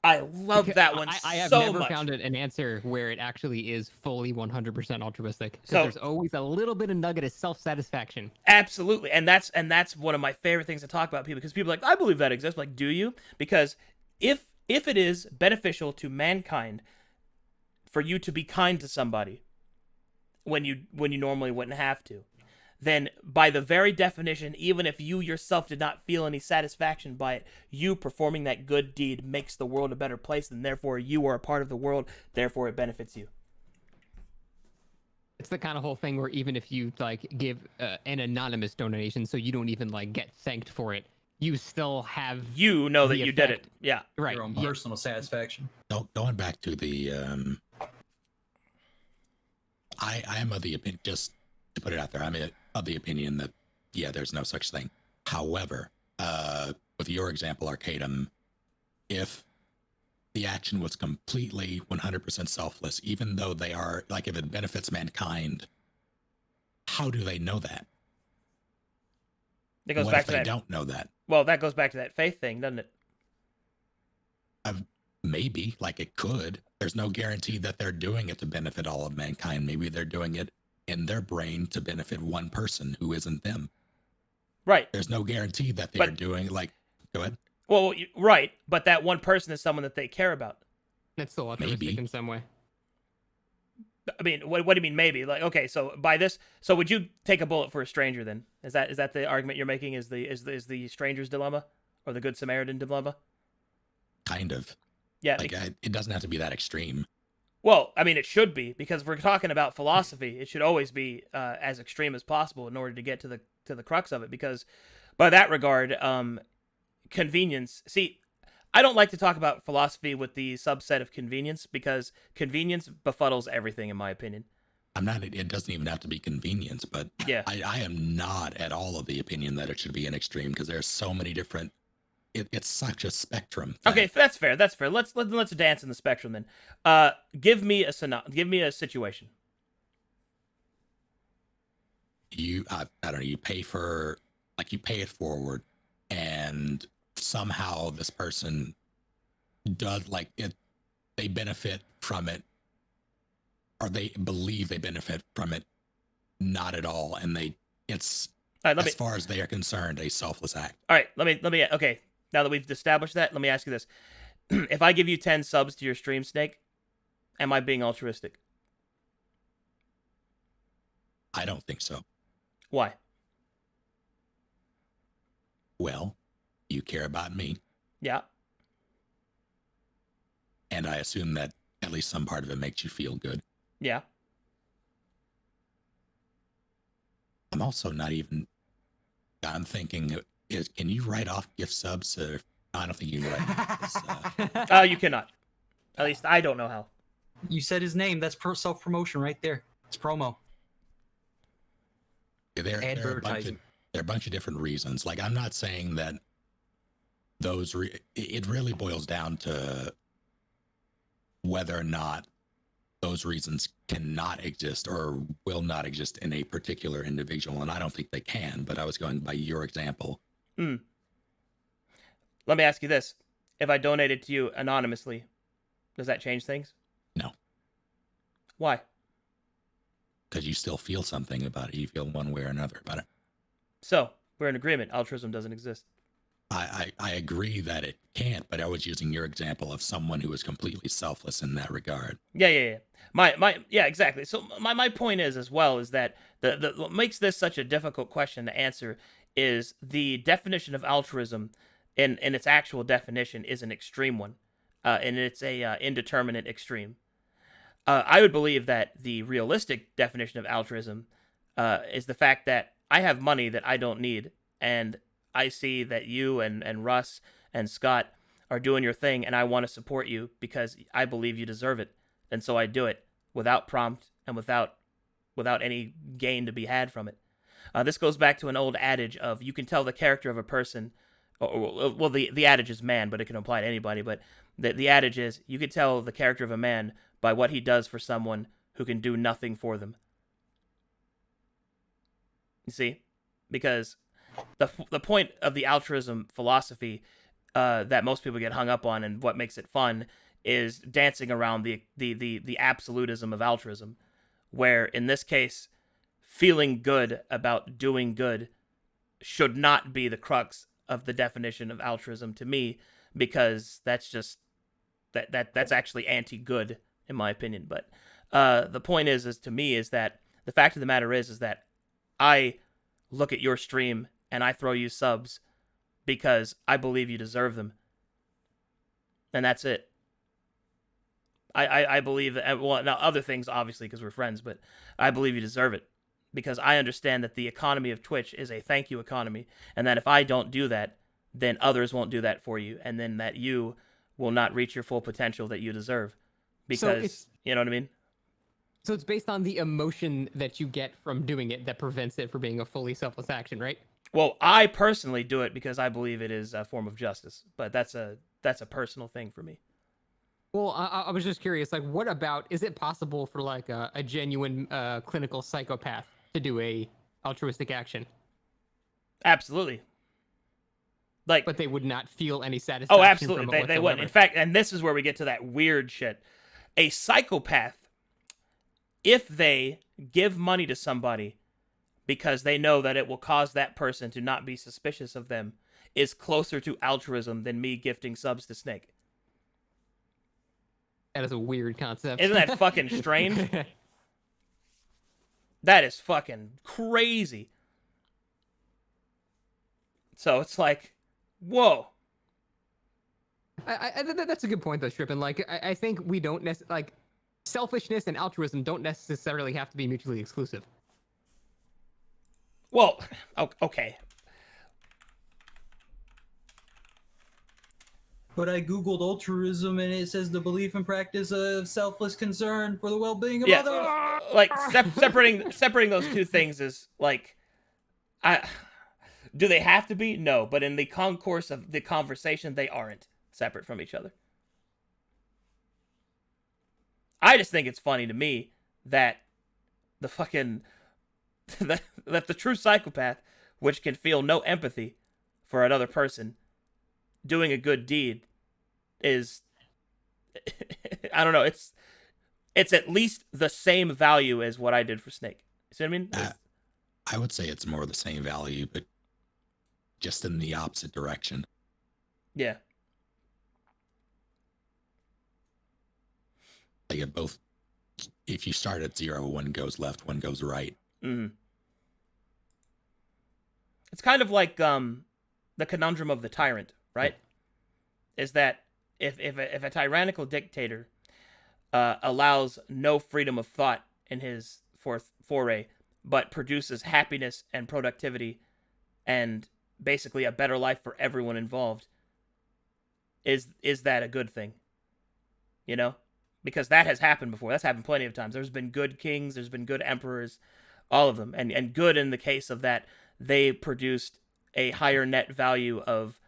I love that one so much. I have never found an answer where it actually is fully 100% altruistic. Because there's always a little bit of nugget of self-satisfaction. Absolutely. And that's one of my favorite things to talk about people. Because people are like, I believe that exists. Like, do you? Because if it is beneficial to mankind for you to be kind to somebody when you normally wouldn't have to, then by the very definition, even if you yourself did not feel any satisfaction by it, you performing that good deed makes the world a better place, and therefore you are a part of the world, therefore it benefits you. It's the kind of whole thing where even if you like give an anonymous donation, so you don't even like get thanked for it, you still have You know that the you did it. effect. Yeah. Right. Your own Yeah. personal satisfaction. Going back to the, I am of the opinion, just to put it out there, I'm of the opinion that, yeah, there's no such thing. However, with your example, Arcadum, if the action was completely 100% selfless, even though they are, like, if it benefits mankind, how do they know that? It goes What back if to they that. don't know that? Well, that goes back to that faith thing, doesn't it? Maybe, like it could. There's no guarantee that they're doing it to benefit all of mankind. Maybe they're doing it in their brain to benefit one person who isn't them. Right. There's no guarantee that they're doing, like, go ahead. Well, right, but that one person is someone that they care about. That's still altruistic Maybe. in some way. I mean, what do you mean maybe? Like, okay, so by this, so would you take a bullet for a stranger then? Is that the argument you're making? Is the stranger's dilemma or the Good Samaritan dilemma? Kind of. Yeah. Like, it doesn't have to be that extreme. Well, I mean, it should be, because if we're talking about philosophy, it should always be as extreme as possible in order to get to the crux of it. Because by that regard, convenience. See, I don't like to talk about philosophy with the subset of convenience, because convenience befuddles everything, in my opinion. It doesn't even have to be convenience, but Yeah. I am not at all of the opinion that it should be an extreme, because there's so many different, it's such a spectrum. Okay, that's fair. That's fair. Let's dance in the spectrum then. Give me a situation. I don't know, you pay it forward, and somehow this person does, like, it, they benefit from it, or they believe they benefit from it, not at all, and it's as far as they are concerned, a selfless act. All right, let me. Okay, now that we've established that, let me ask you this: if I give you 10 subs to your stream, Snake, am I being altruistic? I don't think so. Why? Well, you care about me. Yeah. And I assume that at least some part of it makes you feel good. Yeah. I'm also not even, I'm thinking, can you write off gift subs? I don't think you can write off. You cannot. At least I don't know how. You said his name. That's self-promotion right there. It's promo. There are a bunch of different reasons. Like, I'm not saying that it really boils down to whether or not those reasons cannot exist or will not exist in a particular individual, and I don't think they can, but I was going by your example. Let me ask you this. If I donated to you anonymously, does that change things? No. Why? Because you still feel something about it. You feel one way or another about it. So, we're in agreement. Altruism doesn't exist. I agree that it can't, but I was using your example of someone who is completely selfless in that regard. Yeah. Yeah, exactly. So my point is as well is that what makes this such a difficult question to answer is the definition of altruism in its actual definition is an extreme one, and it's a indeterminate extreme. I would believe that the realistic definition of altruism is the fact that I have money that I don't need, and I see that you and Russ and Scott are doing your thing, and I want to support you because I believe you deserve it, and so I do it without prompt and without any gain to be had from it. This goes back to an old adage of you can tell the character of a person, well, the adage is man, but it can apply to anybody, but the adage is you can tell the character of a man by what he does for someone who can do nothing for them. You see? Because the point of the altruism philosophy that most people get hung up on and what makes it fun is dancing around the absolutism of altruism, where in this case, feeling good about doing good should not be the crux of the definition of altruism to me, because that's just that's actually anti-good in my opinion. But the point is to me is that the fact of the matter is that I look at your stream and I throw you subs because I believe you deserve them. And that's it. I believe that, well, now other things, obviously, because we're friends, but I believe you deserve it. Because I understand that the economy of Twitch is a thank you economy. And that if I don't do that, then others won't do that for you. And then that you will not reach your full potential that you deserve. Because, you know what I mean? So it's based on the emotion that you get from doing it that prevents it from being a fully selfless action, right? Well, I personally do it because I believe it is a form of justice. But that's a personal thing for me. Well, I was just curious, like, what about, is it possible for like a genuine clinical psychopath to do a altruistic action? Absolutely. Like, but they would not feel any satisfaction. Oh, absolutely. From it They wouldn't. In fact, and this is where we get to that weird shit. A psychopath, if they give money to somebody because they know that it will cause that person to not be suspicious of them, is closer to altruism than me gifting subs to Snake. That is a weird concept. Isn't that fucking strange? That is fucking crazy. So it's like, whoa. That's a good point, though, Strippin. Like, I think we don't like selfishness and altruism don't necessarily have to be mutually exclusive. Well, okay. But I googled altruism and it says the belief and practice of selfless concern for the well-being of others. Like separating those two things is like, do they have to be? No, but in the concourse of the conversation, they aren't separate from each other. I just think it's funny to me that the fucking that the true psychopath, which can feel no empathy for another person, doing a good deed is, I don't know, it's at least the same value as what I did for Snake. You see what I mean? I would say it's more the same value, but just in the opposite direction. Yeah. Like at both, if you start at 0, one goes left, one goes right. Mm-hmm. It's kind of like the conundrum of the tyrant, right? Is that if a tyrannical dictator allows no freedom of thought in his foray, but produces happiness and productivity and basically a better life for everyone involved, is that a good thing? You know? Because that has happened before. That's happened plenty of times. There's been good kings, there's been good emperors, all of them. And good in the case of that, they produced a higher net value of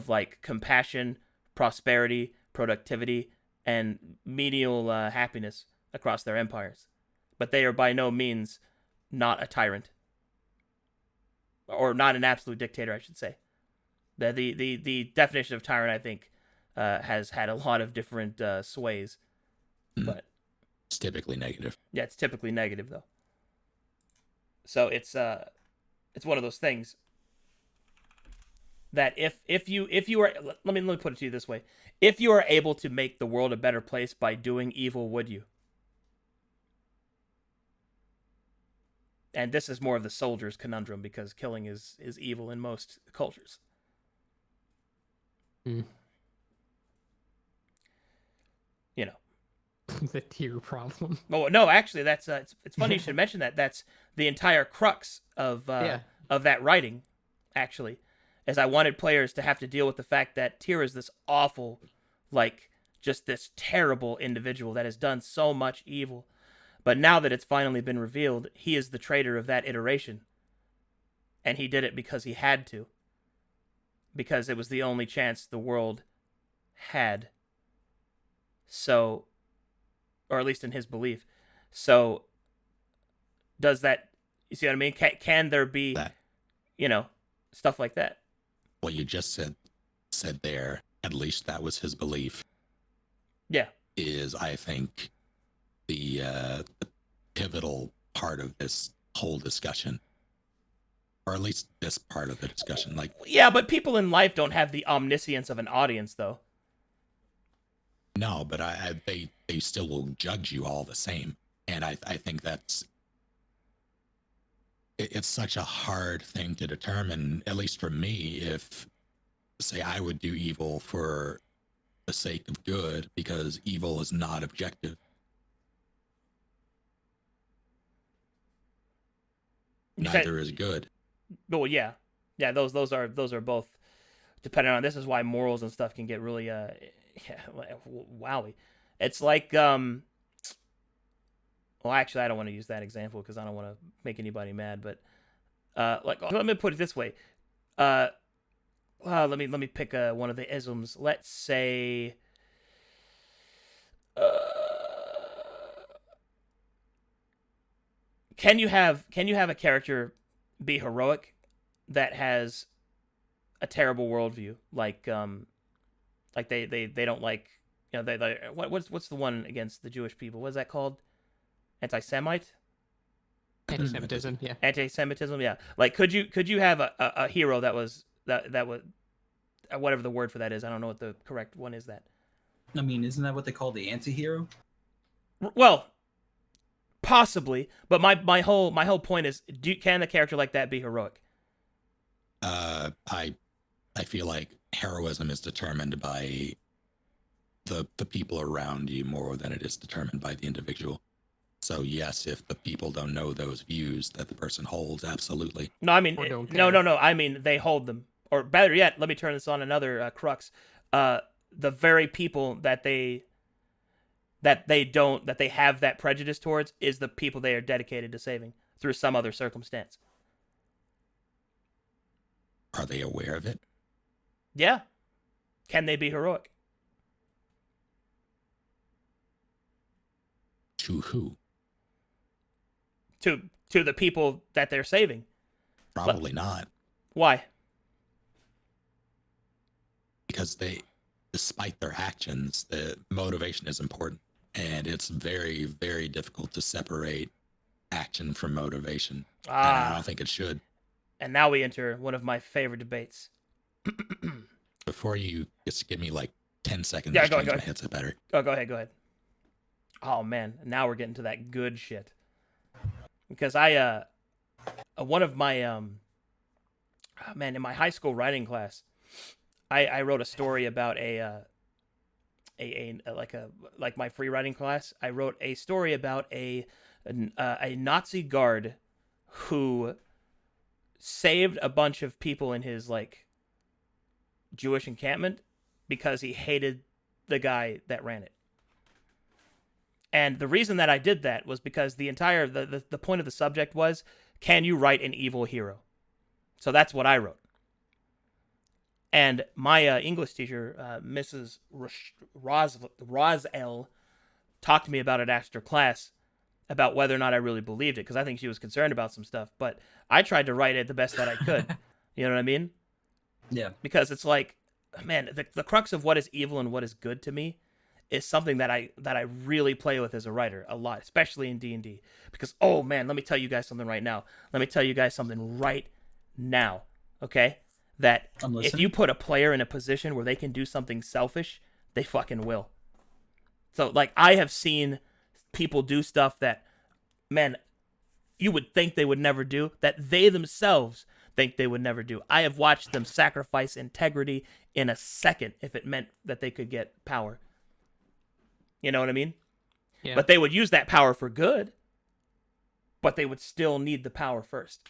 like compassion, prosperity, productivity, and menial happiness across their empires. But they are by no means not a tyrant. Or not an absolute dictator, I should say. The definition of tyrant, I think, has had a lot of different sways. But it's typically negative. Yeah, it's typically negative, though. So it's one of those things that if you are, let me put it to you this way: if you are able to make the world a better place by doing evil, would you? And this is more of the soldier's conundrum, because killing is evil in most cultures. Mm. You know. The tier problem. Oh no, actually, that's it's funny you should mention that. That's the entire crux of that writing, actually, as I wanted players to have to deal with the fact that Tyr is this awful, like, just this terrible individual that has done so much evil. But now that it's finally been revealed, he is the traitor of that iteration. And he did it because he had to. Because it was the only chance the world had. So, or at least in his belief. So, does that, you see what I mean? Can there be, that, stuff like that? What you just said there, at least that was his belief. Yeah. Is, I think, the pivotal part of this whole discussion. Or at least this part of the discussion. Like, yeah, but people in life don't have the omniscience of an audience, though. No, but they still will judge you all the same. And I think that's it's such a hard thing to determine, at least for me, if, say, I would do evil for the sake of good, because evil is not objective. Neither is good. Well, yeah. Those are both depending on. This is why morals and stuff can get really wowie. It's like well, actually, I don't want to use that example because I don't want to make anybody mad. But like, let me put it this way. Well, let me pick one of the isms. Let's say. Can you have a character be heroic that has a terrible worldview, like they don't like, you know, they what's the one against the Jewish people? What's that called? Anti-Semite? Anti-Semitism, yeah. Anti-Semitism, yeah. Like, could you have a hero that was whatever the word for that is? I don't know what the correct one is. That. I mean, isn't that what they call the anti-hero? Well, possibly, but my whole point is, can a character like that be heroic? I feel like heroism is determined by the people around you more than it is determined by the individual. So yes, if the people don't know those views that the person holds, absolutely. No, I mean, no. I mean, they hold them. Or better yet, let me turn this on another crux. The very people that they have that prejudice towards is the people they are dedicated to saving through some other circumstance. Are they aware of it? Yeah. Can they be heroic? To who? To the people that they're saving. Probably not. Why? Because despite their actions, the motivation is important. And it's very, very difficult to separate action from motivation. And I don't think it should. And now we enter one of my favorite debates. Before you just give me like 10 seconds to change my headset better. Oh, go ahead. Oh, man. Now we're getting to that good shit. Because one of my, in my high school writing class, I wrote a story about like my free writing class. I wrote a story about a Nazi guard who saved a bunch of people in his like Jewish encampment because he hated the guy that ran it. And the reason that I did that was because the point of the subject was, can you write an evil hero? So that's what I wrote. And my English teacher, Mrs. Rosell, talked to me about it after class, about whether or not I really believed it, because I think she was concerned about some stuff. But I tried to write it the best that I could. You know what I mean? Yeah. Because it's like, man, the crux of what is evil and what is good to me is something that I really play with as a writer a lot, especially in D&D. Because, oh man, let me tell you guys something right now. Okay? That if you put a player in a position where they can do something selfish, they fucking will. So, like, I have seen people do stuff that, man, you would think they would never do, that they themselves think they would never do. I have watched them sacrifice integrity in a second if it meant that they could get power. You know what I mean? Yeah. But they would use that power for good, but they would still need the power first.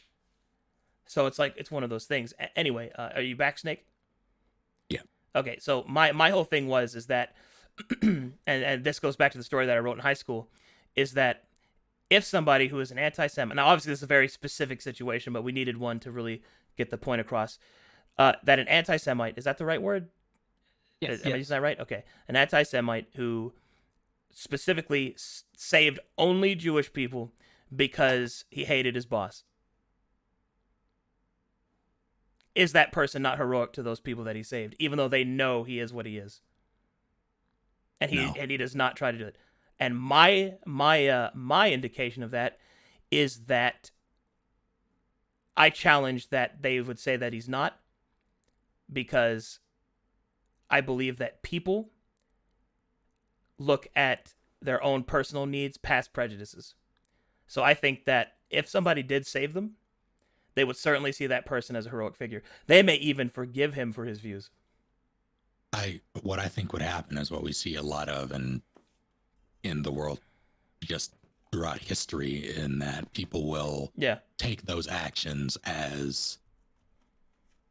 So it's like, it's one of those things. Anyway, are you back, Snake? Yeah. Okay, so my whole thing is that, and this goes back to the story that I wrote in high school, is that if somebody who is an anti-Semite, now obviously this is a very specific situation, but we needed one to really get the point across, that an anti-Semite, is that the right word? Yes. Am I using that right? Okay. An anti-Semite who specifically saved only Jewish people because he hated his boss. Is that person not heroic to those people that he saved, even though they know he is what he is? And he does not try to do it. And my indication of that is that I challenge that they would say that he's not, because I believe that people look at their own personal needs past prejudices. So I think that if somebody did save them, they would certainly see that person as a heroic figure. They may even forgive him for his views. What I think would happen is what we see a lot of in the world just throughout history, in that people will take those actions as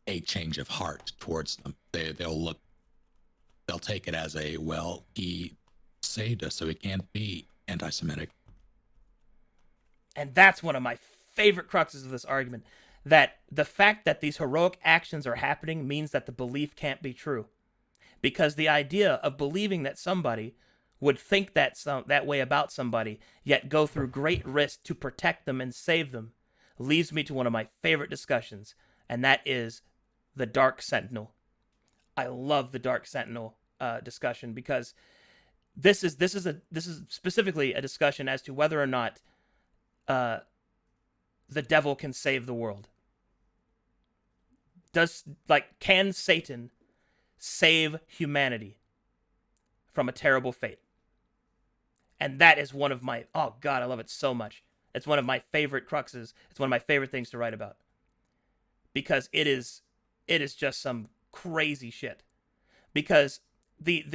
a change of heart towards them. They'll take it as a, well, he saved us, so he can't be anti-Semitic. And that's one of my favorite cruxes of this argument, that the fact that these heroic actions are happening means that the belief can't be true. Because the idea of believing that somebody would think that way about somebody, yet go through great risk to protect them and save them, leads me to one of my favorite discussions, and that is the Dark Sentinel. I love the Dark Sentinel discussion, because this is specifically a discussion as to whether or not the devil can save the world. Can Satan save humanity from a terrible fate? And that is one of my, oh God, I love it so much. It's one of my favorite cruxes. It's one of my favorite things to write about, because it is just some crazy shit. Because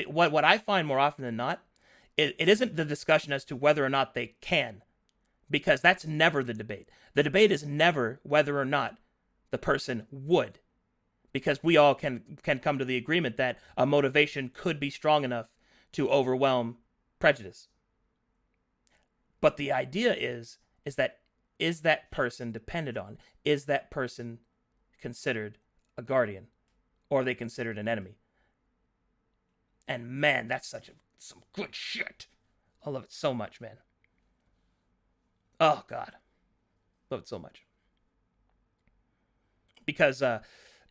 what I find more often than not, it isn't the discussion as to whether or not they can, because that's never the debate. The debate is never whether or not the person would, because we all can come to the agreement that a motivation could be strong enough to overwhelm prejudice. But the idea is that person depended on? Is that person considered a guardian? Or are they considered an enemy? And man, that's some good shit. I love it so much, man. Oh God. Love it so much. Because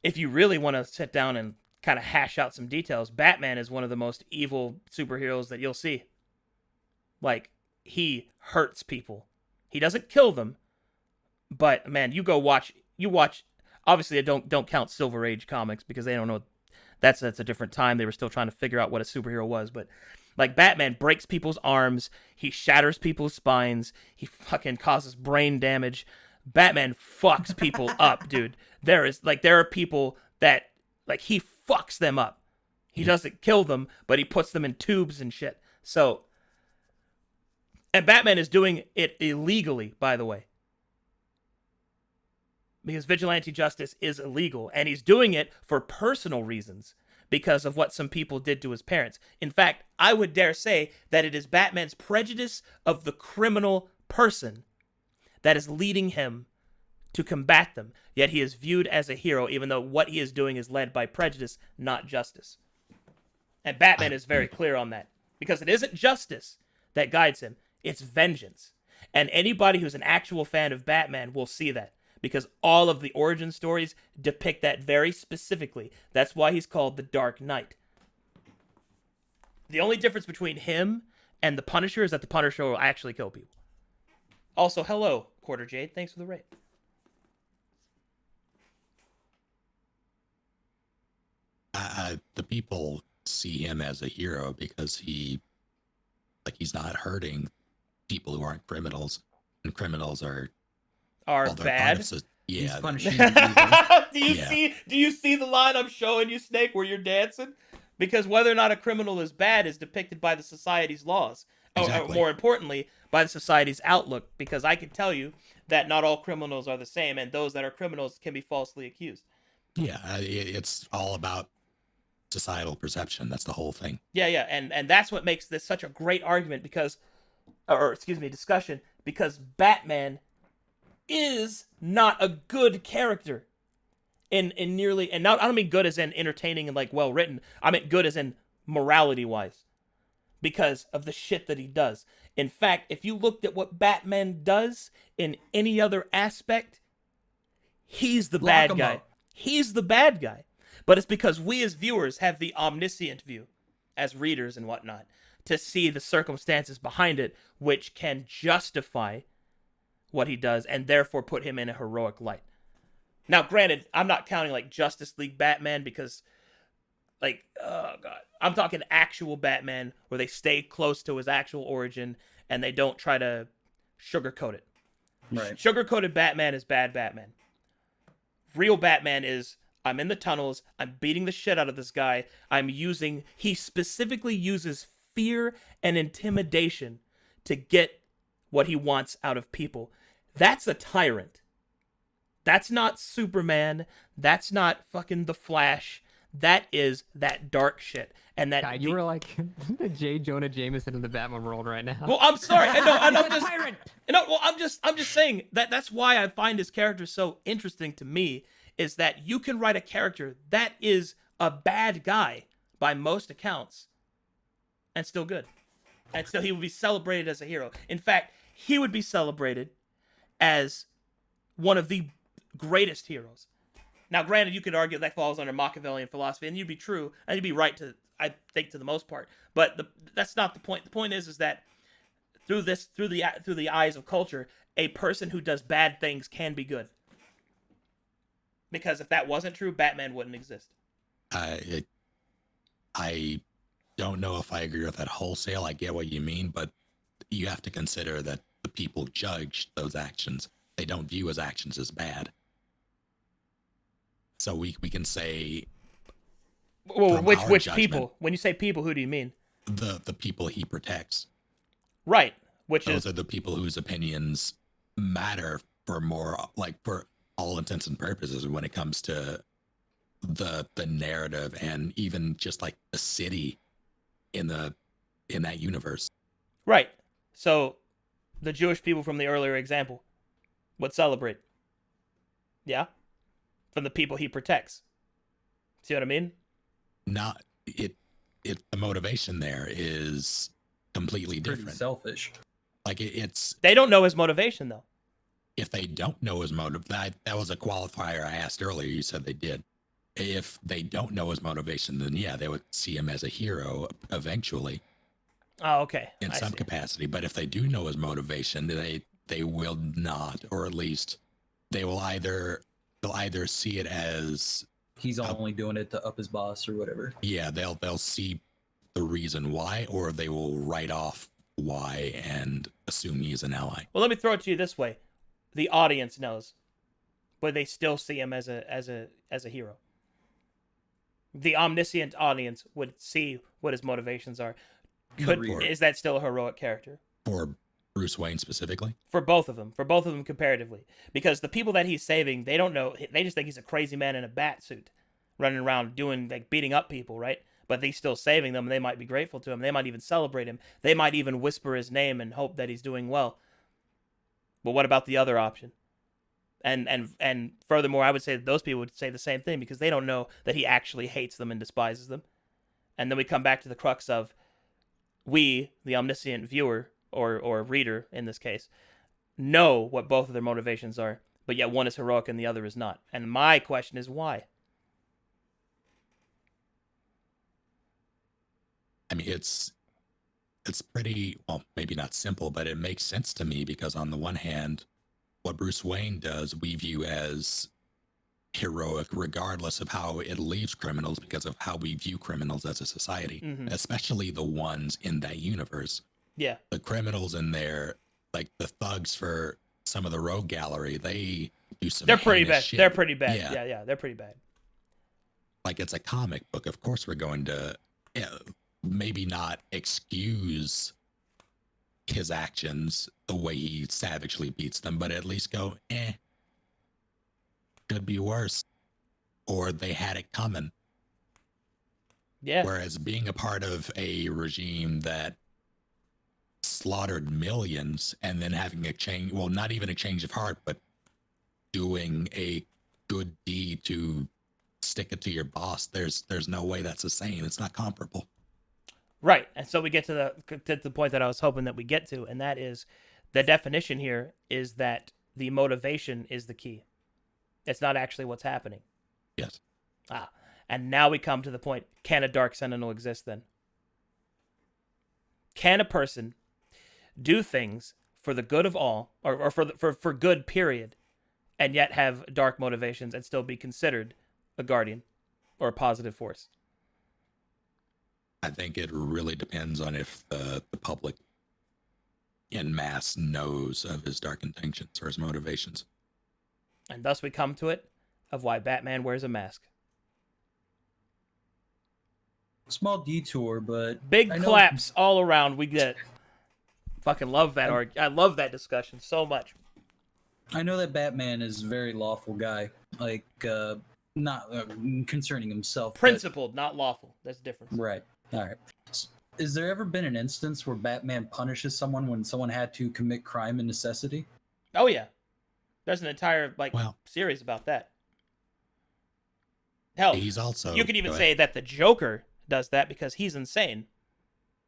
if you really want to sit down and kind of hash out some details, Batman is one of the most evil superheroes that you'll see. Like, he hurts people. He doesn't kill them, but man, you watch. Obviously, I don't count Silver Age comics, because they don't know. That's a different time. They were still trying to figure out what a superhero was. But like, Batman breaks people's arms. He shatters people's spines. He fucking causes brain damage. Batman fucks people up, dude. There are people that, like, he fucks them up. He doesn't kill them, but he puts them in tubes and shit. So, and Batman is doing it illegally, by the way. Because vigilante justice is illegal, and he's doing it for personal reasons, because of what some people did to his parents. In fact, I would dare say that it is Batman's prejudice of the criminal person that is leading him to combat them. Yet he is viewed as a hero, even though what he is doing is led by prejudice, not justice. And Batman is very clear on that, because it isn't justice that guides him. It's vengeance. And anybody who's an actual fan of Batman will see that, because all of the origin stories depict that very specifically. That's why he's called the Dark Knight. The only difference between him and the Punisher is that the Punisher will actually kill people. Also, hello, Quarter Jade. Thanks for the raid. The people see him as a hero because he's not hurting people who aren't criminals, and criminals are bad. He's Yeah. punishing evil. Do you see the line I'm showing you, Snake, where you're dancing? Because whether or not a criminal is bad is depicted by the society's laws. Exactly. Or more importantly, by the society's outlook. Because I can tell you that not all criminals are the same, and those that are criminals can be falsely accused. Yeah, it's all about societal perception. That's the whole thing. Yeah, and that's what makes this such a great argument, discussion, because Batman is not a good character in nearly, and not, I don't mean good as in entertaining and like well written. I meant good as in morality wise, because of the shit that he does. In fact, if you looked at what Batman does in any other aspect, he's the bad guy. He's the bad guy. But it's because we as viewers have the omniscient view, as readers and whatnot, to see the circumstances behind it, which can justify what he does and therefore put him in a heroic light. Now, granted, I'm not counting like Justice League Batman, because, like, oh God, I'm talking actual Batman where they stay close to his actual origin and they don't try to sugarcoat it. Right. Sugarcoated Batman is bad Batman. Real Batman is, I'm in the tunnels, I'm beating the shit out of this guy, he specifically uses fear and intimidation to get what he wants out of people. That's a tyrant. That's not Superman. That's not fucking the Flash. That is that dark shit. And that God, you were like the J. Jonah Jameson in the Batman world right now. Well, I'm sorry. I know. I'm He's a just. tyrant. No, well, I'm just saying that that's why I find his character so interesting to me. Is that you can write a character that is a bad guy by most accounts, and still good, and still he would be celebrated as a hero. In fact, he would be celebrated as one of the greatest heroes. Now, granted, you could argue that falls under Machiavellian philosophy, and you'd be true, and you'd be right to, I think, to the most part. But that's not the point. The point is that through the eyes of culture, a person who does bad things can be good. Because if that wasn't true, Batman wouldn't exist. I don't know if I agree with that wholesale. I get what you mean, but you have to consider that the people judge those actions. They don't view his actions as bad. So we can say, well, which judgment, people? When you say people, who do you mean? The people he protects. Right. Those are the people whose opinions matter for all intents and purposes when it comes to the narrative and even just like the city in that universe. Right. So the Jewish people from the earlier example would celebrate. Yeah? From the people he protects. See what I mean? Not it the motivation there is completely Pretty different. selfish. Like it's They don't know his motivation though. if they don't know his motive, that was a qualifier I asked earlier. You said they did. If they don't know his motivation, then yeah, they would see him as a hero eventually. Oh, okay. In some capacity. But if they do know his motivation, they will not, or at least they'll either see it as He's only doing it to up his boss or whatever. Yeah, they'll see the reason why, or they will write off why and assume he's an ally. Well, let me throw it to you this way: the audience knows, but they still see him as a hero. The omniscient audience would see what his motivations are. Is that still a heroic character? For Bruce Wayne specifically? For both of them comparatively. Because the people that he's saving, they don't know, they just think he's a crazy man in a bat suit running around doing, like, beating up people, right? But he's still saving them, and they might be grateful to him. They might even celebrate him. They might even whisper his name and hope that he's doing well. But what about the other option? And furthermore, I would say that those people would say the same thing because they don't know that he actually hates them and despises them. And then we come back to the crux of we, the omniscient viewer, or reader in this case, know what both of their motivations are, but yet one is heroic and the other is not. And my question is why? I mean, it's pretty, well, maybe not simple, but it makes sense to me because on the one hand, what Bruce Wayne does, we view as heroic regardless of how it leaves criminals because of how we view criminals as a society, especially the ones in that universe. Yeah. The criminals in there, like the thugs for some of the rogue gallery, they do some They're pretty bad. shit. They're pretty bad. Yeah. Yeah, they're pretty bad. Like it's a comic book. Of course we're going to maybe not excuse his actions the way he savagely beats them, but at least go, could be worse. Or they had it coming. Yeah. Whereas being a part of a regime that slaughtered millions and then having a change, well, not even a change of heart, but doing a good deed to stick it to your boss, there's no way that's the same. It's not comparable. Right. And so we get to the point that I was hoping that we get to, and that is the definition here is that the motivation is the key. It's not actually what's happening. Yes. And now we come to the point, can a Dark Sentinel exist then? Can a person do things for the good of all, or for good, period, and yet have dark motivations and still be considered a guardian or a positive force? I think it really depends on if the public en masse knows of his dark intentions or his motivations. And thus we come to it. of why Batman wears a mask. Small detour, but Big I know- claps all around. We get fucking love that I love that discussion so much. I know that Batman is a very lawful guy, like not concerning himself. but- Principled, not lawful. That's the difference. Right. All right. Is there ever been an instance where Batman punishes someone when someone had to commit crime and necessity? Oh yeah, there's an entire Well- series about that. Hell, He's also. you could even go say ahead. that the Joker does that because he's insane.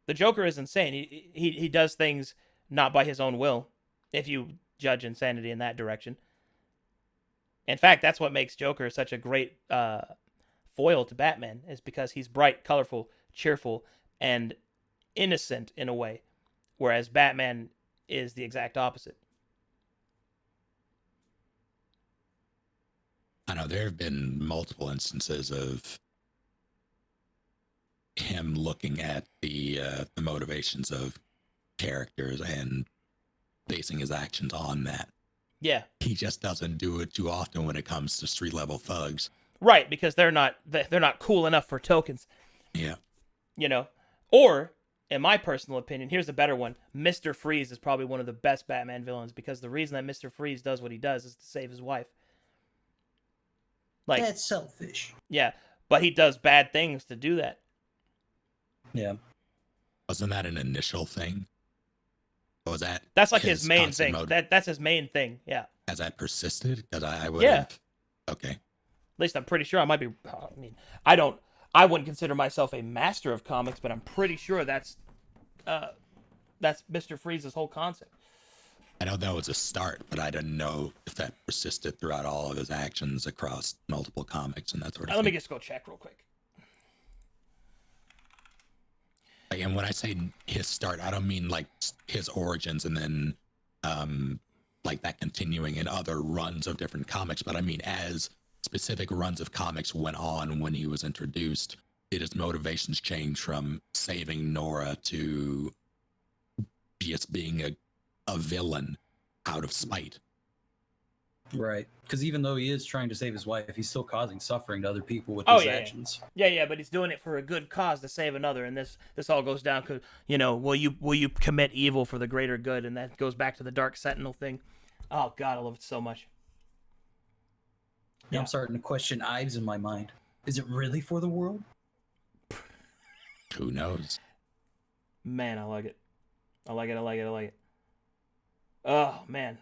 The Joker is insane. He does things not by his own will, if you judge insanity in that direction. In fact, that's what makes Joker such a great foil to Batman, is because he's bright, colorful, cheerful, and innocent in a way, whereas Batman is the exact opposite. I know there have been multiple instances of him looking at the motivations of characters and basing his actions on that. Yeah, He just doesn't do it too often when it comes to street level thugs. right, because they're not cool enough for tokens, Yeah. you know. Or, in my personal opinion, here's a better one. Mr. Freeze is probably one of the best Batman villains because the reason that Mr. Freeze does what he does is to save his wife. Like, That's selfish. yeah, but he does bad things to do that. Yeah. Wasn't that an initial thing? Or was that That's like his main constant thing. motive? That's his main thing. Yeah. Has that persisted? Because I would Yeah. have. Okay. At least I'm pretty sure. I might be. I mean, I wouldn't consider myself a master of comics, but I'm pretty sure that's Mr. Freeze's whole concept. I know that was a start, but I didn't know if that persisted throughout all of his actions across multiple comics and that sort of Let me thing. just go check real quick. And when I say his start, I don't mean like his origins and then like that continuing in other runs of different comics, but I mean as specific runs of comics went on when he was introduced, did his motivations change from saving Nora to just being a villain out of spite? Right. Because even though he is trying to save his wife, he's still causing suffering to other people with Oh, his yeah, yeah. actions. Yeah, but he's doing it for a good cause to save another, and this all goes down to, will you commit evil for the greater good, and that goes back to the Dark Sentinel thing. Oh God, I love it so much. Yeah. Yeah. I'm starting to question Ives in my mind. Is it really for the world? Who knows? Man, I like it. I like it. Oh man.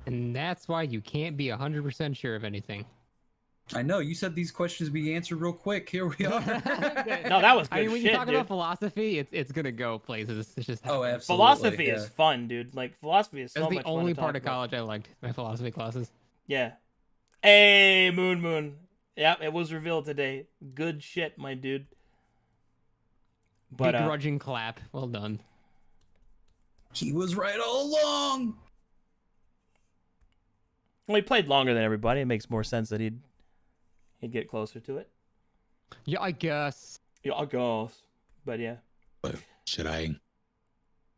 And that's why you can't be 100% sure of anything. I know. You said these questions be answered real quick. Here we are. No, that was good I mean, when shit, you talk dude. about philosophy, it's gonna go places. It's just Oh, happens. absolutely. Philosophy yeah. is fun, dude. Like, philosophy is so That's much the fun only to part talk of about. college I liked, my philosophy classes. Yeah. Hey, Moon. Yep, it was revealed today. Good shit, my dude. But Begrudging clap. Well done. He was right all along. well, he played longer than everybody. It makes more sense that he'd get closer to it. Yeah, I guess. Yeah, I guess. But yeah. But should I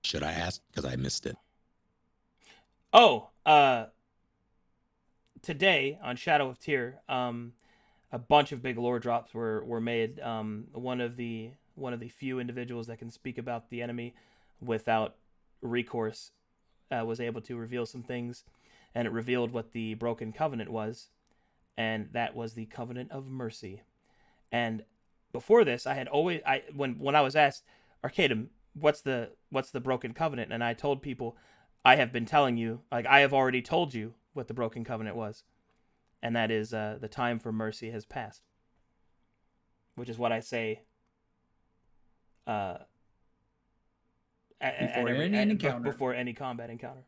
ask? Because I missed it. Oh, today on Shadow of Tyr, a bunch of big lore drops were made. One of the few individuals that can speak about the enemy without recourse was able to reveal some things, and it revealed what the broken covenant was, and that was the covenant of mercy. And before this, when I was asked, Arcadum, what's the broken covenant, and I told people, I have been telling you, like I have already told you what the broken covenant was, and that is the time for mercy has passed, which is what I say before any combat encounter.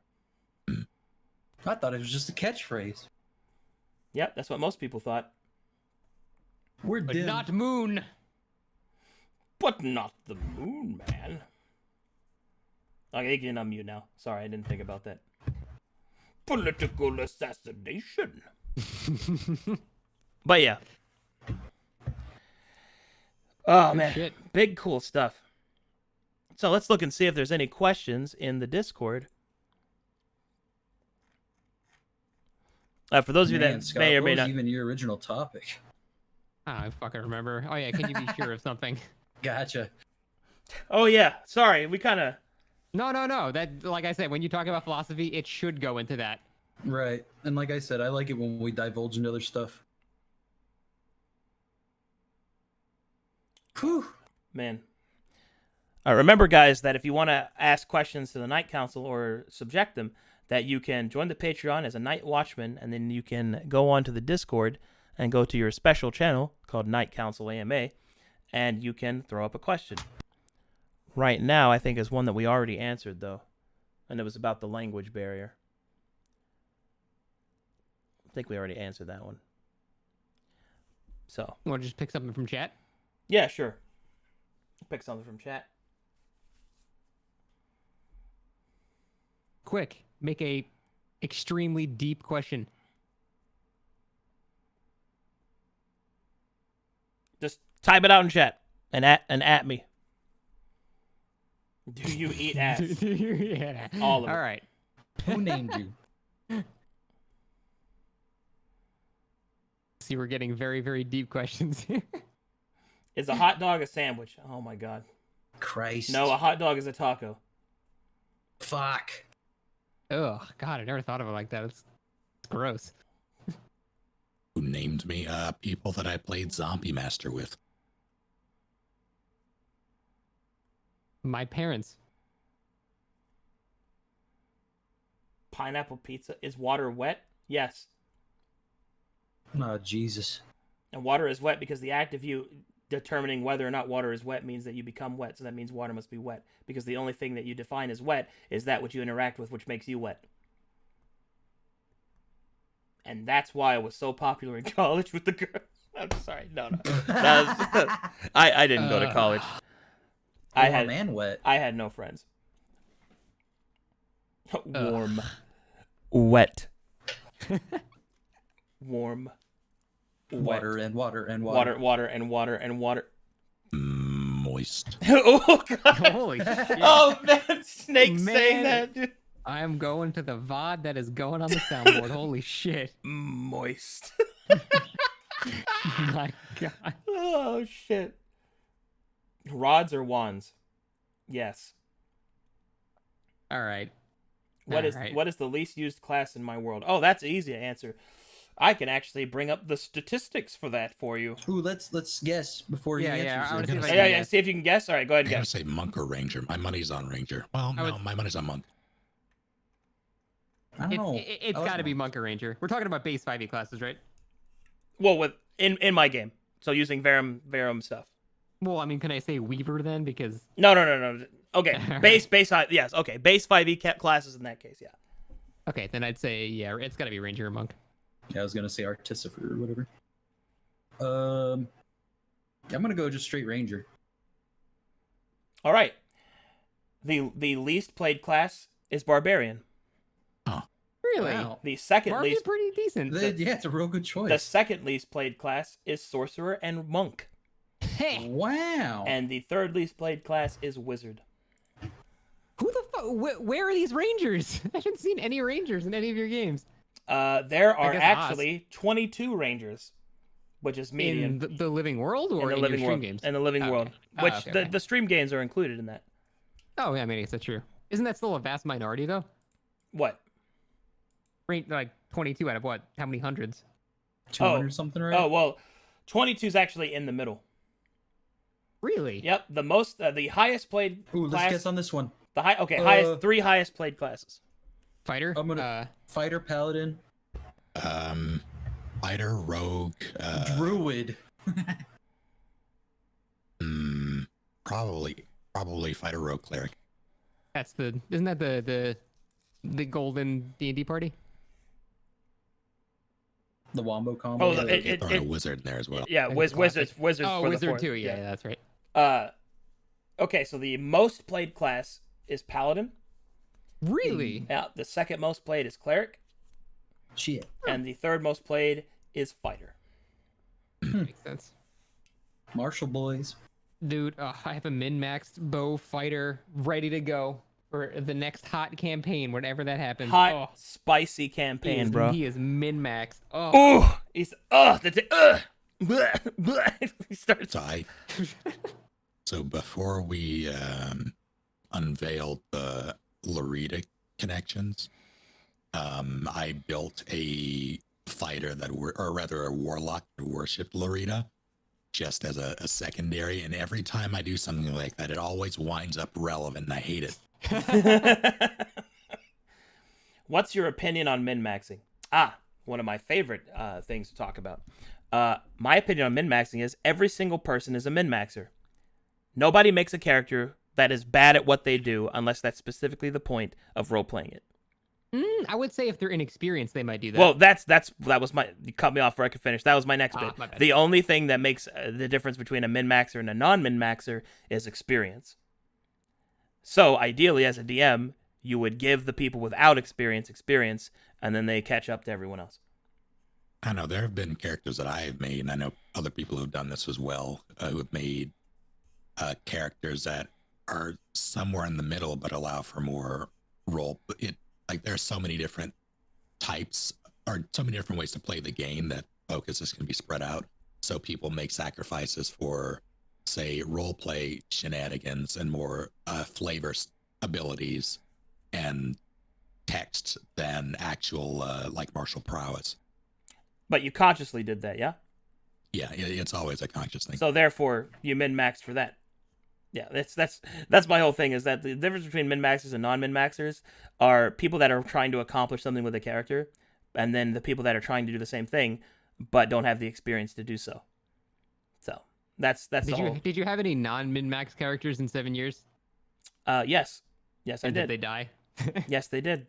I thought it was just a catchphrase. Yep, that's what most people thought. We're But dim. not moon. But not the moon, man. Okay, you can unmute now. Sorry, I didn't think about that. Political assassination. But yeah. Oh, man. shit. Big cool stuff. So let's look and see if there's any questions in the Discord. For those of you Man, that Scott, may or what may was not, even your original topic? I don't fucking remember. Oh yeah, can you be sure of something? Gotcha. oh yeah, sorry, we kind of. No. That, like I said, when you talk about philosophy, it should go into that. Right. And like I said, I like it when we divulge into other stuff. Whew. Man. Remember, guys, that if you want to ask questions to the Night Council or subject them, that you can join the Patreon as a Night Watchman, and then you can go on to the Discord and go to your special channel called Night Council AMA, and you can throw up a question. Right now, I think is one that we already answered, though, and it was about the language barrier. I think we already answered that one. So, You want to just pick something from chat? yeah, sure. Pick something from chat. Quick, make a extremely deep question. Just type it out in chat and at me. Do you eat ass? Yeah. All of it. All right. Who named you? See, we're getting very, very deep questions here. Is a hot dog a sandwich? Oh my god. Christ. No, a hot dog is a taco. Fuck. Oh God, I never thought of it like that. It's gross. Who named me? People that I played Zombie Master with. My parents. Pineapple pizza. Is water wet? Yes. Oh, Jesus. And water is wet because the act of you determining whether or not water is wet means that you become wet. So that means water must be wet. Because the only thing that you define as wet is that which you interact with, which makes you wet. And that's why I was so popular in college with the girls. I'm sorry. No. That was, I didn't go to college. Warm and wet. I had no friends. Warm. Wet. Warm. Water Wet. and water and water. Water and water and water. Moist. Oh, God. Holy shit. Oh, man. Snake Man. saying that, dude. I am going to the VOD that is going on the soundboard. Holy shit. Moist. My God. Oh, shit. Rods or wands? Yes. All right. What is the least used class in my world? Oh, that's easy to answer. I can actually bring up the statistics for that for you. Ooh, let's guess before he Yeah, answers. I wanna it. see if I Yeah, can yeah. guess. See if you can guess. All right, go ahead I and gotta guess. say monk or ranger. My money's on ranger. Well, I no, would- my money's on monk. I don't know. It's I like got to be monk. Monk or Ranger. We're talking about base 5e classes, right? Well, with in my game, so using Verum stuff. Well, I mean, can I say Weaver then? Because No. Okay, base high. Yes, okay, base 5e classes in that case. Yeah. okay, then I'd say yeah, it's got to be Ranger or Monk. Yeah, I was gonna say Artificer or whatever. I'm gonna go just straight Ranger. All right. The least played class is Barbarian. Really? Wow. The second Barbie's least pretty decent. Yeah, it's a real good the choice. second least played class is Sorcerer and Monk, Hey, Wow. and the third least played class is Wizard. who the fuck? Where are these Rangers? I haven't seen any Rangers in any of your games. There are guess actually 22 Rangers, which is medium In the living world or in the in living your stream world. games? In the living Okay. world, Oh, which okay. the stream games are included in that. Oh, yeah, I mean, that's true. Isn't that still a vast minority though? What? Like 22 out of what? How many hundreds? 200 something, right? Oh well, 22 is actually in the middle. Really? Yep, the highest played Ooh, let's class. guess on this one. Three highest played classes. Fighter? I'm gonna Fighter, Paladin, Fighter, rogue, Druid. probably fighter, rogue, cleric. Isn't that the golden D&D party? The Wombo combo. Oh, Yeah, throwing a wizard in there as well. Yeah, Like wizards. Oh, for the Wizard fourth. too. Yeah, that's right. Okay, so the most played class is Paladin. Really? Yeah, the second most played is Cleric, Shit. and the third most played is Fighter. Makes sense. Marshall boys. Dude, I have a min-maxed bow fighter ready to go. For the next hot campaign, whenever that happens. Hot, spicy he campaign, is, bro. He is min-maxed. Oh, Oh, he's bleh, bleh. He starts. So before we unveiled the Lorita connections, I built a fighter or rather a warlock that worshipped Lorita just as a secondary. And every time I do something like that, it always winds up relevant, and I hate it. What's your opinion on min-maxing? One of my favorite things to talk about. My opinion on min-maxing is every single person is a min-maxer. Nobody makes a character that is bad at what they do unless that's specifically the point of role-playing it. I would say if they're inexperienced, they might do that. Well, that was my. You cut me off before I could finish. That was my next bit. My bad. The only thing that makes the difference between a min-maxer and a non-min-maxer is experience. So ideally, as a DM, you would give the people without experience, and then they catch up to everyone else. I know there have been characters that I have made, and I know other people who have done this as well, who have made characters that are somewhere in the middle but allow for more role. Like there's so many different types or so many different ways to play the game that focuses can be spread out. So people make sacrifices for, say, role play shenanigans and more flavor abilities and text than actual like martial prowess. But you consciously did that, yeah? Yeah, it's always a conscious thing. So therefore, you min-maxed for that. Yeah, that's my whole thing, is that the difference between min-maxers and non-min-maxers are people that are trying to accomplish something with a character, and then the people that are trying to do the same thing, but don't have the experience to do so. So, that's the whole... Did you have any non-min-max characters in 7 years? Yes. Yes, I And did. did they die? Yes, they did.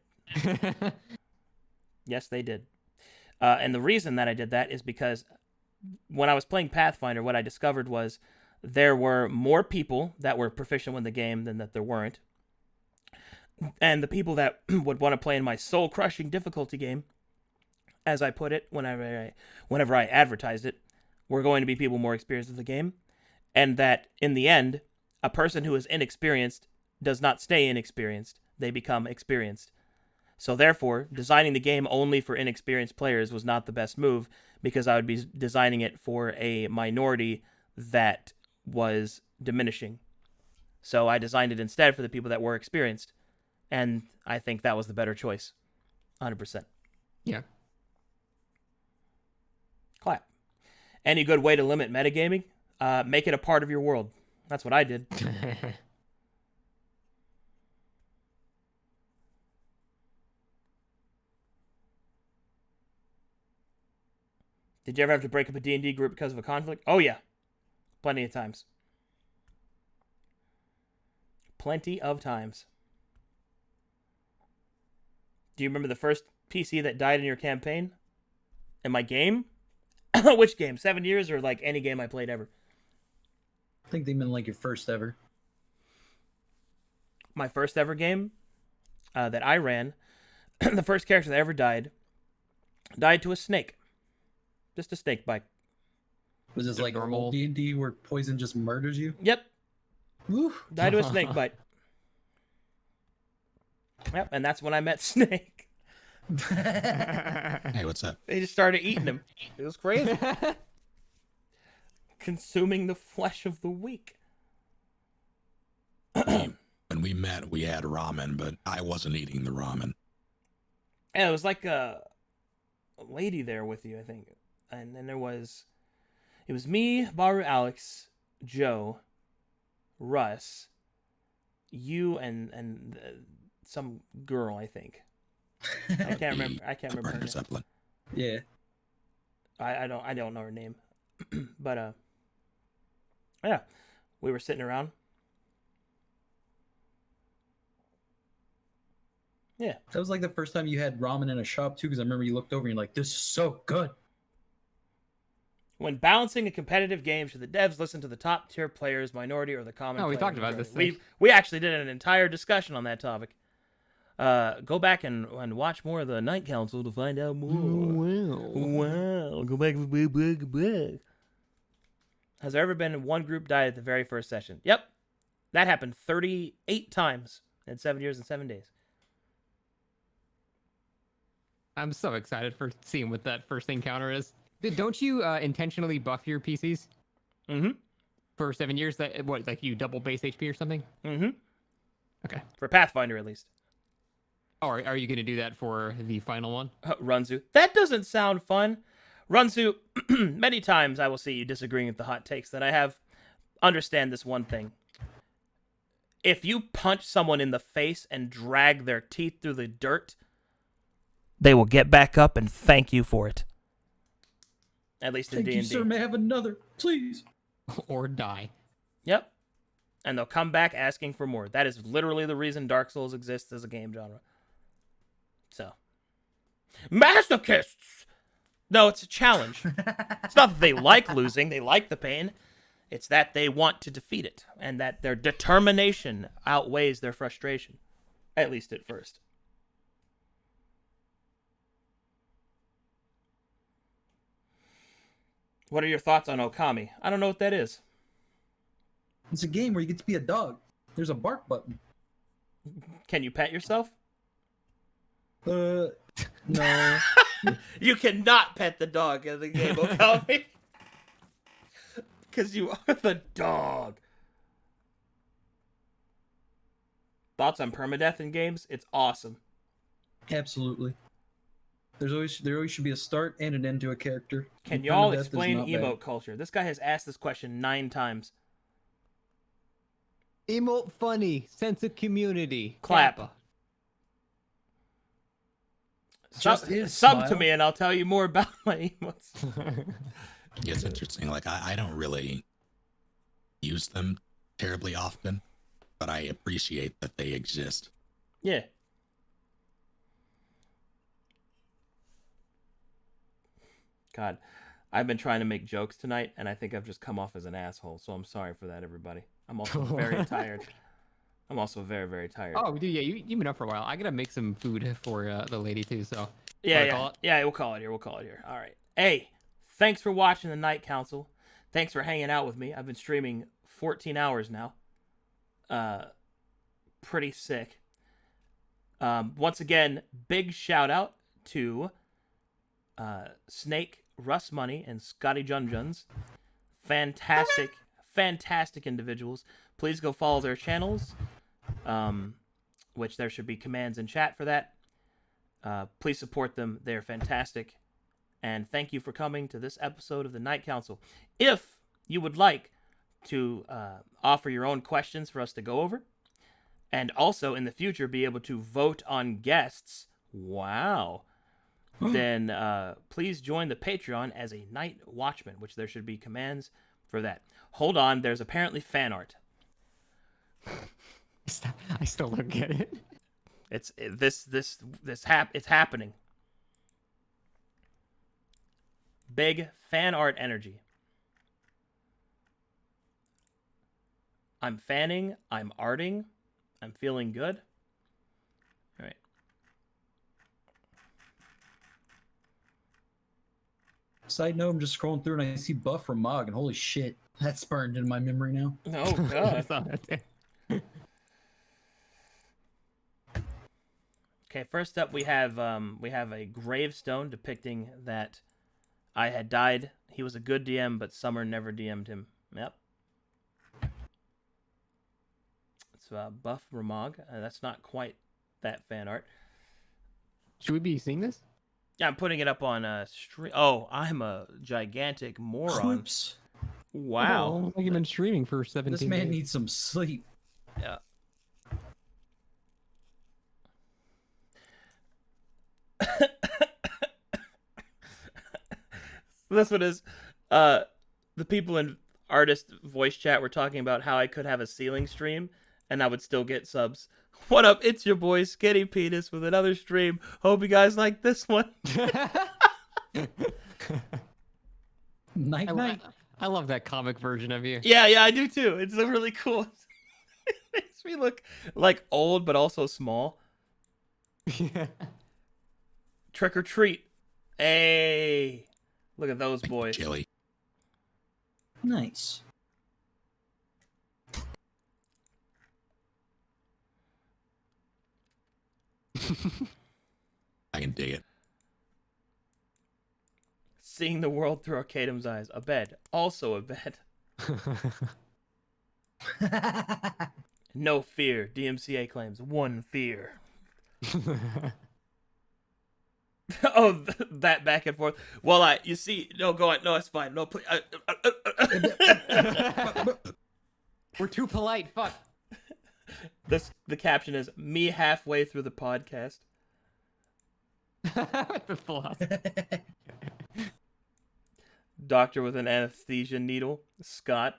Yes, they did. And the reason that I did that is because when I was playing Pathfinder, what I discovered was there were more people that were proficient with the game than that there weren't. And the people that would want to play in my soul-crushing difficulty game, as I put it, whenever I advertised it, were going to be people more experienced with the game. And that, in the end, a person who is inexperienced does not stay inexperienced. They become experienced. So therefore, designing the game only for inexperienced players was not the best move, because I would be designing it for a minority that was diminishing. So I designed it instead for the people that were experienced. And I think that was the better choice. 100%. Yeah. Clap. Any good way to limit metagaming? Make it a part of your world. That's what I did. Did you ever have to break up a D&D group because of a conflict? Oh, yeah. Plenty of times. Plenty of times. Do you remember the first PC that died in your campaign? In my game? Which game? 7 years or like any game I played ever? I think they meant like your first ever. My first ever game that I ran, the first character that ever died to a snake. Just a snake bite. Was this like normal D&D where poison just murders you? Yep. Oof. Died to a snake bite. Yep, and that's when I met Snake. Hey, what's up? They just started eating him. It was crazy. Consuming the flesh of the weak. When we met, we had ramen, but I wasn't eating the ramen. Yeah, it was like a lady there with you, I think. And then it was me, Baru, Alex, Joe, Russ, you, and some girl, I think. I can't remember her name. Zeppelin. Yeah. I don't know her name. But yeah, we were sitting around. Yeah. That was like the first time you had ramen in a shop too, because I remember you looked over and you're like, this is so good. When balancing a competitive game, should the devs listen to the top tier players, minority, or the common? Oh, we player talked about this. We actually did an entire discussion on that topic. Go back and watch more of the Night Council to find out more. Wow. Go back. Has there ever been one group died at the very first session? Yep. That happened 38 times in 7 years and 7 days. I'm so excited for seeing what that first encounter is. Don't you intentionally buff your PCs Mm-hmm. for 7 years? That what, like you double base HP or something? Mm-hmm. Okay. For Pathfinder, at least. Oh, are you going to do that for the final one? Runzu. That doesn't sound fun. Runzu, many times I will see you disagreeing with the hot takes that I have. Understand this one thing. If you punch someone in the face and drag their teeth through the dirt, they will get back up and thank you for it. At least in Thank D&D. you, sir. May I have another, please? Or die. Yep. And they'll come back asking for more. That is literally the reason Dark Souls exists as a game genre. So. Masochists! No, it's a challenge. It's not that they like losing, they like the pain. It's that they want to defeat it, and that their determination outweighs their frustration. At least at first. What are your thoughts on Okami? I don't know what that is. It's a game where you get to be a dog. There's a bark button. Can you pet yourself? No. You cannot pet the dog in the game, Okami. Because you are the dog. Thoughts on permadeath in games? It's awesome. Absolutely. There always should be a start and an end to a character. Can And y'all permadeath is explain not emote bad. culture? This guy has asked this question 9 times. Emote funny, sense of community. Clap. Kappa. Just his Sub to smile. me and I'll tell you more about my emotes. Yeah, it's interesting. Like I don't really use them terribly often, but I appreciate that they exist. Yeah. God, I've been trying to make jokes tonight, and I think I've just come off as an asshole, so I'm sorry for that, everybody. I'm also very tired. I'm also very, very tired. Oh, dude, yeah, you've been up for a while. I gotta make some food for the lady too. So Yeah, Wanna yeah. call it? Yeah, we'll call it here. We'll call it here. All right. Hey, thanks for watching the Night Council. Thanks for hanging out with me. I've been streaming 14 hours now. Pretty sick. Once again, big shout out to Snake, Russ Money, and Scotty Junjuns. Fantastic, fantastic individuals. Please go follow their channels, which there should be commands in chat for that. Please support them. They're fantastic. And thank you for coming to this episode of the Night Council. If you would like to offer your own questions for us to go over, and also in the future be able to vote on guests, wow, then please join the Patreon as a Night Watchman, which there should be commands for that. Hold on, there's apparently fan art. I still don't get it. It's happening. Big fan art energy. I'm fanning. I'm arting. I'm feeling good. All right. Side note, I'm just scrolling through and I see Buff from Mog, and holy shit, that's burned in my memory now. Oh I god. saw that too. Okay, first up we have a gravestone depicting that I had died. He was a good DM, but Summer never DM'd him. Yep. It's Buff Ramog. That's not quite that fan art. Should we be seeing this? Yeah, I'm putting it up on stream. Oh, I'm a gigantic moron. Oops. Wow. Oh, like you've been streaming for 17 This man days. needs some sleep. Yeah. This one is the people in artist voice chat were talking about how I could have a ceiling stream and I would still get subs. What up? It's your boy Skinny Penis with another stream. Hope you guys like this one. Night night. I love that comic version of you. Yeah, I do too. It's really cool. It makes me look like old but also small. Yeah. Trick or treat. Hey. Look at those boys. Chili. Nice. I can dig it. Seeing the world through Arcadum's eyes. A bed. Also a bed. No fear. DMCA claims. One fear. Oh, that back and forth. Well, you see, no, go on. No, it's fine. No, please. We're too polite. Fuck. The caption is me halfway through the podcast. What the fuck? Doctor with an anesthesia needle. Scott.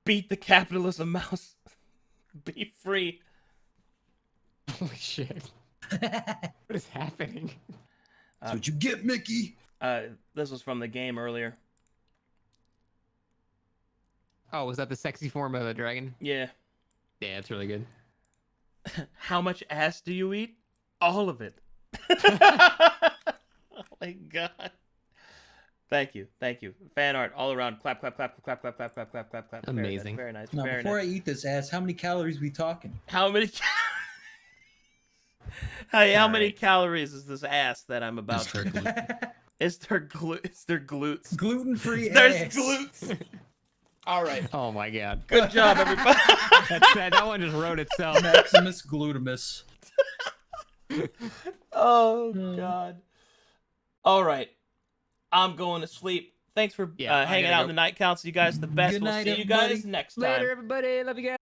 Beat the capitalism mouse. Be free. Holy shit. What is happening? That's what you get, Mickey. This was from the game earlier. Oh, was that the sexy form of the dragon? Yeah. Yeah, it's really good. How much ass do you eat? All of it. Oh my god. Thank you. Fan art all around. Clap, clap, clap, clap, clap, clap, clap, clap, clap, clap. Amazing. Very nice. Now, Very before nice. I eat this ass, how many calories we talking? How many? Hey, how All many right. calories is this ass that I'm about to? Is there glutes? Gluten-free There's ass. glutes. All right. Oh my god. Good job, everybody. That one just wrote itself. Maximus glutamus. Oh god. All right. I'm going to sleep. Thanks for Yeah, I hanging gotta out go. in the night council. You guys are the best. Good we'll night, see you guys everybody. next time. Later, everybody. Love you guys.